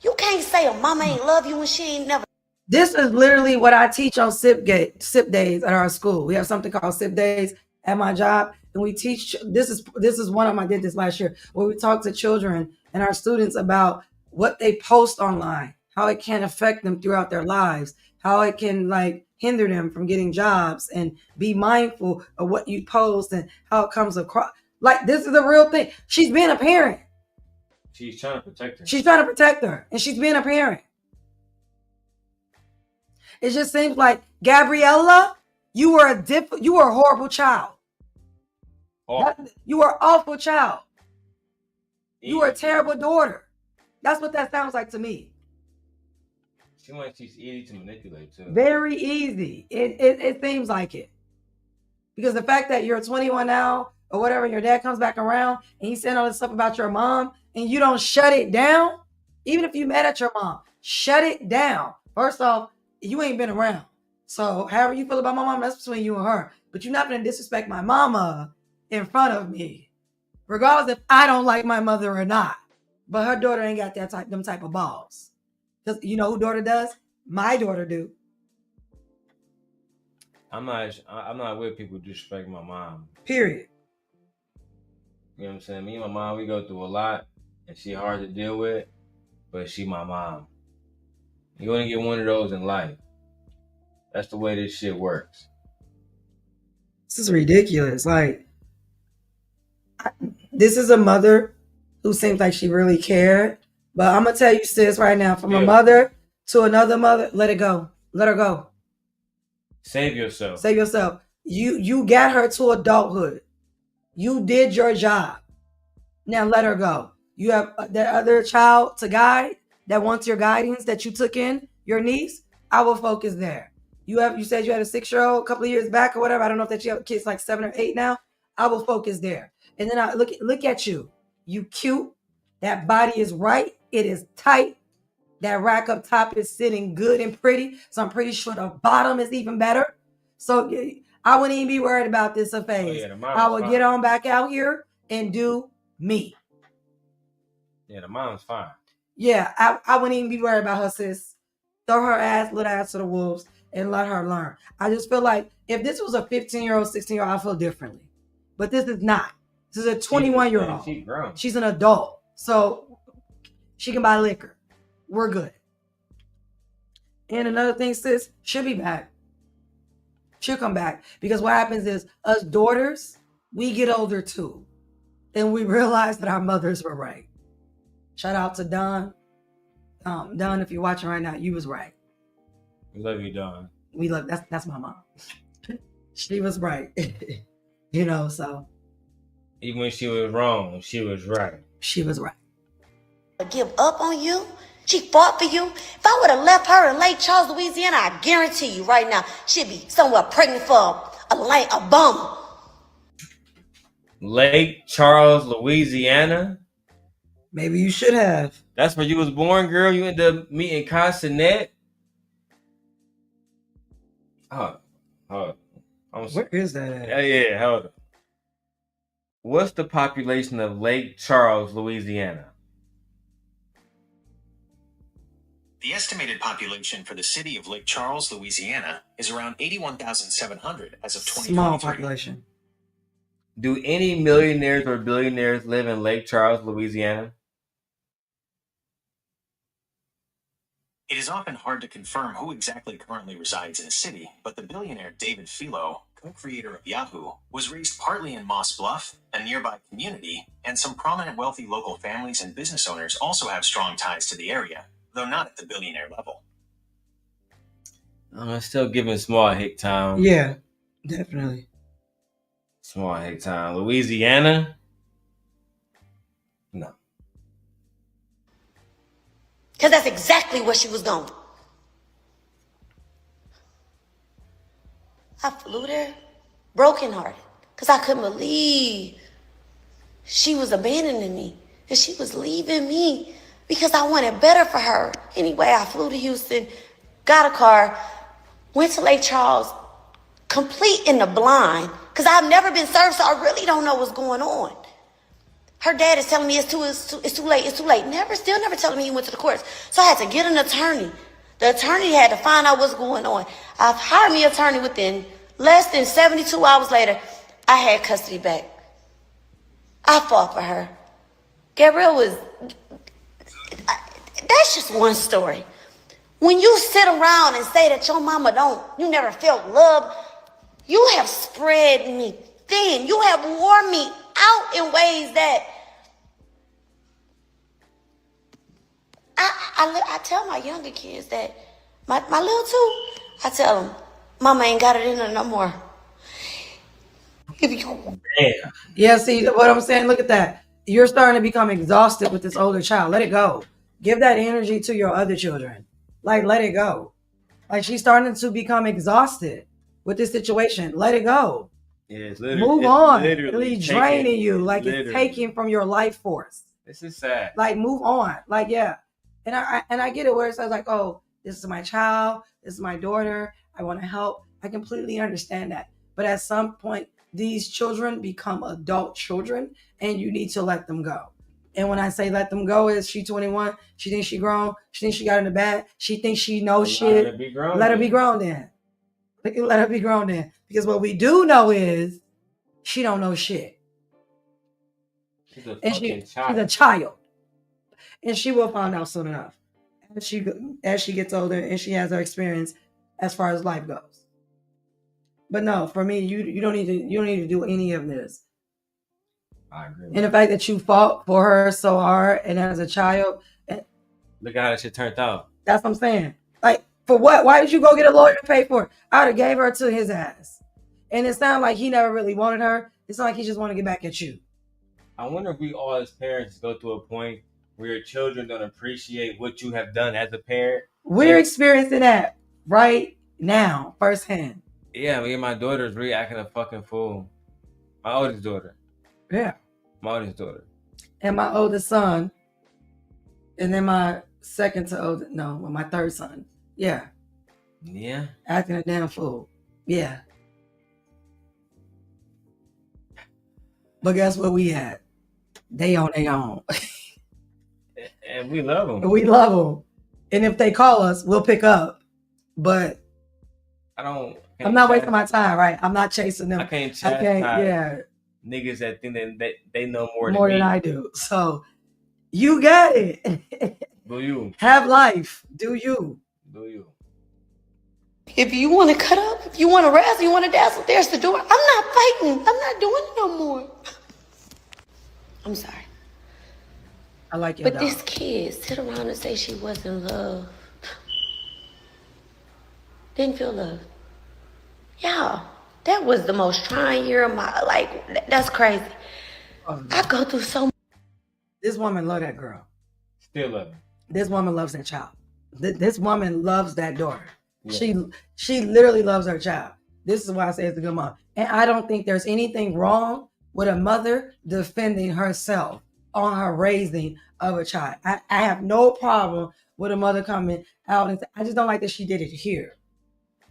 you can't say a mama ain't love you when she ain't never. This is literally what I teach on SIP days at our school. We have something called SIP days at my job. And we teach, this is one of them, I did this last year, where we talk to children and our students about what they post online, how it can affect them throughout their lives, how it can hinder them from getting jobs, and be mindful of what you post and how it comes across. This is the real thing. She's being a parent. She's trying to protect her. She's trying to protect her, and she's being a parent. It just seems like, Gabriella, you were a horrible child. You were an awful child. You were a terrible daughter. That's what that sounds like to me. She's easy to manipulate too. Very easy. It seems like it. Because the fact that you're 21 now or whatever, and your dad comes back around and he's saying all this stuff about your mom and you don't shut it down, even if you mad at your mom, shut it down. First off, you ain't been around. So however you feel about my mom, that's between you and her. But you're not going to disrespect my mama in front of me, regardless if I don't like my mother or not. But her daughter ain't got them type of balls. Because you know who daughter does? My daughter do. I'm not with people who disrespect my mom. Period. You know what I'm saying? Me and my mom, we go through a lot, and she hard to deal with, but she my mom. You only get one of those in life. That's the way this shit works. This is ridiculous. Like, this is a mother who seems like she really cared. But I'm gonna tell you, sis, right now, from a mother to another mother, let it go. Let her go. Save yourself. Save yourself. You got her to adulthood. You did your job. Now let her go. You have that other child to guide that wants your guidance that you took in, your niece. I will focus there. You said you had a 6-year-old a couple of years back or whatever. I don't know if that you have kids like 7 or 8 now. I will focus there. And then I look at you. You cute. That body is right. It is tight. That rack up top is sitting good and pretty. So I'm pretty sure the bottom is even better. So I wouldn't even be worried about this phase. I would get on back out here and do me. Yeah, the mom's fine. Yeah, I wouldn't even be worried about her, sis. Throw her little ass to the wolves and let her learn. I just feel like if this was a 15-year-old, 16-year-old, I feel differently. But this is not. This is a 21-year-old. She's grown. She's an adult. So she can buy liquor. We're good. And another thing, sis, she'll be back. She'll come back. Because what happens is us daughters, we get older too. And we realize that our mothers were right. Shout out to Don. Don, if you're watching right now, you was right. We love you, Don. We love that's my mom. She was right. You know, so. Even when she was wrong, she was right. She was right. Give up on you? She fought for you? If I would have left her in Lake Charles, Louisiana, I guarantee you right now, she'd be somewhere pregnant for a bum. Lake Charles, Louisiana? Maybe you should have. That's where you was born, girl? You ended up meeting KaiCanet? Hold on. Where is that at? Yeah, hold on. What's the population of Lake Charles, Louisiana? The estimated population for the city of Lake Charles, Louisiana, is around 81,700 as of 2023. Small population. Do any millionaires or billionaires live in Lake Charles, Louisiana? It is often hard to confirm who exactly currently resides in a city, but the billionaire David Philo, co-creator of Yahoo, was raised partly in Moss Bluff, a nearby community, and some prominent wealthy local families and business owners also have strong ties to the area, though not at the billionaire level. Still giving small hick town. Yeah, definitely. Small hick town. Louisiana? No. Because that's exactly where she was going. I flew there brokenhearted because I couldn't believe she was abandoning me and she was leaving me because I wanted better for her. Anyway, I flew to Houston, got a car, went to Lake Charles, complete in the blind because I've never been served, so I really don't know what's going on. Her dad is telling me it's too late. Still never telling me he went to the courts. So I had to get an attorney. The attorney had to find out what's going on. I've hired me an attorney within less than 72 hours later. I had custody back. I fought for her. Gabrielle was, that's just one story. When you sit around and say that your mama you never felt love, you have spread me thin. You have worn me out in ways that I tell my younger kids that my little two, I tell them, mama ain't got it in her no more. Yeah, see what I'm saying? Look at that. You're starting to become exhausted with this older child. Let it go. Give that energy to your other children. Like, let it go. Like, she's starting to become exhausted with this situation. Let it go. Yeah, it's literally, move on. Literally It's draining you. Like, it's taking from your life force. This is sad. Like, move on. Like, yeah. And I get it where it says like, oh, this is my child. This is my daughter. I want to help. I completely understand that. But at some point, these children become adult children and you need to let them go. And when I say let them go, is she 21? She thinks she grown. She thinks she got in the bag. She thinks she knows shit. Let her be grown then. Let her be grown then. Because what we do know is she don't know shit. She's a And fucking she's a child. And she will find out soon enough. As she gets older and she has her experience as far as life goes. But no, for me, you don't need to do any of this. I agree. And the fact that you fought for her so hard and as a child. Look at how that shit turned out. That's what I'm saying. Like, for what? Why did you go get a lawyer to pay for it? I would have gave her to his ass. And it sounded like he never really wanted her. It's not like he just wanted to get back at you. I wonder if we all as parents go to a point where your children don't appreciate what you have done as a parent. We're experiencing that right now, firsthand. Yeah, me and my daughter's really acting a fucking fool. My oldest daughter. Yeah. My oldest daughter. And my oldest son. And then my my third son. Yeah. Yeah. Acting a damn fool. Yeah. But guess what we had? They on their own. And we love them. We love them. And if they call us, we'll pick up. But I'm not wasting my time, right? I'm not chasing them. I can't chastise niggas that think that they know more than me. I do. So you got it. Do you? Have life. Do you? Do you? If you want to cut up, if you want to wrestle, you want to dazzle, there's the door. I'm not fighting. I'm not doing it no more. I'm sorry. I like your But dog. this kid sit around and say she wasn't loved. Didn't feel love. Yeah, that was the most trying year of my life. That's crazy. I go through so much. This woman love that girl. Still love her. This woman loves that child. This woman loves that daughter. Yeah. She literally loves her child. This is why I say it's a good mom. And I don't think there's anything wrong with a mother defending herself on her raising of a child. I have no problem with a mother coming out and I just don't like that she did it here.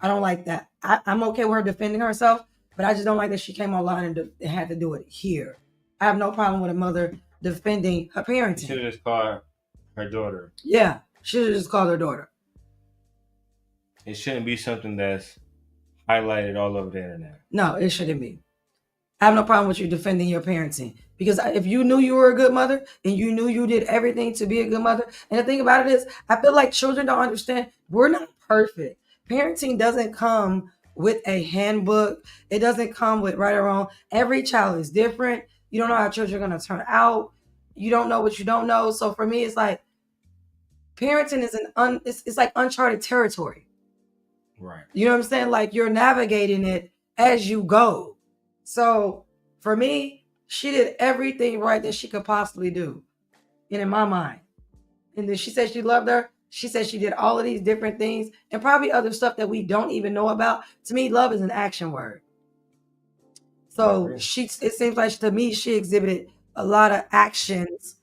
I don't like that. I'm okay with her defending herself, but I just don't like that she came online and had to do it here. I have no problem with a mother defending her parenting. She should have just called her daughter. Yeah, she should have just called her daughter. It shouldn't be something that's highlighted all over the internet. No, it shouldn't be. I have no problem with you defending your parenting. Because if you knew you were a good mother and you knew you did everything to be a good mother, and the thing about it is, I feel like children don't understand, we're not perfect. Parenting doesn't come with a handbook. It doesn't come with right or wrong. Every child is different. You don't know how children are going to turn out. You don't know what you don't know. So for me, it's like parenting is it's like uncharted territory. Right. You know what I'm saying? Like you're navigating it as you go. So for me, she did everything right that she could possibly do. And in my mind. And then she said she loved her. She said she did all of these different things and probably other stuff that we don't even know about. To me, love is an action word. So it seems like to me, she exhibited a lot of actions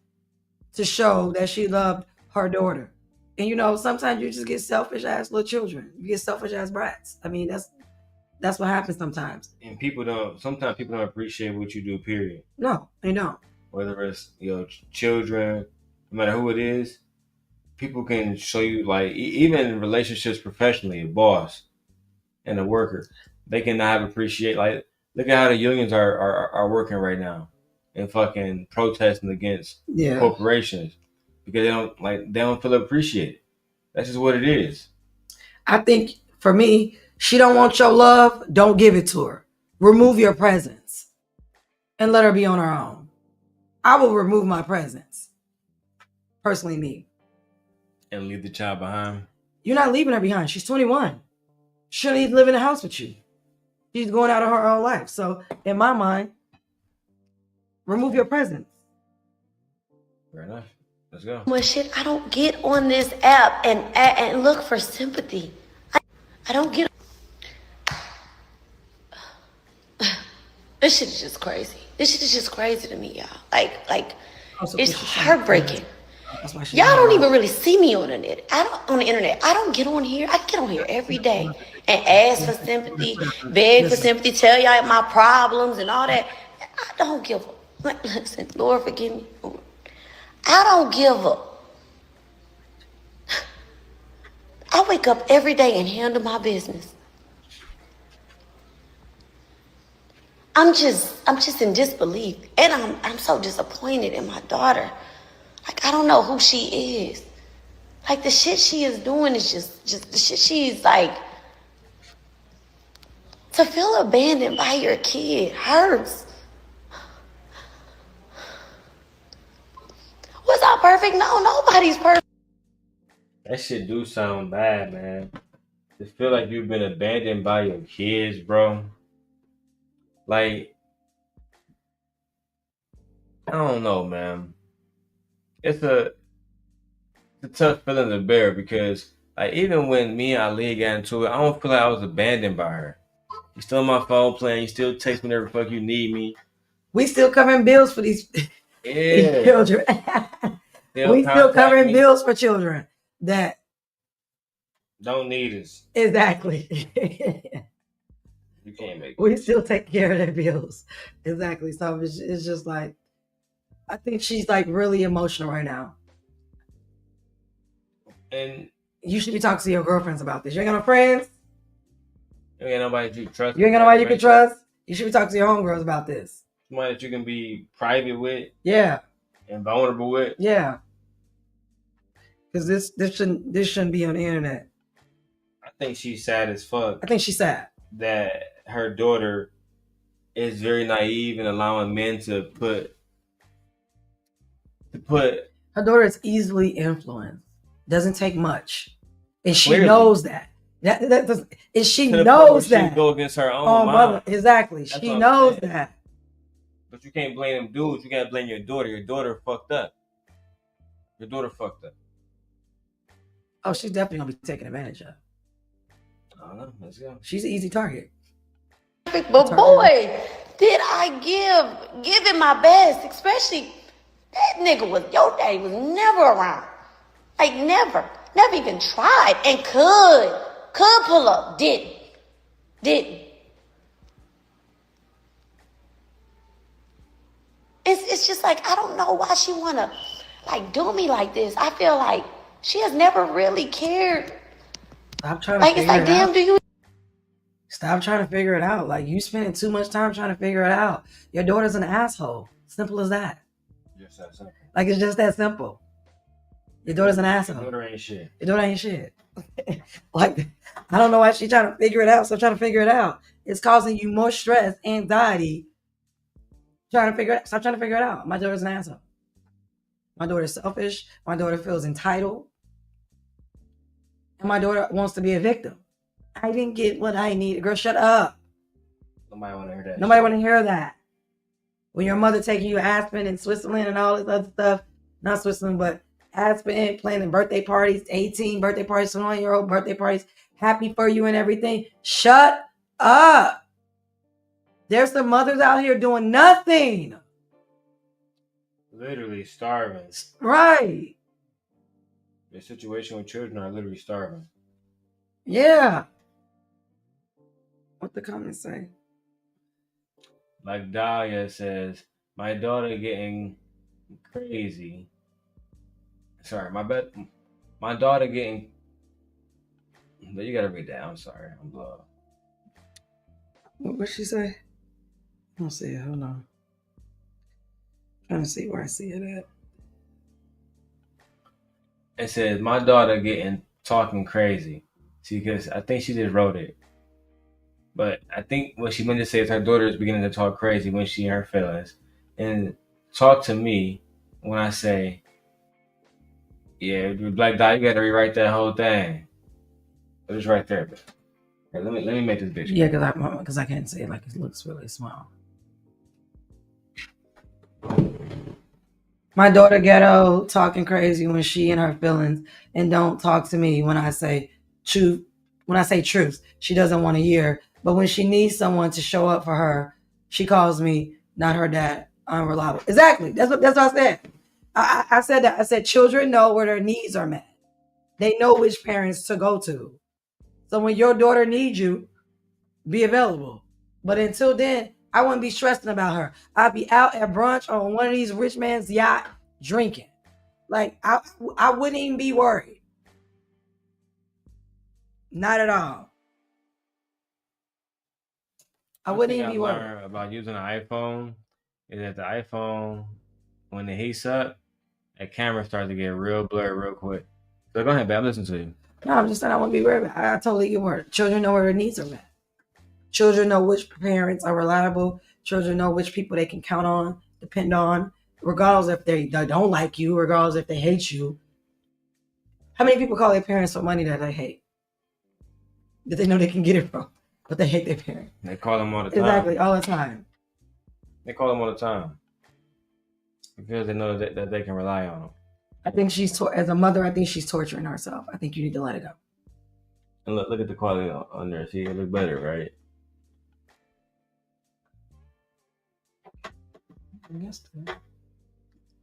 to show that she loved her daughter. And you know, sometimes you just get selfish ass little children. You get selfish ass brats. I mean, that's what happens sometimes. And sometimes people don't appreciate what you do, period. No, they don't. Whether it's, children, no matter who it is, people can show you, like, even in relationships professionally, a boss and a worker, they cannot appreciate, like, look at how the unions are working right now and fucking protesting against corporations because they don't feel appreciated. That's just what it is. I think for me, she don't want your love, don't give it to her. Remove your presence and let her be on her own. I will remove my presence. Personally, me. And leave the child behind? You're not leaving her behind. She's 21. She shouldn't even live in a house with you. She's going out of her own life. So, in my mind, remove your presence. Fair enough. Let's go. Well, shit, I don't get on this app and look for sympathy. I don't get. This shit is just crazy. This shit is just crazy to me, y'all. Like, it's heartbreaking. Y'all don't even really see me on the net. On the internet. I don't get on here. I get on here every day and ask for sympathy, beg for sympathy, tell y'all my problems and all that. I don't give a. Listen, Lord forgive me. I don't give a. I wake up every day and handle my business. I'm just in disbelief. And I'm so disappointed in my daughter. Like, I don't know who she is. Like, the shit she is doing is just the shit she's like, to feel abandoned by your kid hurts. Was I perfect? No, nobody's perfect. That shit do sound bad, man. To feel like you've been abandoned by your kids, bro. Like, I don't know, man. It's a tough feeling to bear because, like, even when me and Ali got into it, I don't feel like I was abandoned by her. You still on my phone playing. You still text me whenever the fuck you need me. We still covering bills for these children. We still covering bills for children that don't need us. Exactly. You can't make it. We still take care of their bills. Exactly. So it's just like, I think she's like really emotional right now. And you should be talking to your girlfriends about this. You ain't got no friends. You ain't got nobody you trust. You ain't got nobody you can trust. You should be talking to your homegirls about this. Somebody that you can be private with. Yeah. And vulnerable with. Yeah. Because this shouldn't be on the internet. I think she's sad as fuck. I think she's sad that her daughter is very naive and allowing men to put. Her daughter is easily influenced. Doesn't take much, and she Clearly. knows that. And she knows that. She go against her own mom. Mother. Exactly. That's she knows saying. that. But you can't blame them dudes. You gotta blame your daughter. Your daughter fucked up. Your daughter fucked up. Oh, she's definitely gonna be taken advantage of. I don't know. Let's go. She's an easy target. But boy, did I give it my best. Especially that nigga your daddy was never around. Like never even tried and could pull up. Didn't. It's just like, I don't know why she wanna like do me like this. I feel like she has never really cared. Stop trying to figure it's like, damn, out. do you? Stop trying to figure it out. Like, you spending too much time trying to figure it out. Your daughter's an asshole. Simple as that. Just that simple. Like, it's just that simple. Your daughter's an asshole. Your daughter ain't shit. Your daughter ain't shit. Like, I don't know why she's trying to figure it out. So trying to figure it out. It's causing you more stress, anxiety. Stop trying to figure it out. My daughter's an asshole. My daughter's selfish. My daughter feels entitled. And my daughter wants to be a victim. I didn't get what I needed. Girl, shut up. Nobody want to hear that. Nobody want to hear that. When your mother taking you Aspen and Switzerland and all this other stuff, not Switzerland, but Aspen, planning birthday parties, 18 birthday parties, 21-year-old birthday parties, happy for you and everything. Shut up. There's some mothers out here doing nothing. Literally starving. Right. The situation with children are literally starving. Yeah. What the comments say? Like Dahlia says, my daughter getting crazy. Sorry, my daughter getting. You gotta read that. I'm sorry. I'm blown. What'd she say? I don't see it. Hold on. Trying to see where I see it at. It says, my daughter talking crazy. See, because I think she just wrote it. But I think what she meant to say is her daughter is beginning to talk crazy when she in her feelings. And talk to me when I say, yeah, Black Dot, you got to rewrite that whole thing. But it's right there. Hey, let me make this bitch. Yeah, because I can't see it. Like, it looks really small. My daughter ghetto talking crazy when she in her feelings, and don't talk to me when I say truth. When I say truth, she doesn't want to hear. But when she needs someone to show up for her, she calls me not her dad, unreliable. Exactly. That's what I said. I said that. I said children know where their needs are met. They know which parents to go to. So when your daughter needs you, be available. But until then, I wouldn't be stressing about her. I'd be out at brunch on one of these rich man's yacht drinking. Like, I wouldn't even be worried. Not at all. I wouldn't thing even I be worried. learned about using an iPhone is that the iPhone, when it heats up, that camera starts to get real blurry real quick. So go ahead, babe. I'm listening to you. No, I'm just saying I wouldn't be worried. I totally get worried. Children know where their needs are met. Children know which parents are reliable. Children know which people they can count on, depend on, regardless if they don't like you, regardless if they hate you. How many people call their parents for money that they hate? That they know they can get it from, but they hate their parents. They call them all the time. Exactly, all the time. They call them all the time because they know that they can rely on them. I think as a mother, I think she's torturing herself. I think you need to let it go. And look at the quality on there. See, it look better, right? I guess.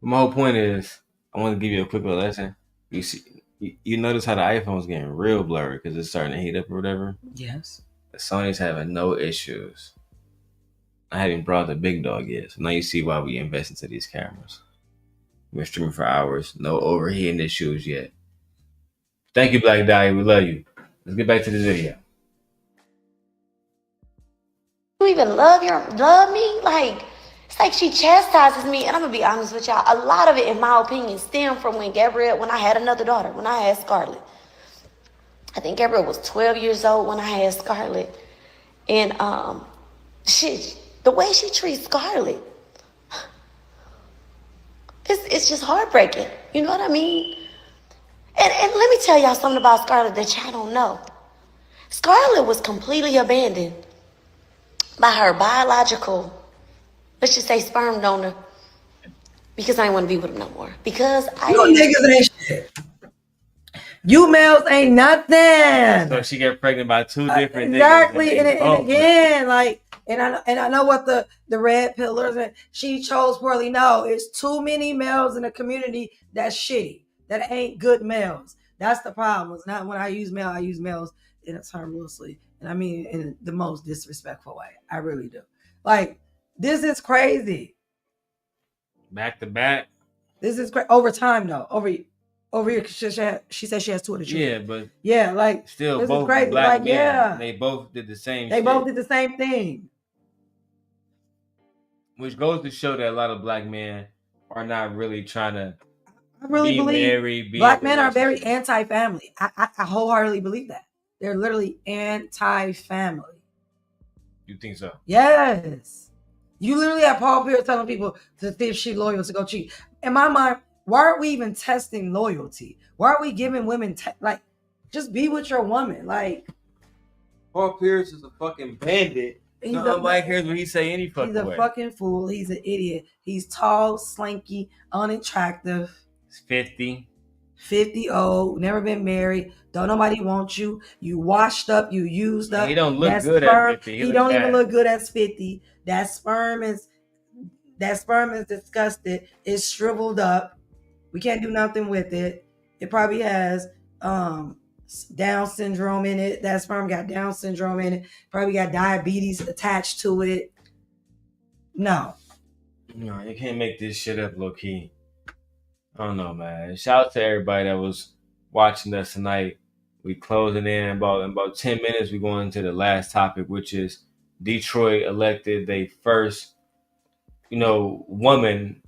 My whole point is, I want to give you a quick little lesson. You see, you notice how the iPhone's getting real blurry because it's starting to heat up or whatever. Yes. The Sony's having no issues. I haven't brought the big dog yet, so now you see why we invest into these cameras. We're streaming for hours, no overheating issues yet. Thank you, Black Dahlia. We love you. Let's get back to this video. You even love me? Like, it's like she chastises me, and I'm gonna be honest with y'all. A lot of it, in my opinion, stemmed from when I had another daughter, when I had Scarlett. I think Gabrielle was 12 years old when I had Scarlett. And the way she treats Scarlett, it's just heartbreaking. You know what I mean? And let me tell y'all something about Scarlett that y'all don't know. Scarlett was completely abandoned by her biological, let's just say, sperm donor, because I didn't want to be with him no more. Because You niggas ain't shit. You males ain't nothing. So she got pregnant by two different exactly. niggas. And again, like, and I know what the red pillars and she chose poorly. No, it's too many males in the community that's shitty. That ain't good males. That's the problem. It's not when I use males in a term loosely. And I mean in the most disrespectful way. I really do. Like, this is crazy. Back to back. This is crazy. Over time though. Over here, she said she has two of the children. Yeah, but yeah, like still this both is crazy. black Like, men. yeah, They both did the same. They both did the same thing. Which goes to show that a lot of black men are not really trying to. I really believe married, black men are very anti-family. I wholeheartedly believe that. They're literally anti-family. You think so? Yes. You literally have Paul Pierce telling people to see if she's loyal to go cheat. In my mind, why are we even testing loyalty? Why are we giving women like, just be with your woman? Like, Paul Pierce is a fucking bandit. Nobody cares what he say any fucking way. He's a fucking fool. He's an idiot. He's tall, slinky, unattractive. He's 50. 50 old, never been married. Don't nobody want you. You washed up, you used up. He don't look good at 50. He don't even look good at 50. That sperm is disgusted. It's shriveled up. We can't do nothing with it. It probably has Down syndrome in it. That sperm got Down syndrome in it. Probably got diabetes attached to it. No, you can't make this shit up, low key. I don't know, man. Shout out to everybody that was watching us tonight. We closing in about 10 minutes. We're going to the last topic, which is Detroit elected their first, woman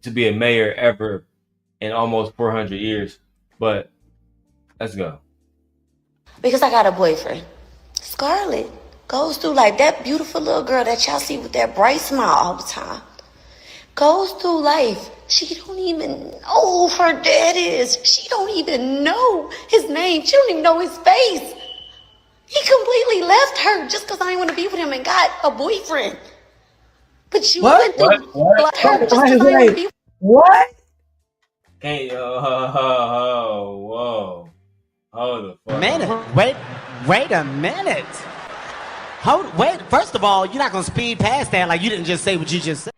to be a mayor ever in almost 400 years. But let's go. Because I got a boyfriend. Scarlett goes through like that beautiful little girl that y'all see with that bright smile all the time. Goes through life. She don't even know who her dad is. She don't even know his name. She don't even know his face. He completely left her just because I didn't want to be with him and got a boyfriend. But you went through her just because I didn't want to be with him. What? Hey, whoa. Hold the fuck. Wait a minute. Wait. First of all, you're not gonna speed past that like you didn't just say what you just said.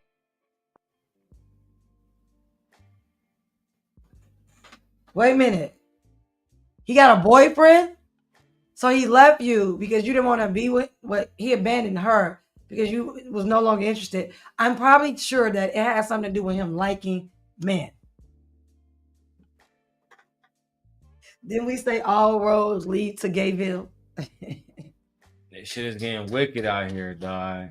Wait a minute. He got a boyfriend? So he left you because you didn't want to be with he abandoned her because you was no longer interested. I'm probably sure that it has something to do with him liking men. Didn't we say all roads lead to Gayville? They Shit is getting wicked out here, dog.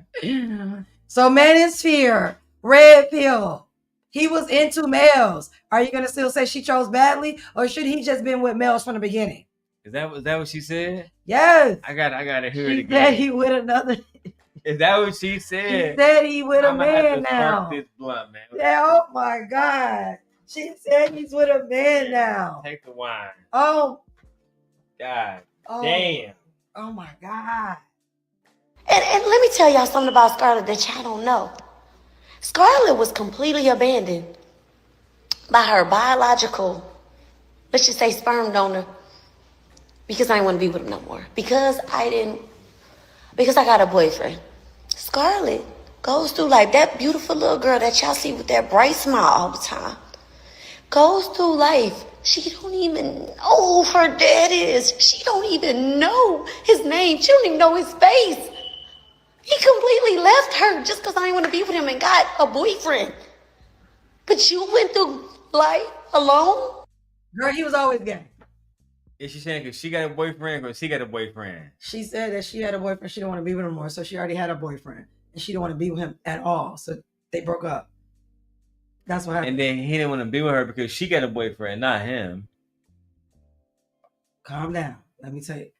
So Manosphere, red pill. He was into males. Are you gonna still say she chose badly, or should he just been with males from the beginning? Is that what she said? Yes. I gotta hear it She again. said he with another. Is that what she said? She said he with a I'ma have man to now. spark this blunt, man. Yeah, oh my God. She said he's with a man now. Take the wine. Oh. God Oh. damn. Oh my God. And let me tell y'all something about Scarlett that y'all don't know. Scarlett was completely abandoned by her biological, let's just say sperm donor, because I didn't want to be with him no more. Because I got a boyfriend. Scarlett goes through like that beautiful little girl that y'all see with that bright smile all the time. Goes through life. She don't even know who her dad is. She don't even know his name. She don't even know his face. He completely left her just because I didn't want to be with him and got a boyfriend. But you went through life alone? Girl, he was always gay. Is she saying because she got a boyfriend or she got a boyfriend? She said that she had a boyfriend. She didn't want to be with him more. So she already had a boyfriend. And she didn't want to be with him at all. So they broke up. That's what happened. And then he didn't want to be with her because she got a boyfriend, not him. Calm down. Let me tell you.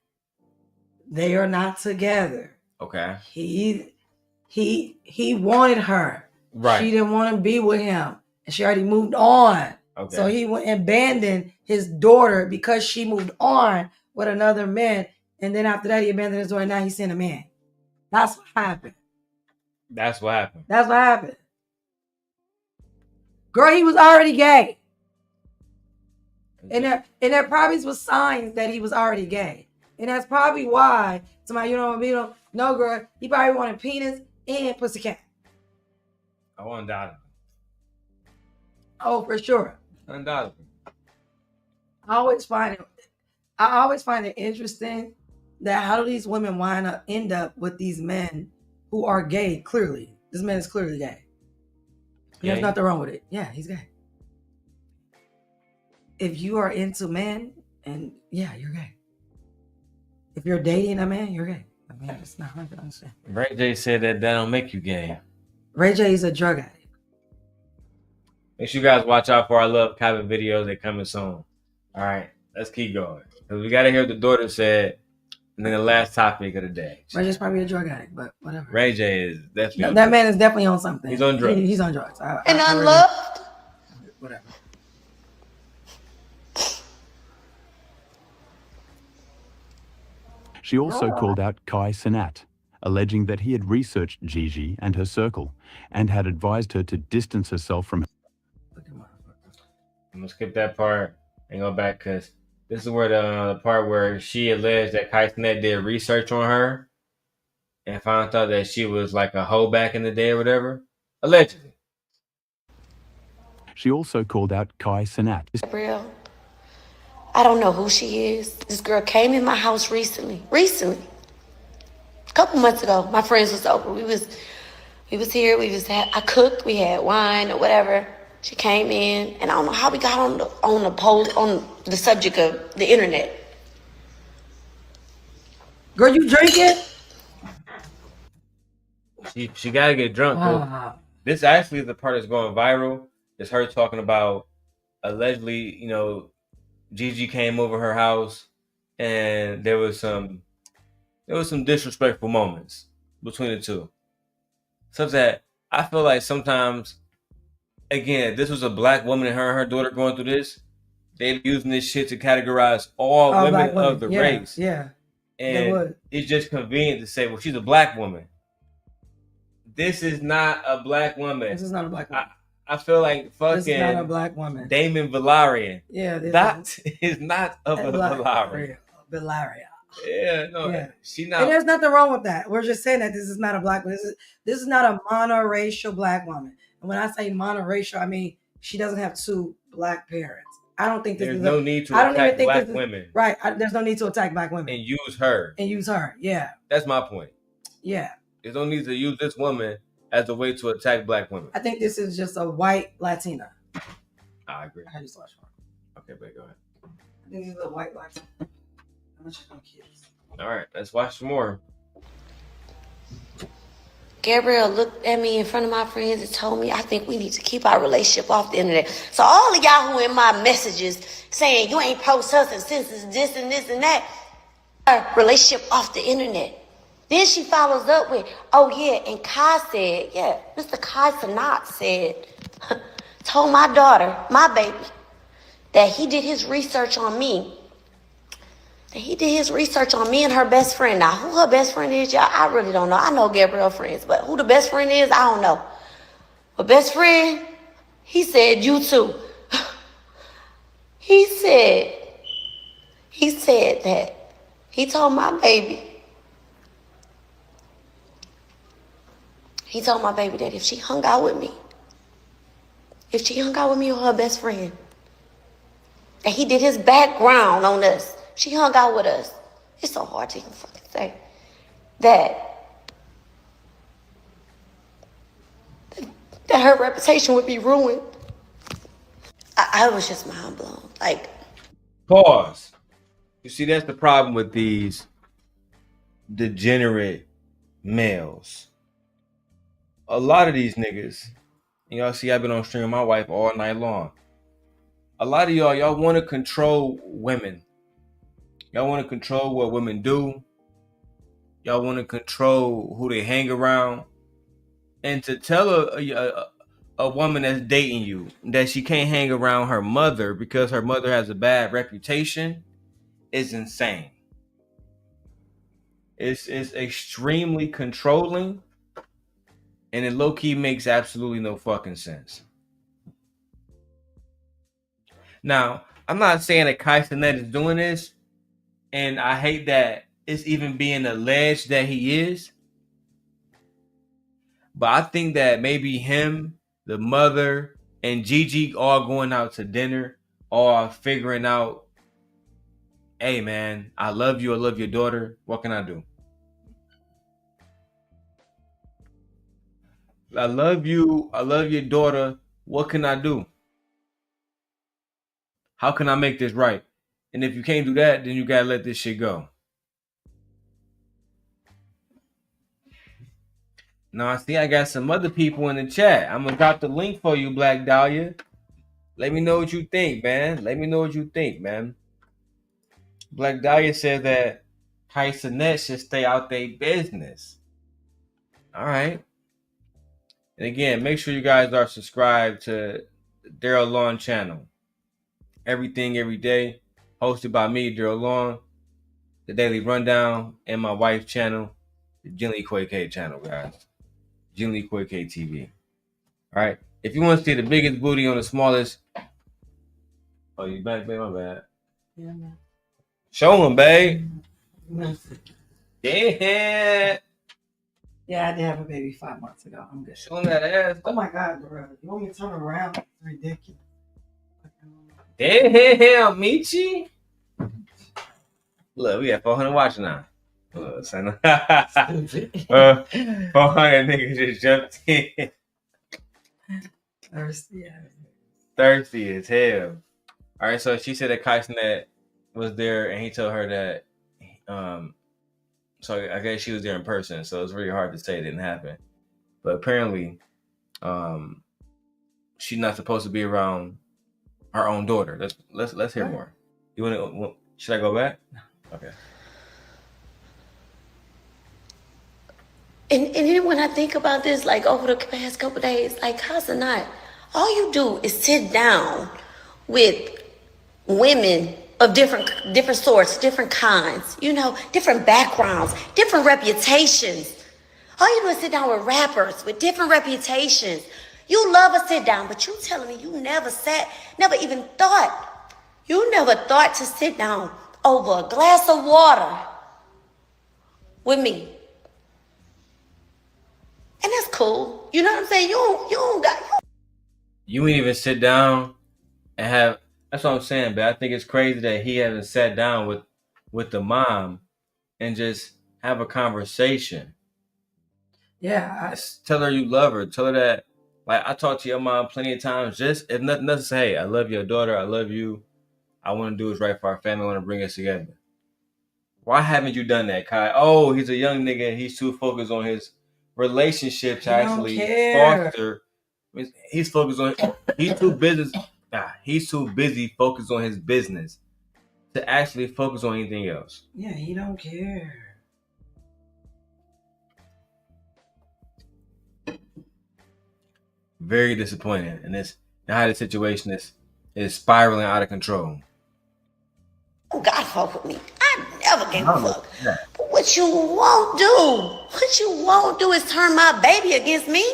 They are not together. Okay. He wanted her. Right. She didn't want to be with him. And she already moved on. Okay. So he went and abandoned his daughter because she moved on with another man. And then after that, he abandoned his daughter. And now he's seeing a man. That's what happened. That's what happened. That's what happened. Girl, he was already gay. And there probably was signs that he was already gay. And that's probably why somebody, you know, no, girl, he probably wanted penis and pussycat. I want undoubtedly. Oh, for sure. Undoubtedly. I always find it interesting that how do these women end up with these men who are gay? Clearly, this man is clearly gay. There's nothing wrong with it. Yeah, he's gay. If you are into men, and yeah, you're gay. If you're dating a man, you're gay. I mean, it's not hard to understand. Ray J said that don't make you gay. Ray J is a drug addict. Make sure you guys watch out for our Love Cabin videos. They're coming soon. All right, let's keep going. Because we got to hear what the daughter said. And then the last topic of the day. Ray J's probably a drug addict, but whatever. Ray J is definitely that man is definitely on something. He's on drugs. He's on drugs. And unloved? Whatever. She also called out KaiCanet, alleging that he had researched Gigi and her circle and had advised her to distance herself from her. I'm going to skip that part and go back because this is where the part where she alleged that KaiCanet did research on her and found out that she was like a hoe back in the day or whatever. Allegedly. She also called out KaiCanet. Darrel, I don't know who she is. This girl came in my house recently. A couple months ago. My friends was over. We was here. I cooked. We had wine or whatever. She came in, and I don't know how we got on the subject of the internet. Girl, you drinking? She gotta get drunk. This actually is the part that's going viral. It's her talking about allegedly, you know, Gigi came over her house and there was some disrespectful moments between the two. Such that I feel like sometimes, again, this was a black woman and her daughter going through this. They're using this shit to categorize all women of the race. Yeah. And it's just convenient to say, well, she's a black woman. This is not a black woman. This is not a black woman. I feel like fucking this is not a black woman. Damon Valerian. Yeah. That is not a Valerian. Valerian. Yeah, no. Yeah. She not. And there's nothing wrong with that. We're just saying that this is not a black woman. This is not a monoracial black woman. And when I say monoracial, I mean she doesn't have two black parents. I don't think there's no need to attack black women. Right. There's no need to attack black women. And use her. Yeah. That's my point. Yeah. There's no need to use this woman as a way to attack black women. I think this is just a white Latina. I agree. I just watched one. Okay, but go ahead. I think this is a white Latina. I'm gonna check on kids. All right, let's watch some more. Gabriel looked at me in front of my friends and told me, I think we need to keep our relationship off the internet. So all of y'all who in my messages saying you ain't post us and since this and this and that, our relationship off the internet. Then she follows up with, oh yeah, and Kai said, yeah, Mr. KaiCanet said, told my daughter, my baby, that he did his research on me. That he did his research on me and her best friend. Now, who her best friend is, y'all, I really don't know. I know Gabrielle friends, but who the best friend is, I don't know. But best friend, he said, you too. He said that he told my baby, that if she hung out with me or her best friend, that he did his background on us. She hung out with us. It's so hard to even fucking say that her reputation would be ruined. I was just mind blown. Like, pause. You see, that's the problem with these degenerate males. A lot of these niggas, and y'all see, I've been on stream with my wife all night long. A lot of y'all want to control women. Y'all want to control what women do. Y'all want to control who they hang around. And to tell a woman that's dating you that she can't hang around her mother because her mother has a bad reputation is insane. It's extremely controlling, and it low-key makes absolutely no fucking sense. Now, I'm not saying that KaiCanet is doing this, and I hate that it's even being alleged that he is. But I think that maybe him, the mother, and Gigi all going out to dinner, all figuring out, hey man, I love you, I love your daughter. What can I do? I love you, I love your daughter. What can I do? How can I make this right? And if you can't do that, then you gotta let this shit go. Now I see I got some other people in the chat. I'm gonna drop the link for you, Black Dahlia. Let me know what you think, man. Let me know what you think, man. Black Dahlia says that KaiCanet should stay out their business. All right. And again, make sure you guys are subscribed to Darrel Lawn channel. Everything every day, hosted by me, Darrel Lawn, the Daily Rundown, and my wife's channel, the Jhene Aiko channel, guys. Jhene Aiko TV. All right. If you want to see the biggest booty on the smallest, oh, you back, babe? My bad. Yeah, man. Show him, babe. Yeah. Yeah, I did have a baby 5 months ago. I'm good. Show him that ass. Oh my God, bro. You want me to turn around? It's ridiculous. Damn, Michi. Look, we got 400 watching now. Look, son. 400 niggas just jumped in. Thirsty as hell. All right, so she said that KaiCanet was there, and he told her that. So I guess she was there in person. So it's really hard to say it didn't happen. But apparently, she's not supposed to be around her own daughter. Let's hear more. You want to? Should I go back? Okay. And then when I think about this, like over the past couple of days, like KaiCanet, all you do is sit down with women of different sorts, different kinds, you know, different backgrounds, different reputations. All you do is sit down with rappers with different reputations. You love a sit down, but you telling me you never thought to sit down over a glass of water with me. And that's cool. You know what I'm saying? You ain't even sit down and have. That's what I'm saying, but I think it's crazy that he hasn't sat down with the mom and just have a conversation. Yeah. Tell her you love her. Tell her that, like, I talked to your mom plenty of times. Just if nothing else to say, hey, I love your daughter. I love you. I want to do what's right for our family. I want to bring us together. Why haven't you done that, Kai? Oh, he's a young nigga. He's too focused on his relationship to He don't actually care. foster. He's focused on. He's too busy. He's too busy focused on his business to actually focus on anything else. Yeah, he don't care. Very disappointing, and how the situation is spiraling out of control. God fuck with me. I never gave a fuck. But what you won't do is turn my baby against me.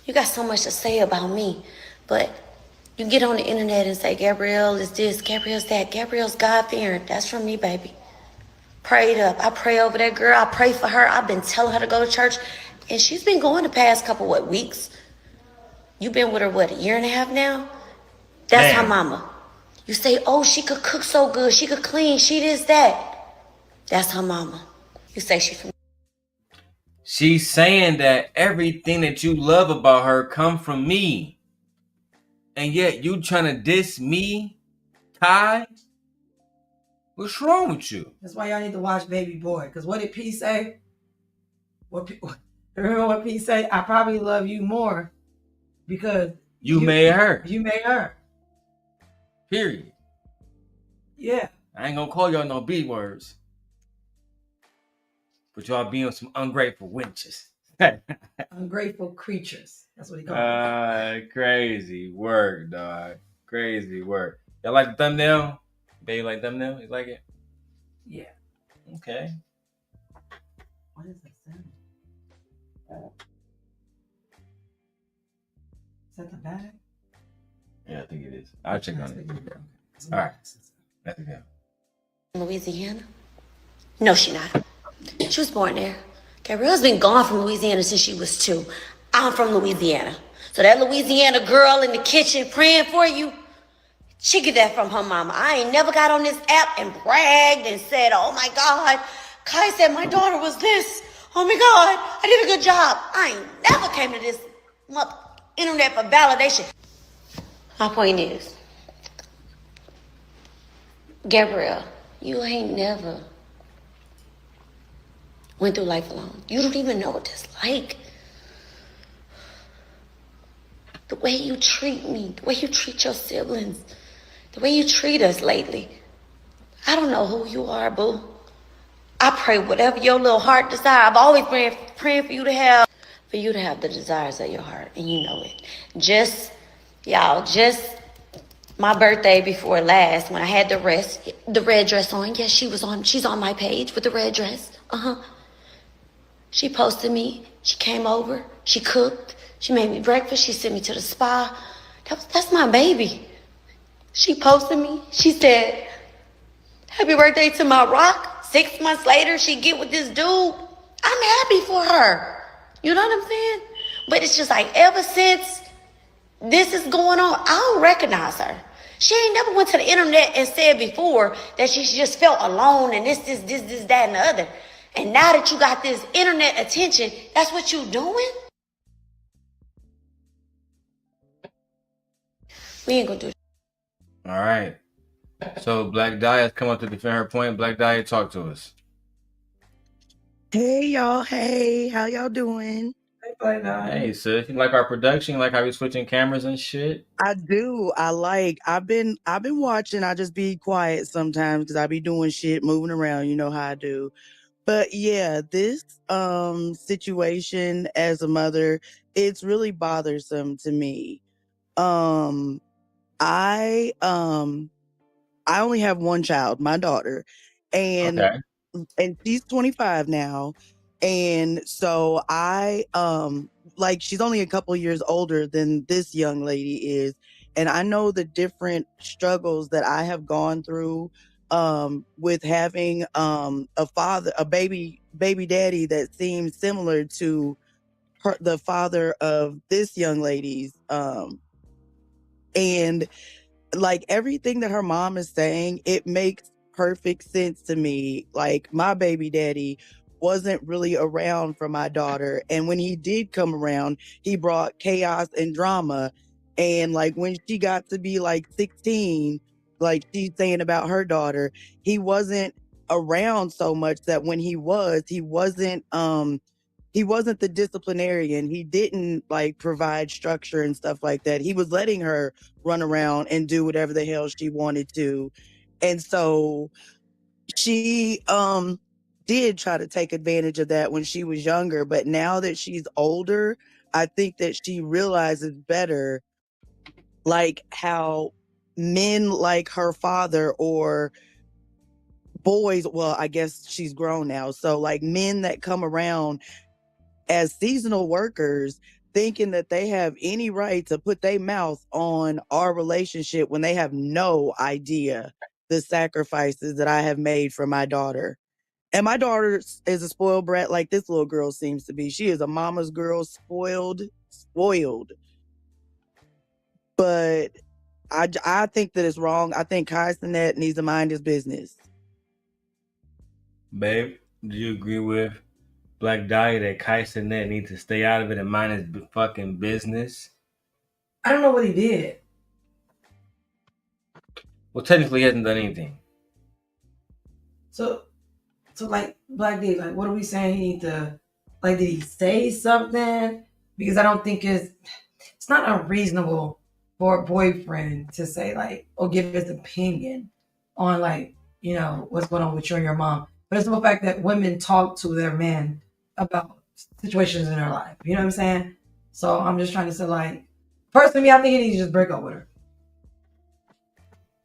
You got so much to say about me, but you get on the internet and say Gabrielle is this, Gabrielle's that, Gabrielle's God-fearing. That's from me, baby. Prayed up. I pray over that girl. I pray for her. I've been telling her to go to church, and she's been going the past couple, weeks? You've been with her, a year and a half now? That's her mama. You say, oh, she could cook so good. She could clean. She this, that. That's her mama. You say she from... She's saying that everything that you love about her come from me. And yet you trying to diss me, Kai? What's wrong with you? That's why y'all need to watch Baby Boy. Because what did P say? Remember what P say? I probably love you more because you made her. You made her. Period. Yeah. I ain't gonna call y'all no B words. But y'all being some ungrateful wenches. Ungrateful creatures. That's what he called it. Crazy work, dog. Crazy work. Y'all like the thumbnail? Baby, like thumbnail? You like it? Yeah. Okay. What is that sound? Is that the bag? Yeah, I think it is. I'll check on it. All right. That's it. Louisiana? No, she not. She was born there. Gabrielle's been gone from Louisiana since she was 2. I'm from Louisiana. So that Louisiana girl in the kitchen praying for you, she get that from her mama. I ain't never got on this app and bragged and said, oh my God, Kai said my daughter was this. Oh my God, I did a good job. I ain't never came to this internet for validation. My point is, Gabrielle, you ain't never went through life alone. You don't even know what it's like. The way you treat me, the way you treat your siblings, the way you treat us lately. I don't know who you are, boo. I pray whatever your little heart desire. I've always been praying for you to have the desires of your heart, and you know it. Just my birthday before last, when I had the red dress on. Yes, she's on my page with the red dress. She posted me. She came over. She cooked. She made me breakfast. She sent me to the spa. That's my baby. She posted me. She said, happy birthday to my rock. 6 months later, she get with this dude. I'm happy for her. You know what I'm saying? But it's just like ever since this is going on, I don't recognize her. She ain't never went to the internet and said before that she just felt alone and this, that, and the other. And now that you got this internet attention, that's what you doing? We ain't gonna do it. All right. So Black Dia's come up to defend her point. Black Dia, talk to us. Hey, y'all. Hey, how y'all doing? Hey, sis. You like our production? You like how we switching cameras and shit? I do. I've been watching. I just be quiet sometimes because I be doing shit, moving around. You know how I do. But yeah, this situation as a mother, it's really bothersome to me. I only have one child, my daughter, and Okay. and she's 25 now. And so she's only a couple years older than this young lady is. And I know the different struggles that I have gone through with having a baby daddy that seems similar to the father of this young lady's and like everything that her mom is saying, it makes perfect sense to me. Like my baby daddy wasn't really around for my daughter, and when he did come around, he brought chaos and drama. And like when she got to be like 16, like she's saying about her daughter, he wasn't around so much that when he wasn't he wasn't the disciplinarian. He didn't like provide structure and stuff like that. He was letting her run around and do whatever the hell she wanted to. And so she did try to take advantage of that when she was younger, but now that she's older, I think that she realizes better like how men like her father or boys, well, I guess she's grown now. So like men that come around as seasonal workers thinking that they have any right to put their mouth on our relationship when they have no idea the sacrifices that I have made for my daughter. And my daughter is a spoiled brat like this little girl seems to be. She is a mama's girl, spoiled. But I think that it's wrong. I think KaiCanet needs to mind his business. Babe, do you agree with Black Dahlia that KaiCanet needs to stay out of it and mind his fucking business? I don't know what he did. Well, technically, he hasn't done anything. So like Black D, like what are we saying? He need to, like, did he say something? Because I don't think it's not unreasonable for a boyfriend to say like, or give his opinion on like, you know, what's going on with you and your mom. But it's the fact that women talk to their men about situations in their life. You know what I'm saying? So I'm just trying to say, like, personally, I think he needs to just break up with her.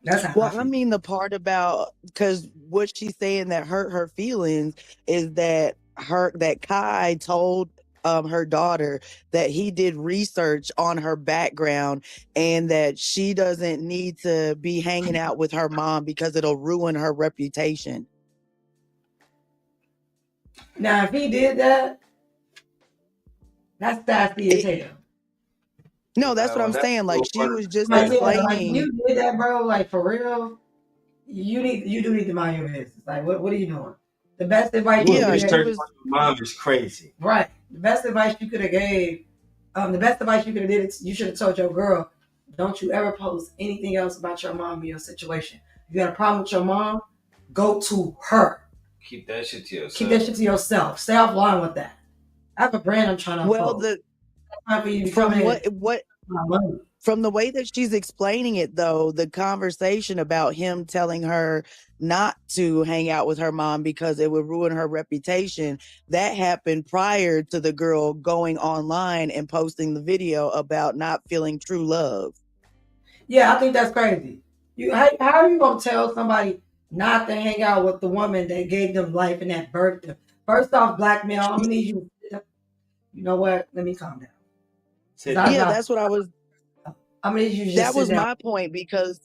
That's how Well, I mean, the part about, because what she's saying that hurt her feelings is that Kai told her daughter that he did research on her background and that she doesn't need to be hanging out with her mom because it'll ruin her reputation. Now, if he did that, that's nasty as hell. No, that's what I'm saying. Like, she was just like, explaining. Like, you did that, bro. Like, for real, you do need to mind your business. Like, what are you doing? The best advice you could have gave. Mom is crazy. Right. The best advice you could have gave. The best advice you could have did is you should have told your girl, don't you ever post anything else about your mom or your situation. If you got a problem with your mom, go to her. Keep that shit to yourself. Keep that shit to yourself. Stay offline with that. I have a brand I'm trying to uphold. From the way that she's explaining it, though, the conversation about him telling her not to hang out with her mom because it would ruin her reputation, that happened prior to the girl going online and posting the video about not feeling true love. Yeah, I think that's crazy. How are you gonna tell somebody not to hang out with the woman that gave them life and that birthed them? First off, blackmail. I'm gonna need you. You know what? Let me calm down. Yeah, that's what I was. I'm gonna need you. That was my point because,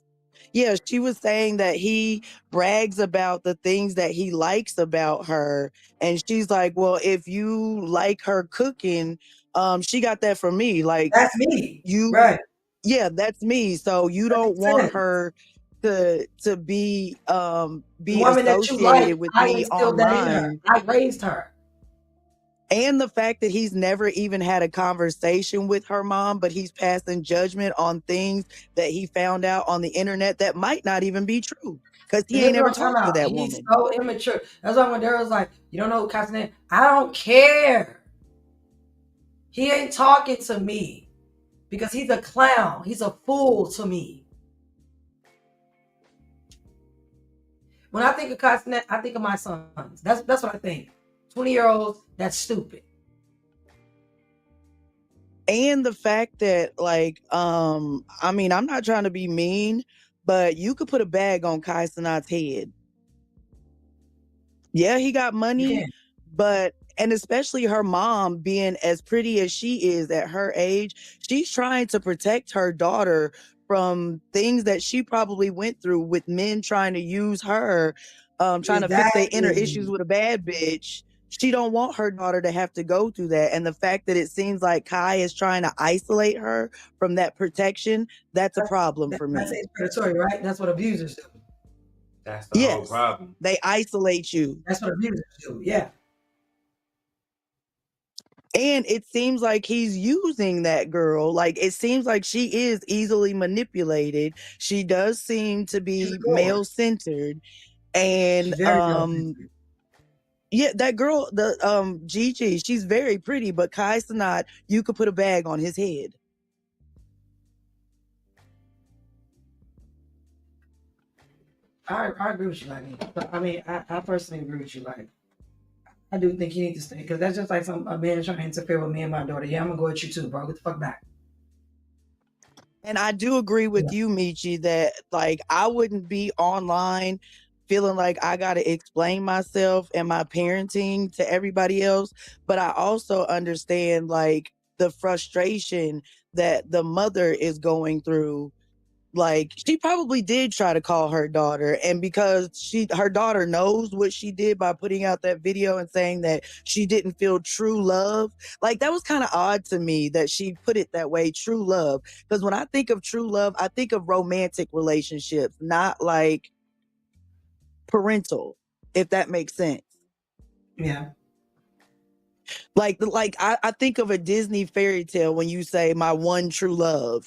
yeah, she was saying that he brags about the things that he likes about her, and she's like, "Well, if you like her cooking, she got that from me. Like that's me, right? Yeah, that's me. So you don't want her to be associated with me online. I raised her." And the fact that he's never even had a conversation with her mom, but he's passing judgment on things that he found out on the internet that might not even be true because he ain't never talked to that woman. He's so immature. That's why when Darrel's like, "You don't know who KaiCanet?" I don't care. He ain't talking to me because he's a clown. He's a fool to me. When I think of KaiCanet, I think of my sons. That's what I think. 20-year-olds, that's stupid. And the fact that, like, I mean, I'm not trying to be mean, but you could put a bag on KaiCanet's head. Yeah, he got money, and especially her mom being as pretty as she is at her age, she's trying to protect her daughter from things that she probably went through with men trying to use her, trying to fix their inner issues with a bad bitch. She don't want her daughter to have to go through that. And the fact that it seems like Kai is trying to isolate her from that protection, that's a problem for me. That's predatory, right? That's what abusers do. That's the whole problem. They isolate you. That's what abusers do, yeah. And it seems like he's using that girl. Like, it seems like she is easily manipulated. She does seem to be male-centered. And Yeah, that girl, the Gigi, she's very pretty, but KaiCanet, you could put a bag on his head. I agree with you, like, but I mean, I personally agree with you, like, I do think you need to stay, because that's just like a man trying to interfere with me and my daughter. Yeah, I'm gonna go at you too, bro. Get the fuck back. And I do agree with you, Michi, that like I wouldn't be online feeling like I got to explain myself and my parenting to everybody else. But I also understand like the frustration that the mother is going through. Like she probably did try to call her daughter, and because her daughter knows what she did by putting out that video and saying that she didn't feel true love, like that was kind of odd to me that she put it that way, true love. Because when I think of true love, I think of romantic relationships, not like parental, if that makes sense. Yeah. Like I think of a Disney fairy tale when you say my one true love.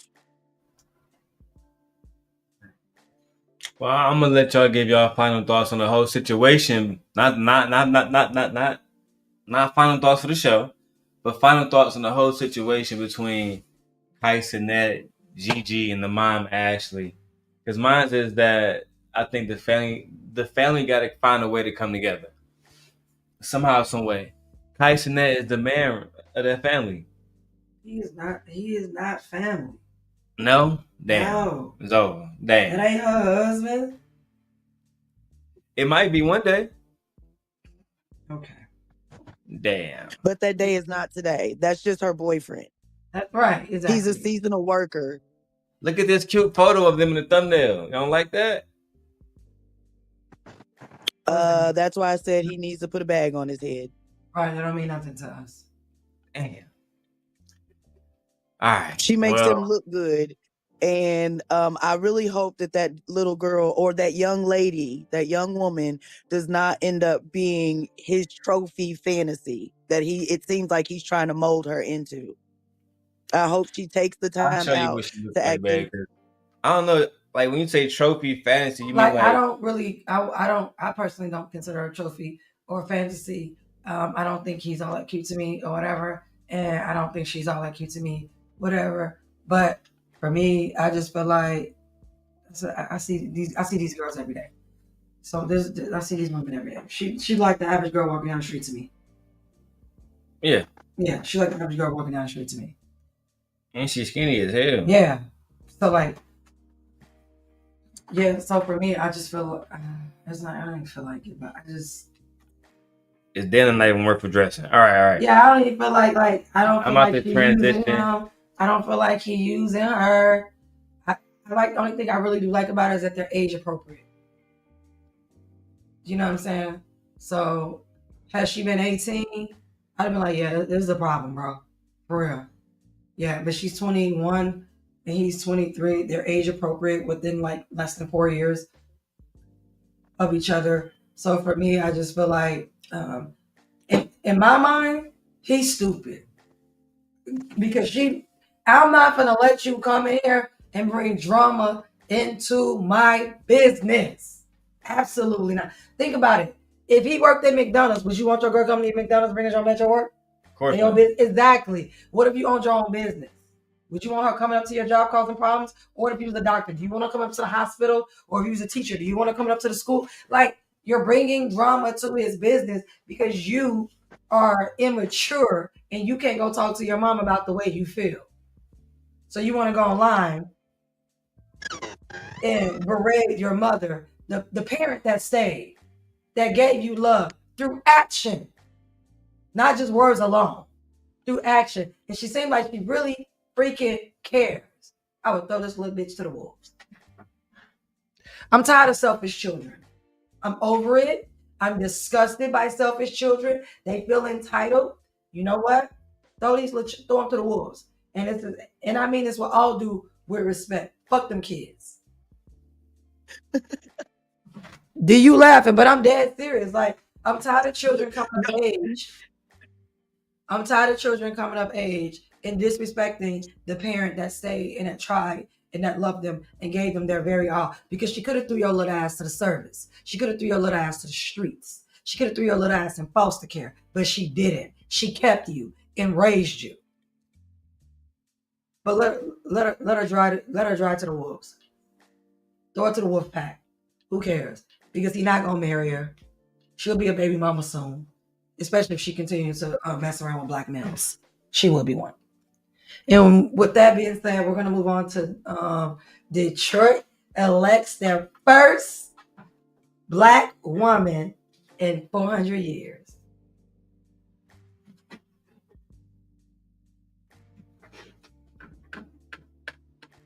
Well, I'm gonna let y'all give y'all final thoughts on the whole situation. Not final thoughts for the show, but final thoughts on the whole situation between KaiCanet, Gigi, and the mom Ashley. Because mine is that I think the family got to find a way to come together somehow, some way. KaiCanet is the man of that family. He is not family. No, damn, No. it's over. Damn, That ain't her husband. it might be one day. Okay. Damn. But that day is not today. That's just her boyfriend. That's right. Exactly. He's a seasonal worker. Look at this cute photo of them in the thumbnail. You don't like that? That's why I said he needs to put a bag on his head. Right, that don't mean nothing to us. Damn. All right. She makes him look good. And I really hope that little girl or that young lady, that young woman does not end up being his trophy fantasy that it seems like he's trying to mold her into. I hope she takes the I'll time show you out what she looks to like, actually. babe. I don't know. Like when you say trophy fantasy, you Like mean I don't really, I personally don't consider her a trophy or fantasy. I don't think he's all that cute to me or whatever, and I don't think she's all that cute to me, whatever. But for me, I just feel like I see these girls every day. So I see these women every day. She like the average girl walking down the street to me. Yeah. Yeah, she like the average girl walking down the street to me. And she's skinny as hell. Yeah. So like, yeah. So for me, I just feel it's not. I don't even feel like it, but I just. It's denim not even worth for dressing. All right. Yeah, I don't even feel like I don't feel I'm like about to he transition. using him. I don't feel like he using her. I like the only thing I really do like about it is that they're age appropriate. You know what I'm saying? So, has she been 18? I'd have been like, yeah, this is a problem, bro. For real. Yeah, but she's 21 and he's 23. They're age appropriate within like less than 4 years of each other. So for me, I just feel like, in my mind, he's stupid. Because I'm not gonna let you come in here and bring drama into my business. Absolutely not. Think about it. If he worked at McDonald's, would you want your girl coming to McDonald's bringing your at your work? Of course not. not. Exactly. What if you owned your own business? Would you want her coming up to your job causing problems? Or if you was a doctor, do you want to come up to the hospital? Or if you was a teacher, do you want to come up to the school? Like, you're bringing drama to his business because you are immature and you can't go talk to your mom about the way you feel. So you want to go online and berate your mother, the parent that stayed, that gave you love through action, not just words alone, through action. And she seemed like she really freaking cares. I would throw this little bitch to the wolves. I'm tired of selfish children. I'm over it. I'm disgusted by selfish children. They feel entitled. You know what? Throw them to the wolves. And I mean this with all due with respect. Fuck them kids. Do you laughing? But I'm dead serious. Like, I'm tired of children coming of age. I'm tired of children coming of age and disrespecting the parent that stayed and that tried and that loved them and gave them their very all. Because she could have threw your little ass to the service. She could have threw your little ass to the streets. She could have threw your little ass in foster care, but she didn't. She kept you and raised you. But let her drive to the wolves. Throw her to the wolf pack. Who cares? Because he's not gonna marry her. She'll be a baby mama soon, especially if she continues to mess around with black males. She will be one. And with that being said, we're gonna move on to Detroit elects their first black woman in 400 years.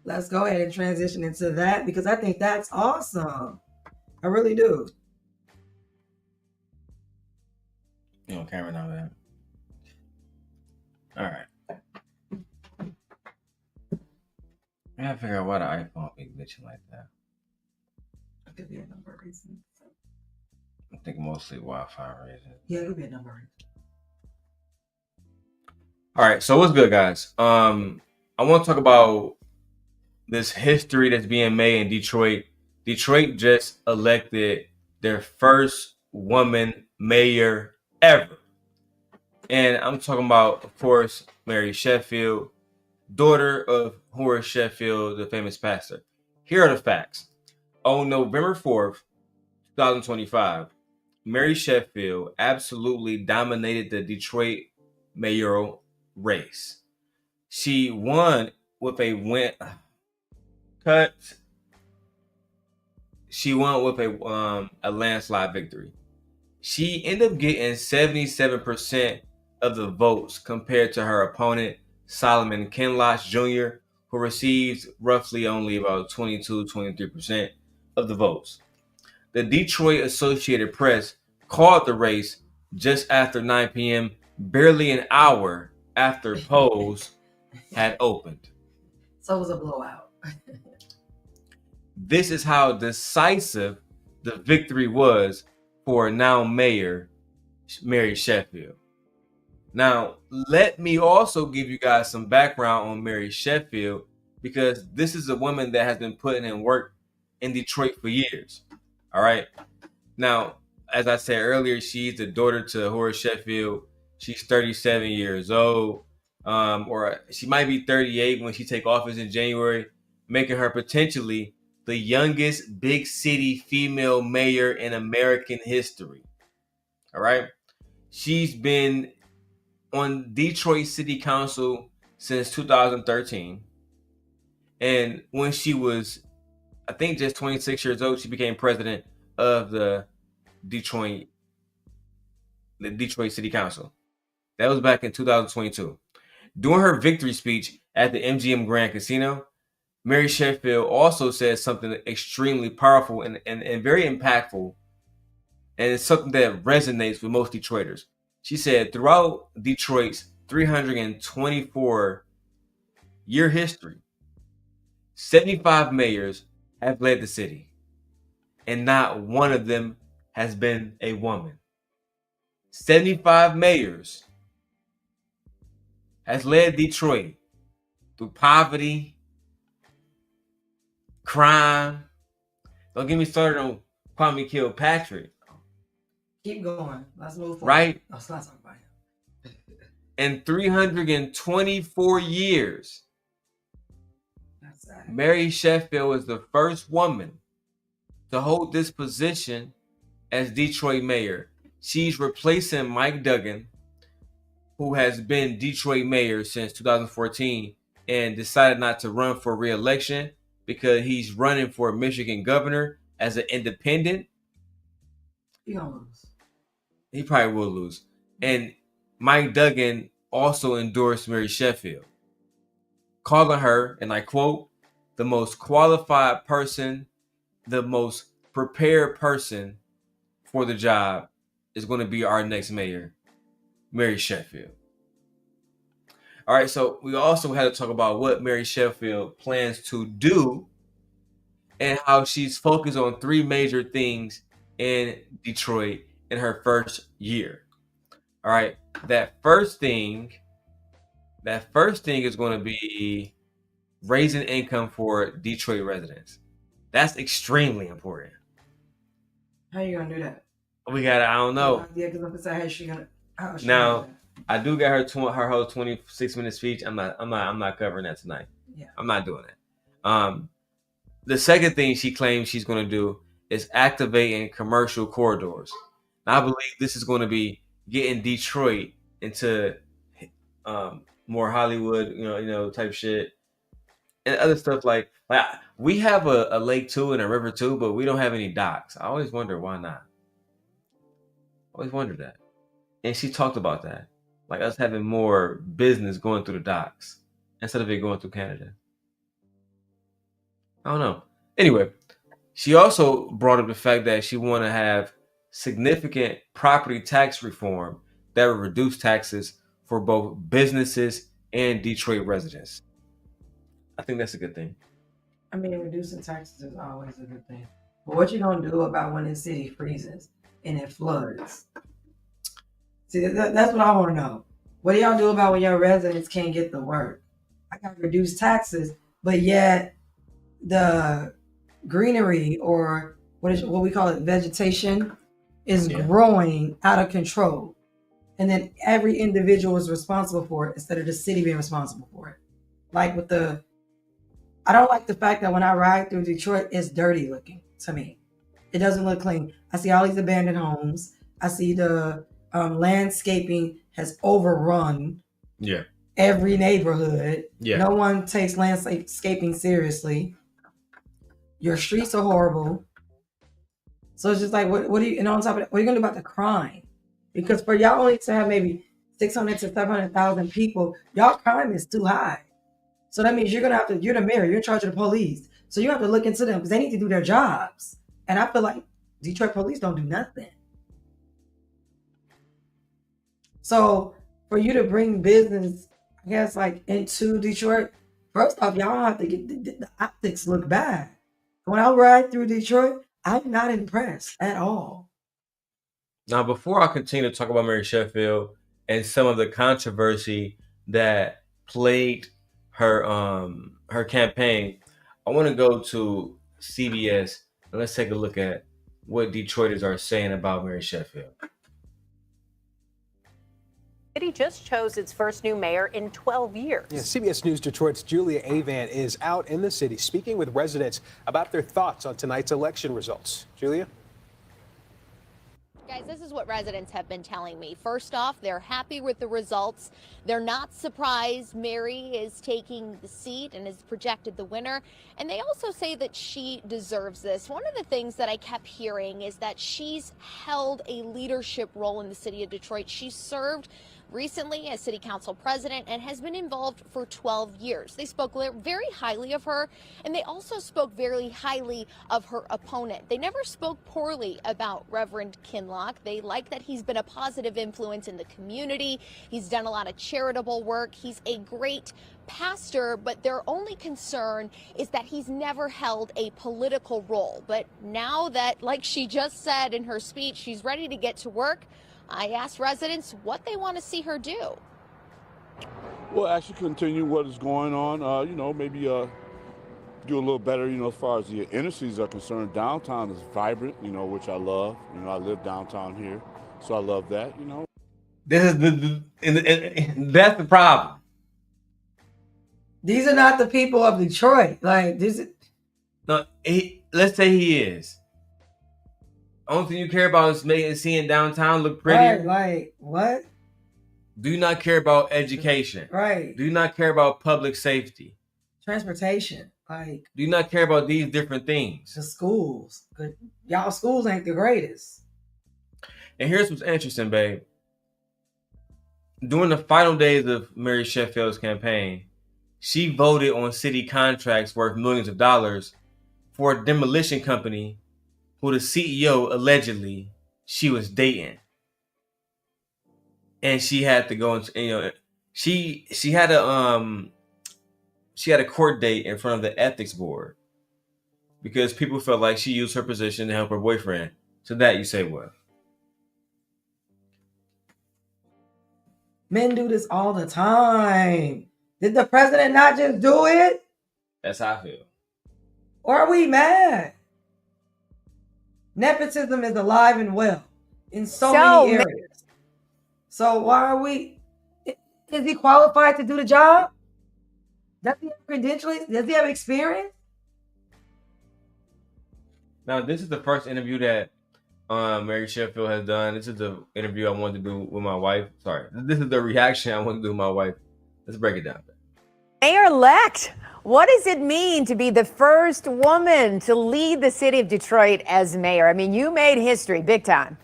Let's go ahead and transition into that because I think that's awesome. I really do. You on camera now, man. All right. I gotta figure out why the iPhone be glitching like that. It could be a number of reasons. I think mostly Wi-Fi reasons. Yeah, it could be a number of reasons. All right, so what's good, guys? I want to talk about this history that's being made in Detroit. Detroit just elected their first woman mayor ever. And I'm talking about, of course, Mary Sheffield, daughter of Horace Sheffield, the famous pastor. Here are the facts. On November 4th, 2025, Mary Sheffield absolutely dominated the Detroit mayoral race. She won with a landslide victory. She ended up getting 77% of the votes compared to her opponent, Solomon Kinloch Jr., who received roughly only about 22-23% of the votes. The Detroit Associated Press called the race just after 9 p.m., barely an hour after polls had opened. So it was a blowout. This is how decisive the victory was for now Mayor Mary Sheffield. Now, let me also give you guys some background on Mary Sheffield because this is a woman that has been putting in work in Detroit for years. All right. Now, as I said earlier, she's the daughter to Horace Sheffield. She's 37 years old, or she might be 38 when she take office in January, making her potentially the youngest big city female mayor in American history. All right. She's been on Detroit City Council since 2013. And when she was, I think, just 26 years old, she became president of the Detroit City Council. That was back in 2022. During her victory speech at the MGM Grand Casino, Mary Sheffield also said something extremely powerful and very impactful, and it's something that resonates with most Detroiters. She said, throughout Detroit's 324-year history, 75 mayors have led the city, and not one of them has been a woman. 75 mayors has led Detroit through poverty, crime. Don't get me started on Kwame Kilpatrick. Keep going. Let's move forward. Right? Let's not talk about him. In 324 years, Mary Sheffield was the first woman to hold this position as Detroit mayor. She's replacing Mike Duggan, who has been Detroit mayor since 2014 and decided not to run for re-election because he's running for Michigan governor as an independent. He gonna lose. He probably will lose. And Mike Duggan also endorsed Mary Sheffield, calling her, and I quote, the most qualified person, the most prepared person for the job is going to be our next mayor, Mary Sheffield. All right, so we also had to talk about what Mary Sheffield plans to do and how she's focused on three major things in Detroit in her first year. All right, that first thing is going to be raising income for Detroit residents. That's extremely important. How are you gonna do that? We got. I don't know. Yeah, because I'm gonna say, how she Now, I do got her whole 26-minute speech. I'm not covering that tonight. Yeah. I'm not doing that. The second thing she claims she's going to do is activating commercial corridors. Now, I believe this is going to be getting Detroit into more Hollywood, type shit, and other stuff like we have a lake too and a river too, but we don't have any docks. I always wonder why not. Always wondered that. And she talked about that. Like us having more business going through the docks instead of it going through Canada. I don't know. Anyway, she also brought up the fact that she want to have significant property tax reform that would reduce taxes for both businesses and Detroit residents. I think that's a good thing. I mean, reducing taxes is always a good thing. But what you gonna do about when the city freezes and it floods? See, that's what I want to know. What do y'all do about when your residents can't get the work? I got reduced taxes, but yet the greenery, or what we call it, vegetation, is growing out of control. And then every individual is responsible for it instead of the city being responsible for it. Like I don't like the fact that when I ride through Detroit, it's dirty looking to me. It doesn't look clean. I see all these abandoned homes. I see the landscaping has overrun every neighborhood. No one takes landscaping seriously. Your streets are horrible. So it's just like, what do you, and on top of that, what are you going to do about the crime? Because for y'all only to have maybe 600 to 700,000 people, y'all crime is too high. So that means you're the mayor, you're in charge of the police. So you have to look into them because they need to do their jobs. And I feel like Detroit police don't do nothing. So for you to bring business, I guess, like into Detroit, first off, y'all have to get the optics look bad. When I ride through Detroit, I'm not impressed at all. Now, before I continue to talk about Mary Sheffield and some of the controversy that plagued her campaign, I want to go to CBS and let's take a look at what Detroiters are saying about Mary Sheffield. The city just chose its first new mayor in 12 years. Yeah, CBS News Detroit's Julia Avan is out in the city speaking with residents about their thoughts on tonight's election results. Julia? Guys, this is what residents have been telling me. First off, they're happy with the results. They're not surprised Mary is taking the seat and is projected the winner. And they also say that she deserves this. One of the things that I kept hearing is that she's held a leadership role in the city of Detroit. She served recently as city council president and has been involved for 12 years. They spoke very highly of her, and they also spoke very highly of her opponent. They never spoke poorly about Reverend Kinloch. They like that he's been a positive influence in the community. He's done a lot of charitable work. He's a great pastor, but their only concern is that he's never held a political role. But now that, like she just said in her speech, she's ready to get to work, I asked residents what they want to see her do. Well, actually continue what is going on, maybe do a little better, as far as the inner cities are concerned. Downtown is vibrant, which I love. I live downtown here, so I love that, This is that's the problem. These are not the people of Detroit. Like, this is... No, let's say he is. Only thing you care about is seeing downtown look prettier. Right, like, what? Do you not care about education? Right. Do you not care about public safety? Transportation. Like, do you not care about these different things? The schools. Y'all schools ain't the greatest. And here's what's interesting, babe. During the final days of Mary Sheffield's campaign, she voted on city contracts worth millions of dollars for a demolition company who the CEO allegedly she was dating. And she had to go and she had a court date in front of the ethics board because people felt like she used her position to help her boyfriend. So that you say what? Men do this all the time. Did the president not just do it? That's how I feel. Or are we mad? Nepotism is alive and well. in so many areas. So why are we? Is he qualified to do the job? Does he have credentials? Does he have experience? Now, this is the first interview that Mary Sheffield has done. This is the interview I wanted to do with my wife. Sorry, this is the reaction I want to do with my wife. Let's break it down. Mayor-elect, what does it mean to be the first woman to lead the city of Detroit as mayor? I mean, you made history big time.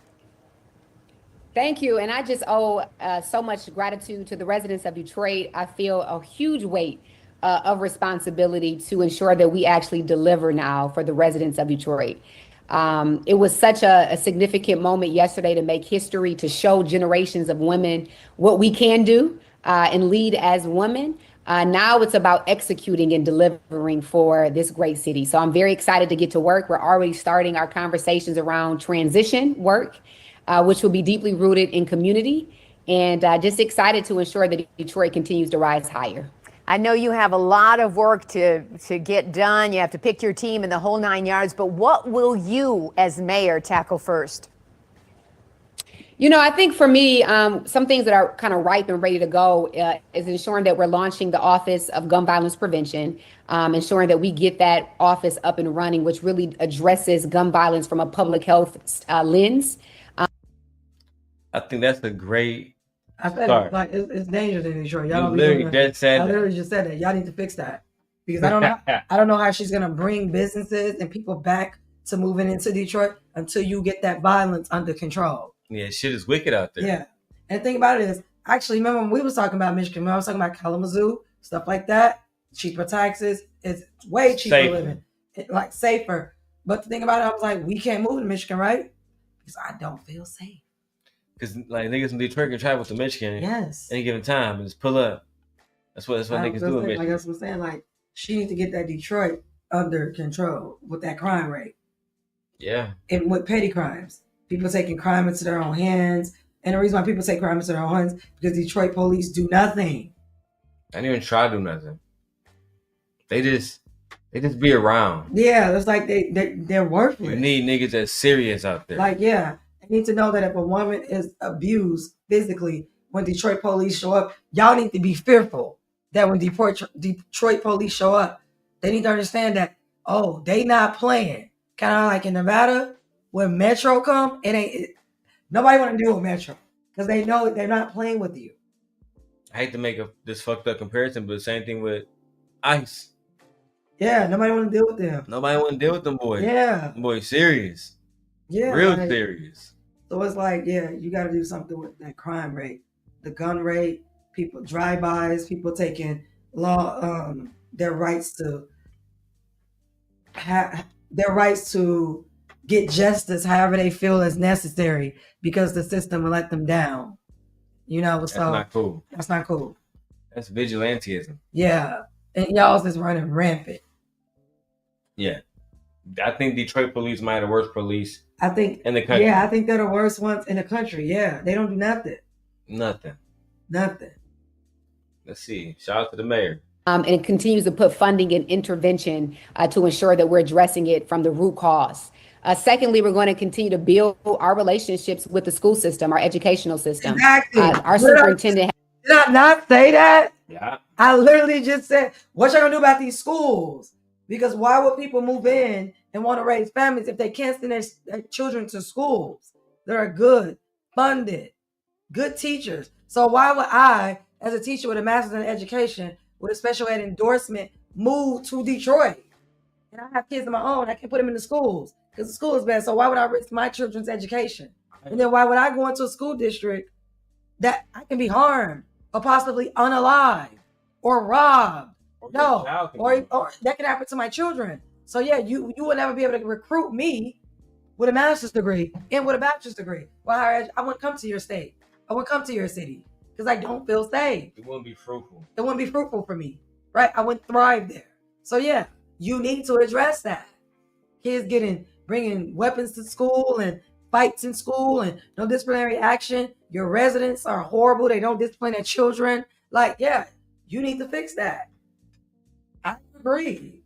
Thank you. And I just owe so much gratitude to the residents of Detroit. I feel a huge weight of responsibility to ensure that we actually deliver now for the residents of Detroit. It was such a significant moment yesterday to make history, to show generations of women what we can do and lead as women. Now it's about executing and delivering for this great city. So I'm very excited to get to work. We're already starting our conversations around transition work, which will be deeply rooted in community, and just excited to ensure that Detroit continues to rise higher. I know you have a lot of work to get done. You have to pick your team in the whole 9 yards, but what will you as mayor tackle first? You know, I think for me, some things that are kind of ripe and ready to go is ensuring that we're launching the Office of Gun Violence Prevention, ensuring that we get that office up and running, which really addresses gun violence from a public health lens. I think that's a great. I said it, like it's dangerous in Detroit. Y'all don't be literally doing that. just said I that. literally just said that. Y'all need to fix that because I don't know. I don't know how she's gonna bring businesses and people back to moving into Detroit until you get that violence under control. Yeah, shit is wicked out there. Yeah, and the thing about it is, actually, remember when we was talking about Michigan? When I was talking about Kalamazoo, stuff like that, cheaper taxes. It's way cheaper Safer. living, like safer. But the thing about it, I was like, we can't move to Michigan, right? Because I don't feel safe. Because like niggas in Detroit can travel to Michigan Yes. any given time and just pull up. That's what niggas do in Michigan. Like that's what I'm saying. Like she needs to get that Detroit under control with that crime rate Yeah. and with petty crimes. People taking crime into their own hands. And the reason why people take crime into their own hands because Detroit police do nothing. I didn't even try to do nothing. They just be around. Yeah, it's like they're worthless. You need niggas that's serious out there. Like, yeah, I need to know that if a woman is abused physically, when Detroit police show up, y'all need to be fearful that when Detroit police show up, they need to understand that, oh, they not playing. Kind of like in Nevada, when Metro come, nobody want to deal with Metro because they know they're not playing with you. I hate to make this fucked up comparison, but the same thing with ICE. Yeah, nobody want to deal with them. Nobody want to deal with them boys. Yeah. Them boys serious. Yeah. Real like, serious. So it's like, yeah, you got to do something with that crime rate, the gun rate, people drive-bys, people taking their rights to get justice however they feel is necessary because the system will let them down. You know, That's so not cool. That's not cool. That's vigilantism. Yeah, and y'all's is running rampant. Yeah, I think Detroit police might have the worst police. I think in the country. Yeah, I think they're the worst ones in the country. Yeah, they don't do nothing. Nothing. Let's see. Shout out to the mayor. And it continues to put funding and intervention to ensure that we're addressing it from the root cause. Secondly, we're going to continue to build our relationships with the school system, our educational system. Exactly. Our superintendent. Did I not say that? Yeah. I literally just said, what y'all gonna do about these schools? Because why would people move in and want to raise families if they can't send their children to schools that are good, funded, good teachers? So why would I, as a teacher with a master's in education, with a special ed endorsement, move to Detroit? And I have kids of my own. I can put them in the schools because the school is bad. So why would I risk my children's education? And then why would I go into a school district that I can be harmed or possibly unalive or robbed? No, or that could happen to my children. So yeah, you will never be able to recruit me with a master's degree and with a bachelor's degree. Well, I wouldn't come to your state. I wouldn't come to your city because I don't feel safe. It wouldn't be fruitful. It wouldn't be fruitful for me, right? I wouldn't thrive there. So yeah, you need to address that. Kids bringing weapons to school and fights in school and no disciplinary action. Your residents are horrible. They don't discipline their children. Like, yeah, you need to fix that. I agree.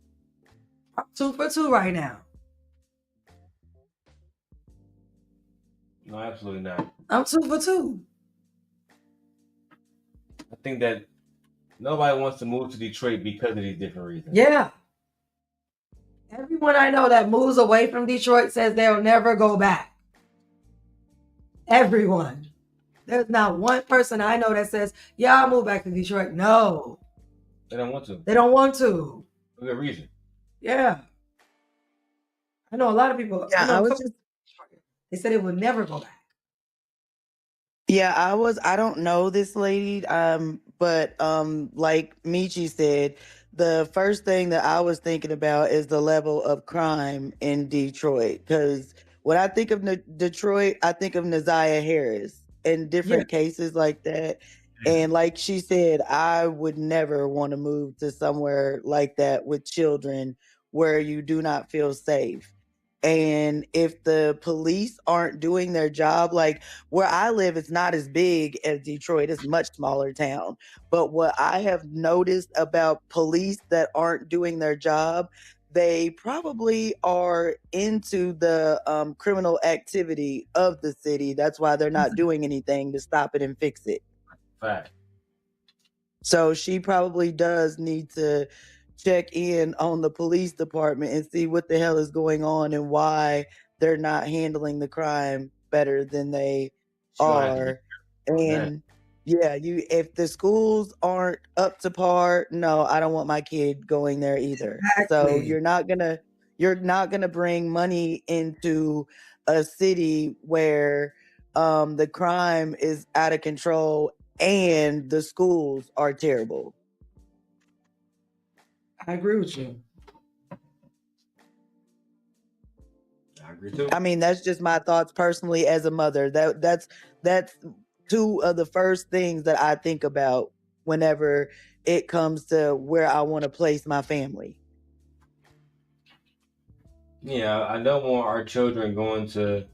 I'm 2 for 2 right now. No, absolutely not. I'm 2 for 2. I think that nobody wants to move to Detroit because of these different reasons. Yeah. Everyone I know that moves away from Detroit says they'll never go back. Everyone. There's not one person I know that says, yeah, I'll move back to Detroit. No. They don't want to. They don't want to. For good reason. Yeah. I know a lot of people. Yeah, I was just. They said it would never go back. Yeah, I don't know this lady, but like Michi said, the first thing that I was thinking about is the level of crime in Detroit. Because when I think of Detroit, I think of Naziah Harris and different cases like that. And like she said, I would never want to move to somewhere like that with children where you do not feel safe. And if the police aren't doing their job, like where I live, it's not as big as Detroit, it's a much smaller town. But what I have noticed about police that aren't doing their job, they probably are into the criminal activity of the city. That's why they're not doing anything to stop it and fix it. Fact. So she probably does need to check in on the police department and see what the hell is going on and why they're not handling the crime better than they are. And yeah, if the schools aren't up to par, no, I don't want my kid going there either. So Exactly. you're not gonna bring money into a city where the crime is out of control and the schools are terrible. I agree with you. I agree too. I mean, that's just my thoughts personally as a mother. That's two of the first things that I think about whenever it comes to where I want to place my family. Yeah, I don't want our children going to.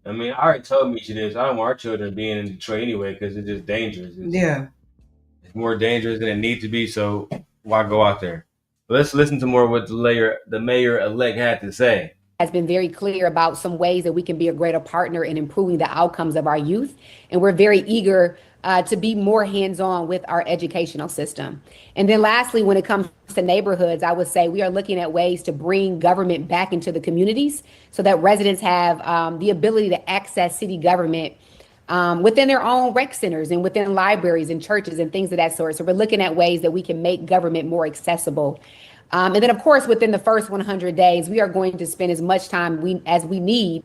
I mean, I already told Michi this. I don't want our children being in Detroit anyway because it's just dangerous. It's more dangerous than it needs to be. So why go out there? But let's listen to more what the mayor-elect had to say. Has been very clear about some ways that we can be a greater partner in improving the outcomes of our youth. And we're very eager to be more hands-on with our educational system. And then lastly, when it comes to neighborhoods, I would say we are looking at ways to bring government back into the communities so that residents have the ability to access city government within their own rec centers and within libraries and churches and things of that sort. So we're looking at ways that we can make government more accessible. And then, of course, within the first 100 days, we are going to spend as much time as we need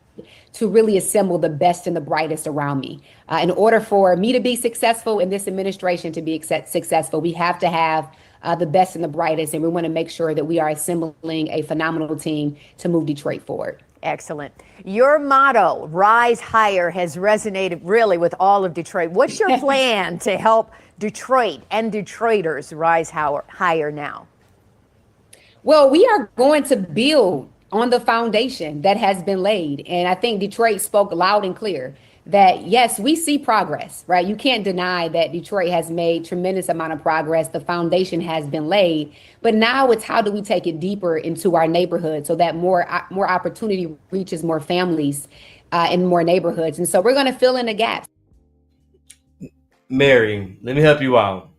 to really assemble the best and the brightest around me. In order for me to be successful and this administration to be successful, we have to have the best and the brightest. And we want to make sure that we are assembling a phenomenal team to move Detroit forward. Excellent. Your motto, Rise Higher, has resonated really with all of Detroit. What's your plan to help Detroit and Detroiters rise higher now? Well, we are going to build on the foundation that has been laid. And I think Detroit spoke loud and clear that, yes, we see progress, right? You can't deny that Detroit has made tremendous amount of progress. The foundation has been laid. But now it's how do we take it deeper into our neighborhood so that more opportunity reaches more families in more neighborhoods. And so we're going to fill in the gaps. Mary, let me help you out.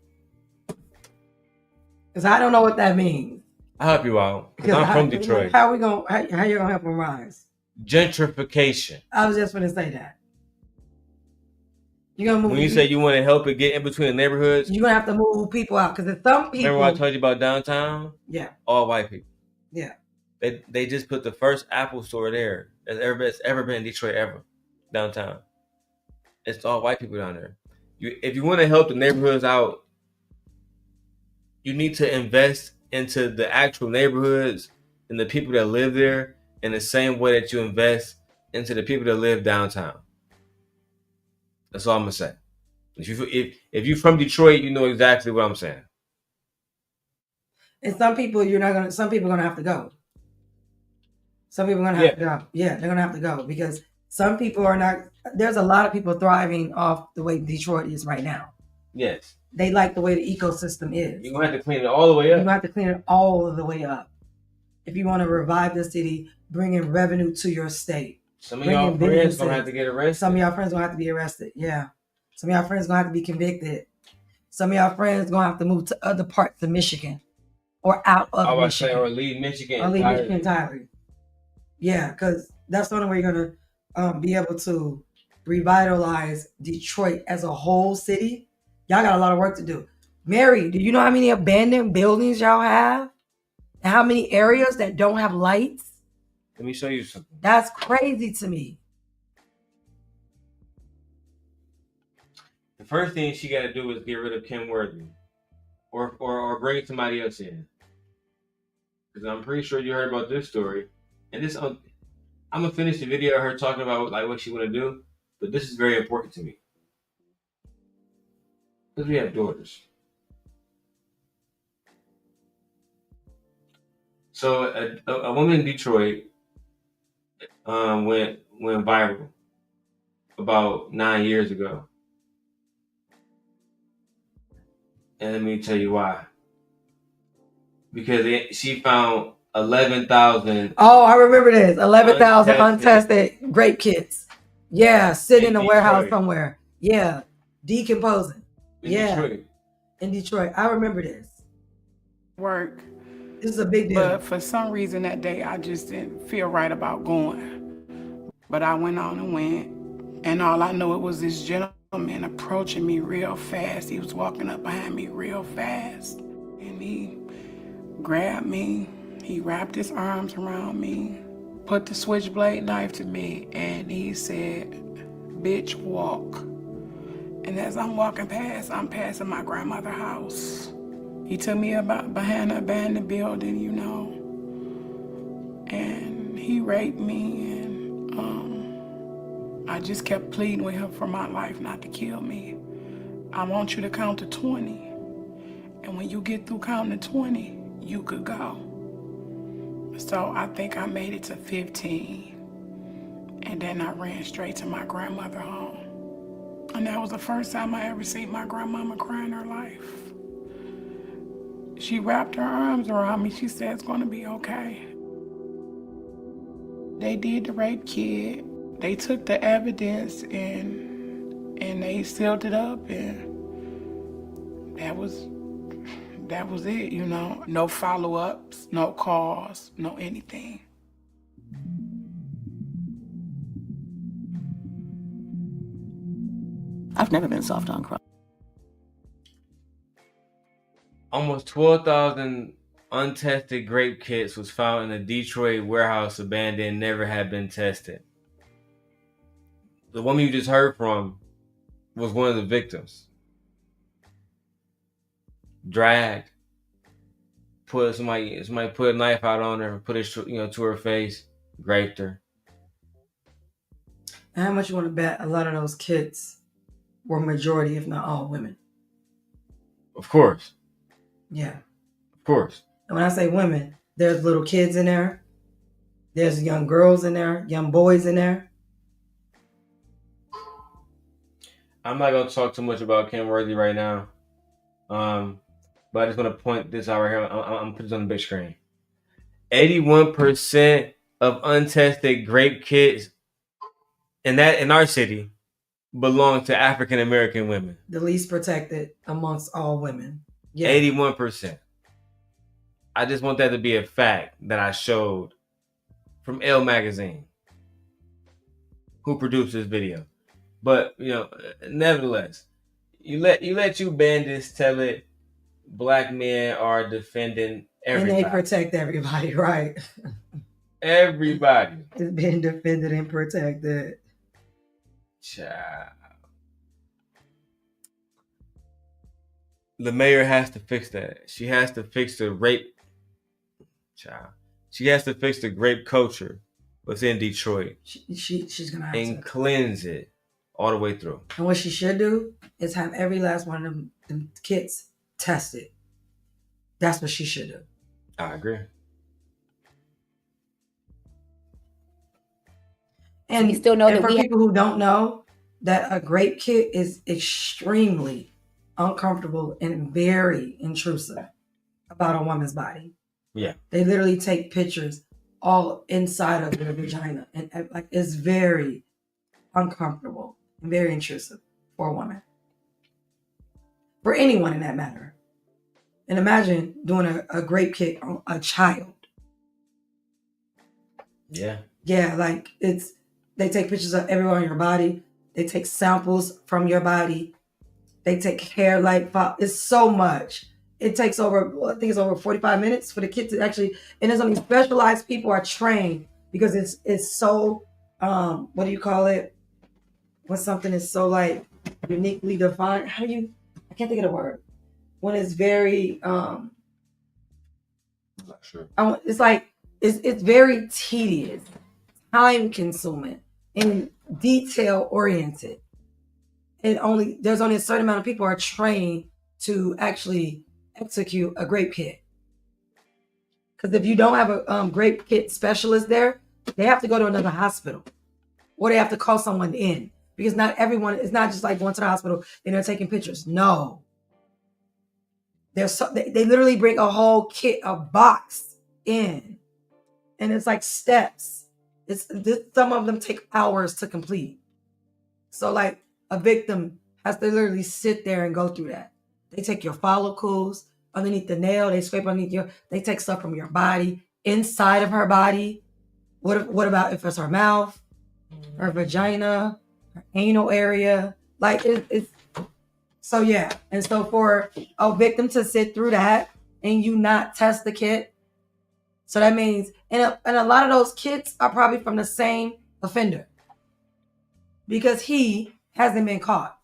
Because I don't know what that means. I'll help you out. Because I'm from Detroit. How you gonna help them rise? Gentrification. I was just gonna say that. You're gonna move. When you say you want to help it get in between the neighborhoods, you're gonna have to move people out because there's some people. Remember what I told you about downtown? Yeah. All white people. Yeah. They just put the first Apple store there that's ever been in Detroit ever, downtown. It's all white people down there. If you want to help the neighborhoods out, you need to invest into the actual neighborhoods and the people that live there in the same way that you invest into the people that live downtown. That's all I'm gonna say. If you're from Detroit, you know exactly what I'm saying. And some people some people are gonna have to go. Some people are gonna have to go. Yeah, they're gonna have to go because some people are not. There's a lot of people thriving off the way Detroit is right now. Yes. They like the way the ecosystem is. You're going to have to clean it all the way up. You're going to have to clean it all the way up. If you want to revive the city, bring in revenue to your state. Some of y'all friends gonna have to get arrested. Some of y'all friends gonna have to be arrested. Yeah. Some of y'all friends gonna have to be convicted. Some of y'all friends gonna have to move to other parts of Michigan or out of Michigan. Or leave Michigan. Or leave Michigan entirely. Yeah, because that's the only way you're gonna be able to revitalize Detroit as a whole city. Y'all got a lot of work to do. Mary, do you know how many abandoned buildings y'all have? And how many areas that don't have lights? Let me show you something. That's crazy to me. The first thing she got to do is get rid of Kim Worthy, or bring somebody else in. Because I'm pretty sure you heard about this story, and this I'm gonna finish the video of her talking about like what she want to do, but this is very important to me because we have daughters. So a woman in Detroit went viral about 9 years ago. And let me tell you why. Because she found 11,000. Oh, I remember this. 11,000 untested grape kits. Yeah, sitting in a warehouse somewhere. Yeah, decomposing. In Detroit. I remember this. Work. This is a big deal. But for some reason that day, I just didn't feel right about going. But I went on and went. And all I know, it was this gentleman approaching me real fast. He was walking up behind me real fast. And he grabbed me. He wrapped his arms around me, put the switchblade knife to me, and he said, "Bitch, walk." And as I'm walking past, I'm passing my grandmother's house. He took me about behind an abandoned building, you know, and he raped me, and I just kept pleading with him for my life not to kill me. I want you to count to 20, and when you get through counting to 20, you could go. So I think I made it to 15, and then I ran straight to my grandmother's home. And that was the first time I ever seen my grandmama cry in her life. She wrapped her arms around me. She said, "It's gonna be okay." They did the rape kit. They took the evidence and they sealed it up, and that was it, you know. No follow-ups, no calls, no anything. I've never been soft on crime. Almost 12,000 untested grape kits was found in a Detroit warehouse abandoned, never had been tested. The woman you just heard from was one of the victims. Dragged. Somebody put a knife out on her, put it to her face, raped her. And how much you want to bet a lot of those kids were majority, if not all, women? Of course. Yeah. Of course. And when I say women, there's little kids in there. There's young girls in there, young boys in there. I'm not going to talk too much about Kim Worthy right now. But I just want to point this out right here. I'm going to put this on the big screen. 81% of untested grape kits in our city belong to African American women. The least protected amongst all women. Yeah. 81%. I just want that to be a fact that I showed from Elle Magazine, who produced this video. But nevertheless, you let you bandits tell it. Black men are defending everybody. And they protect everybody, right? Everybody is being defended and protected. Child. The mayor has to fix that. She has to fix the rape. Child. She has to fix the grape culture within Detroit. She's gonna have and cleanse it all the way through. And what she should do is have every last one of them kits tested. That's what she should do. I agree. And we still know that for people who don't know, that a grape kit is extremely uncomfortable and very intrusive about a woman's body. Yeah. They literally take pictures all inside of their vagina, and like it's very uncomfortable and very intrusive for a woman, for anyone in that matter. And imagine doing a grape kick on a child. Yeah. Yeah, like they take pictures of everywhere on your body. They take samples from your body. They take hair it's so much. It takes I think it's over 45 minutes for the kid to actually, and there's only specialized people are trained because it's so, what do you call it? When something is so like uniquely defined, I can't think of the word. When it's very, I'm not sure. It's very tedious, time consuming, and detail oriented. There's only a certain amount of people are trained to actually execute a grape kit. Because if you don't have a grape kit specialist there, they have to go to another hospital, or they have to call someone in, because not everyone. It's not just like going to the hospital and they're taking pictures. No, they literally bring a whole kit, a box in, and it's like steps. Some of them take hours to complete. So like a victim has to literally sit there and go through that. They take your follicles underneath the nail. They scrape underneath they take stuff from your body, inside of her body. What about if it's her mouth, her vagina, her anal area? Like it's so yeah. And so for a victim to sit through that and you not test the kit, so that means, and a lot of those kits are probably from the same offender because he hasn't been caught.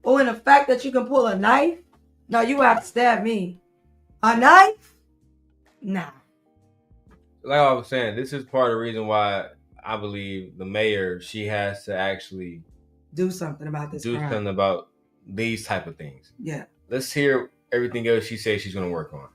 Oh, and the fact that you can pull a knife, no, you have to stab me. A knife? Nah. Like I was saying, this is part of the reason why I believe the mayor, she has to actually do something about this. Do something about these type of things. Yeah. Let's hear everything else she says she's going to work on.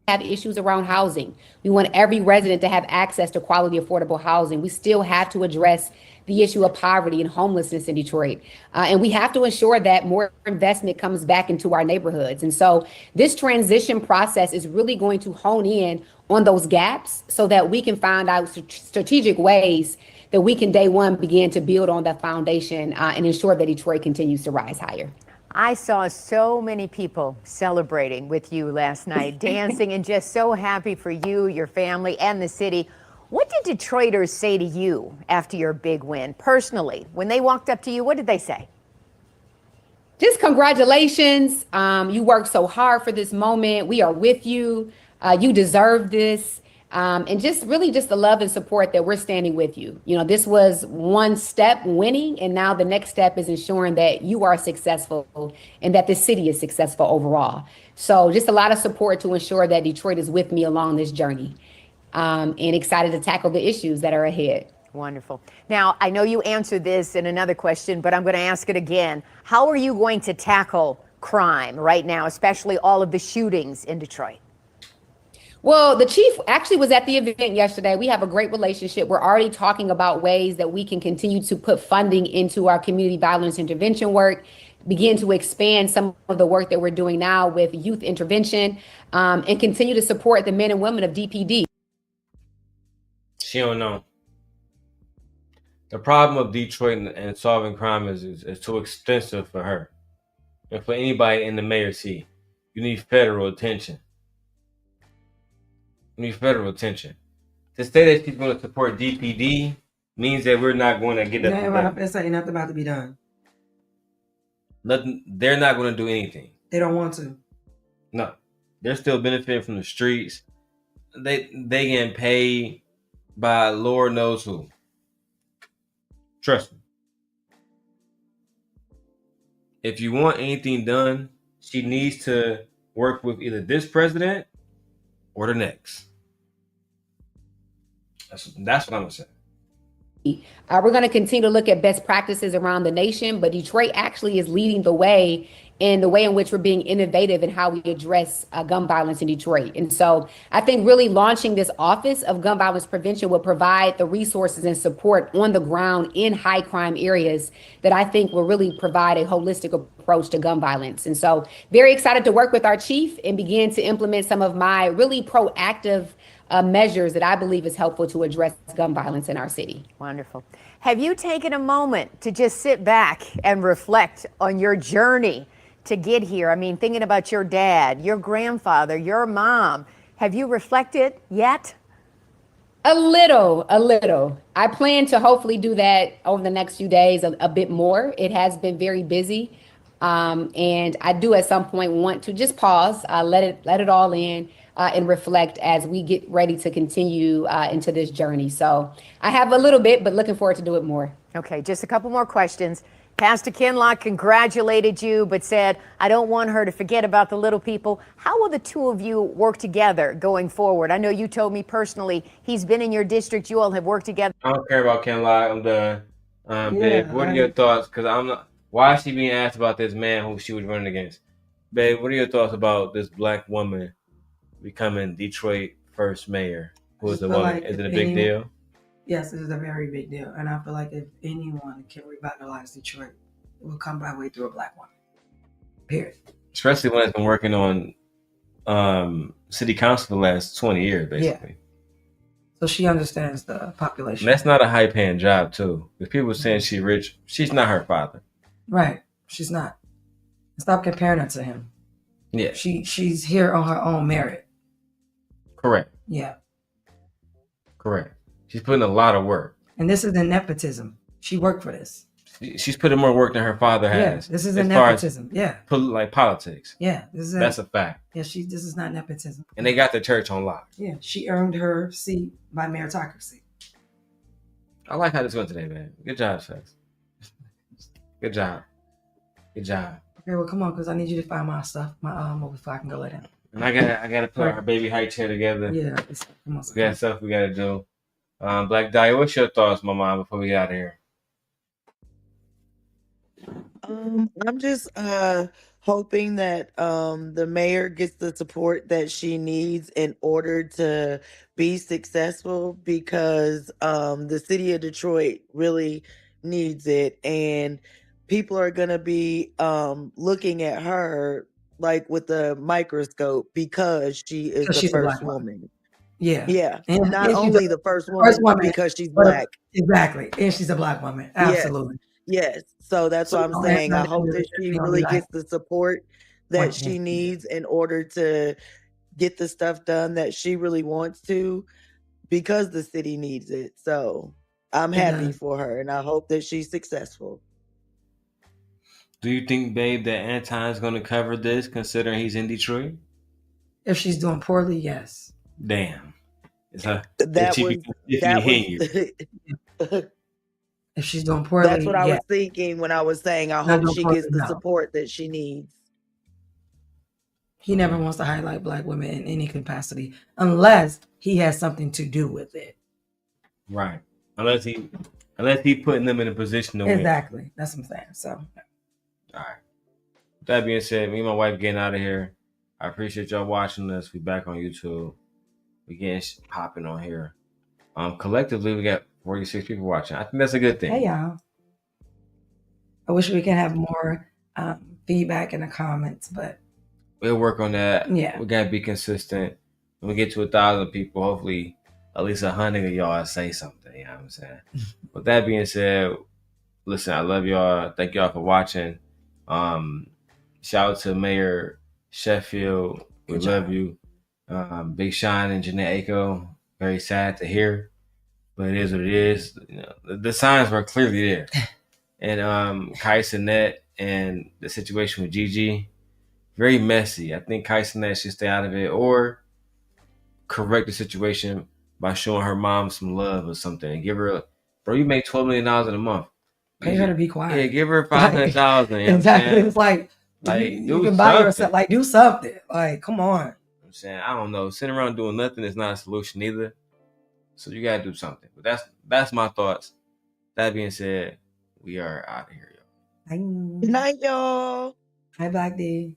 Have issues around housing. We want every resident to have access to quality, affordable housing. We still have to address the issue of poverty and homelessness in Detroit. And we have to ensure that more investment comes back into our neighborhoods. And so this transition process is really going to hone in on those gaps so that we can find out strategic ways that we can day one begin to build on that foundation and ensure that Detroit continues to rise higher. I saw so many people celebrating with you last night, dancing, and just so happy for you, your family, and the city. What did Detroiters say to you after your big win, personally? When they walked up to you, what did they say? Just congratulations. You worked so hard for this moment. We are with you. You deserve this. And just really just the love and support that we're standing with you. You know, this was one step winning, and now the next step is ensuring that you are successful and that the city is successful overall. So just a lot of support to ensure that Detroit is with me along this journey, and excited to tackle the issues that are ahead. Wonderful. Now, I know you answered this in another question, but I'm going to ask it again. How are you going to tackle crime right now, especially all of the shootings in Detroit? Well, the chief actually was at the event yesterday. We have a great relationship. We're already talking about ways that we can continue to put funding into our community violence intervention work, begin to expand some of the work that we're doing now with youth intervention, and continue to support the men and women of DPD. She don't know. The problem of Detroit and solving crime is too extensive for her. And for anybody in the mayor's seat, you need federal attention. You need federal attention. To say that she's going to support DPD means that we're not going to get that. It's like nothing about to be done. Nothing. They're not going to do anything. They don't want to. No, they're still benefiting from the streets. They getting paid by Lord knows who. Trust me. If you want anything done, she needs to work with either this president or the next. That's what I'm gonna say. We're going to continue to look at best practices around the nation, but Detroit actually is leading the way in the way in which we're being innovative in how we address gun violence in Detroit. And so I think really launching this Office of Gun Violence Prevention will provide the resources and support on the ground in high crime areas that I think will really provide a holistic approach to gun violence. And so very excited to work with our chief and begin to implement some of my really proactive measures that I believe is helpful to address gun violence in our city. Wonderful. Have you taken a moment to just sit back and reflect on your journey to get here? I mean, thinking about your dad, your grandfather, your mom. Have you reflected yet? A little. I plan to hopefully do that over the next few days a bit more. It has been very busy. And I do at some point want to just pause, let it all in, and reflect as we get ready to continue into this journey. So I have a little bit, but looking forward to do it more. Okay, just a couple more questions. Pastor Kinloch congratulated you, but said, I don't want her to forget about the little people. How will the two of you work together going forward? I know you told me personally, he's been in your district. You all have worked together. I don't care about Kinloch. I'm done. Babe, what are your thoughts? Because I'm not. Why is she being asked about this man who she was running against? Babe, what are your thoughts about this black woman becoming Detroit first mayor? Who is the woman? Like is it a big deal? Yes, it is a very big deal. And I feel like if anyone can revitalize Detroit, it will come by way through a black woman. Period. Especially when it's been working on city council for the last 20 years, basically. Yeah. So she understands the population. And that's not a high paying job, too. If people saying she's rich, she's not her father. Right. She's not. Stop comparing her to him. Yeah. She's here on her own merit. Correct. Yeah. Correct. She's putting a lot of work. And this isn't nepotism. She worked for this. She's putting more work than her father has. Yeah, this isn't nepotism. Yeah. Like politics. Yeah. That's a fact. Yeah, this is not nepotism. And they got the church on lock. Yeah. She earned her seat by meritocracy. I like how this went today, man. Good job, Sex. Good job. Good job. Okay, well, come on, because I need you to find my stuff, my before I can go let in. And I gotta put our baby high chair together. Yeah. Come on. We got stuff we gotta do. Black Dahlia, what's your thoughts, my mom, before we get out of here? I'm just hoping that the mayor gets the support that she needs in order to be successful, because the city of Detroit really needs it, and people are gonna be looking at her like with a microscope because she is the first woman. Yeah. Yeah. And Not only the first woman, but because she's black. Exactly. And she's a black woman. Absolutely. Yes. So that's what I'm saying. I hope that she really gets the support that she needs in order to get the stuff done that she really wants to, because the city needs it. So I'm happy for her, and I hope that she's successful. Do you think, babe, that Anton's going to cover this, considering he's in Detroit? If she's doing poorly, yes. Damn. If she's doing poorly, that's what I was thinking when I was saying I hope she gets the support that she needs. He never wants to highlight black women in any capacity unless he has something to do with it. Right. Unless he putting them in a position to win. Exactly. That's what I'm saying. So. All right. With that being said, me and my wife getting out of here. I appreciate y'all watching us. We back on YouTube. We getting popping on here. Collectively, we got 46 people watching. I think that's a good thing. Hey, y'all. I wish we could have more feedback in the comments, but we'll work on that. Yeah. We gotta be consistent. When we get to 1,000 people, hopefully at least 100 of y'all say something. You know what I'm saying? With that being said, listen, I love y'all. Thank y'all for watching. Shout out to Mayor Sheffield. We love you. Big Sean and Jhene Aiko. Very sad to hear, but it is what it is. You know, the signs were clearly there. And KaiCanet and the situation with Gigi, very messy. I think KaiCanet should stay out of it or correct the situation by showing her mom some love or something and give her bro, you make $12 million in a month. Pay her to be quiet. Yeah, give her $500,000. Exactly. It's like you can buy yourself, like, do something. Like, come on. I'm saying, I don't know. Sitting around doing nothing is not a solution either. So you gotta do something. But that's my thoughts. That being said, we are out of here, y'all. Good night, y'all. Hi, Black D.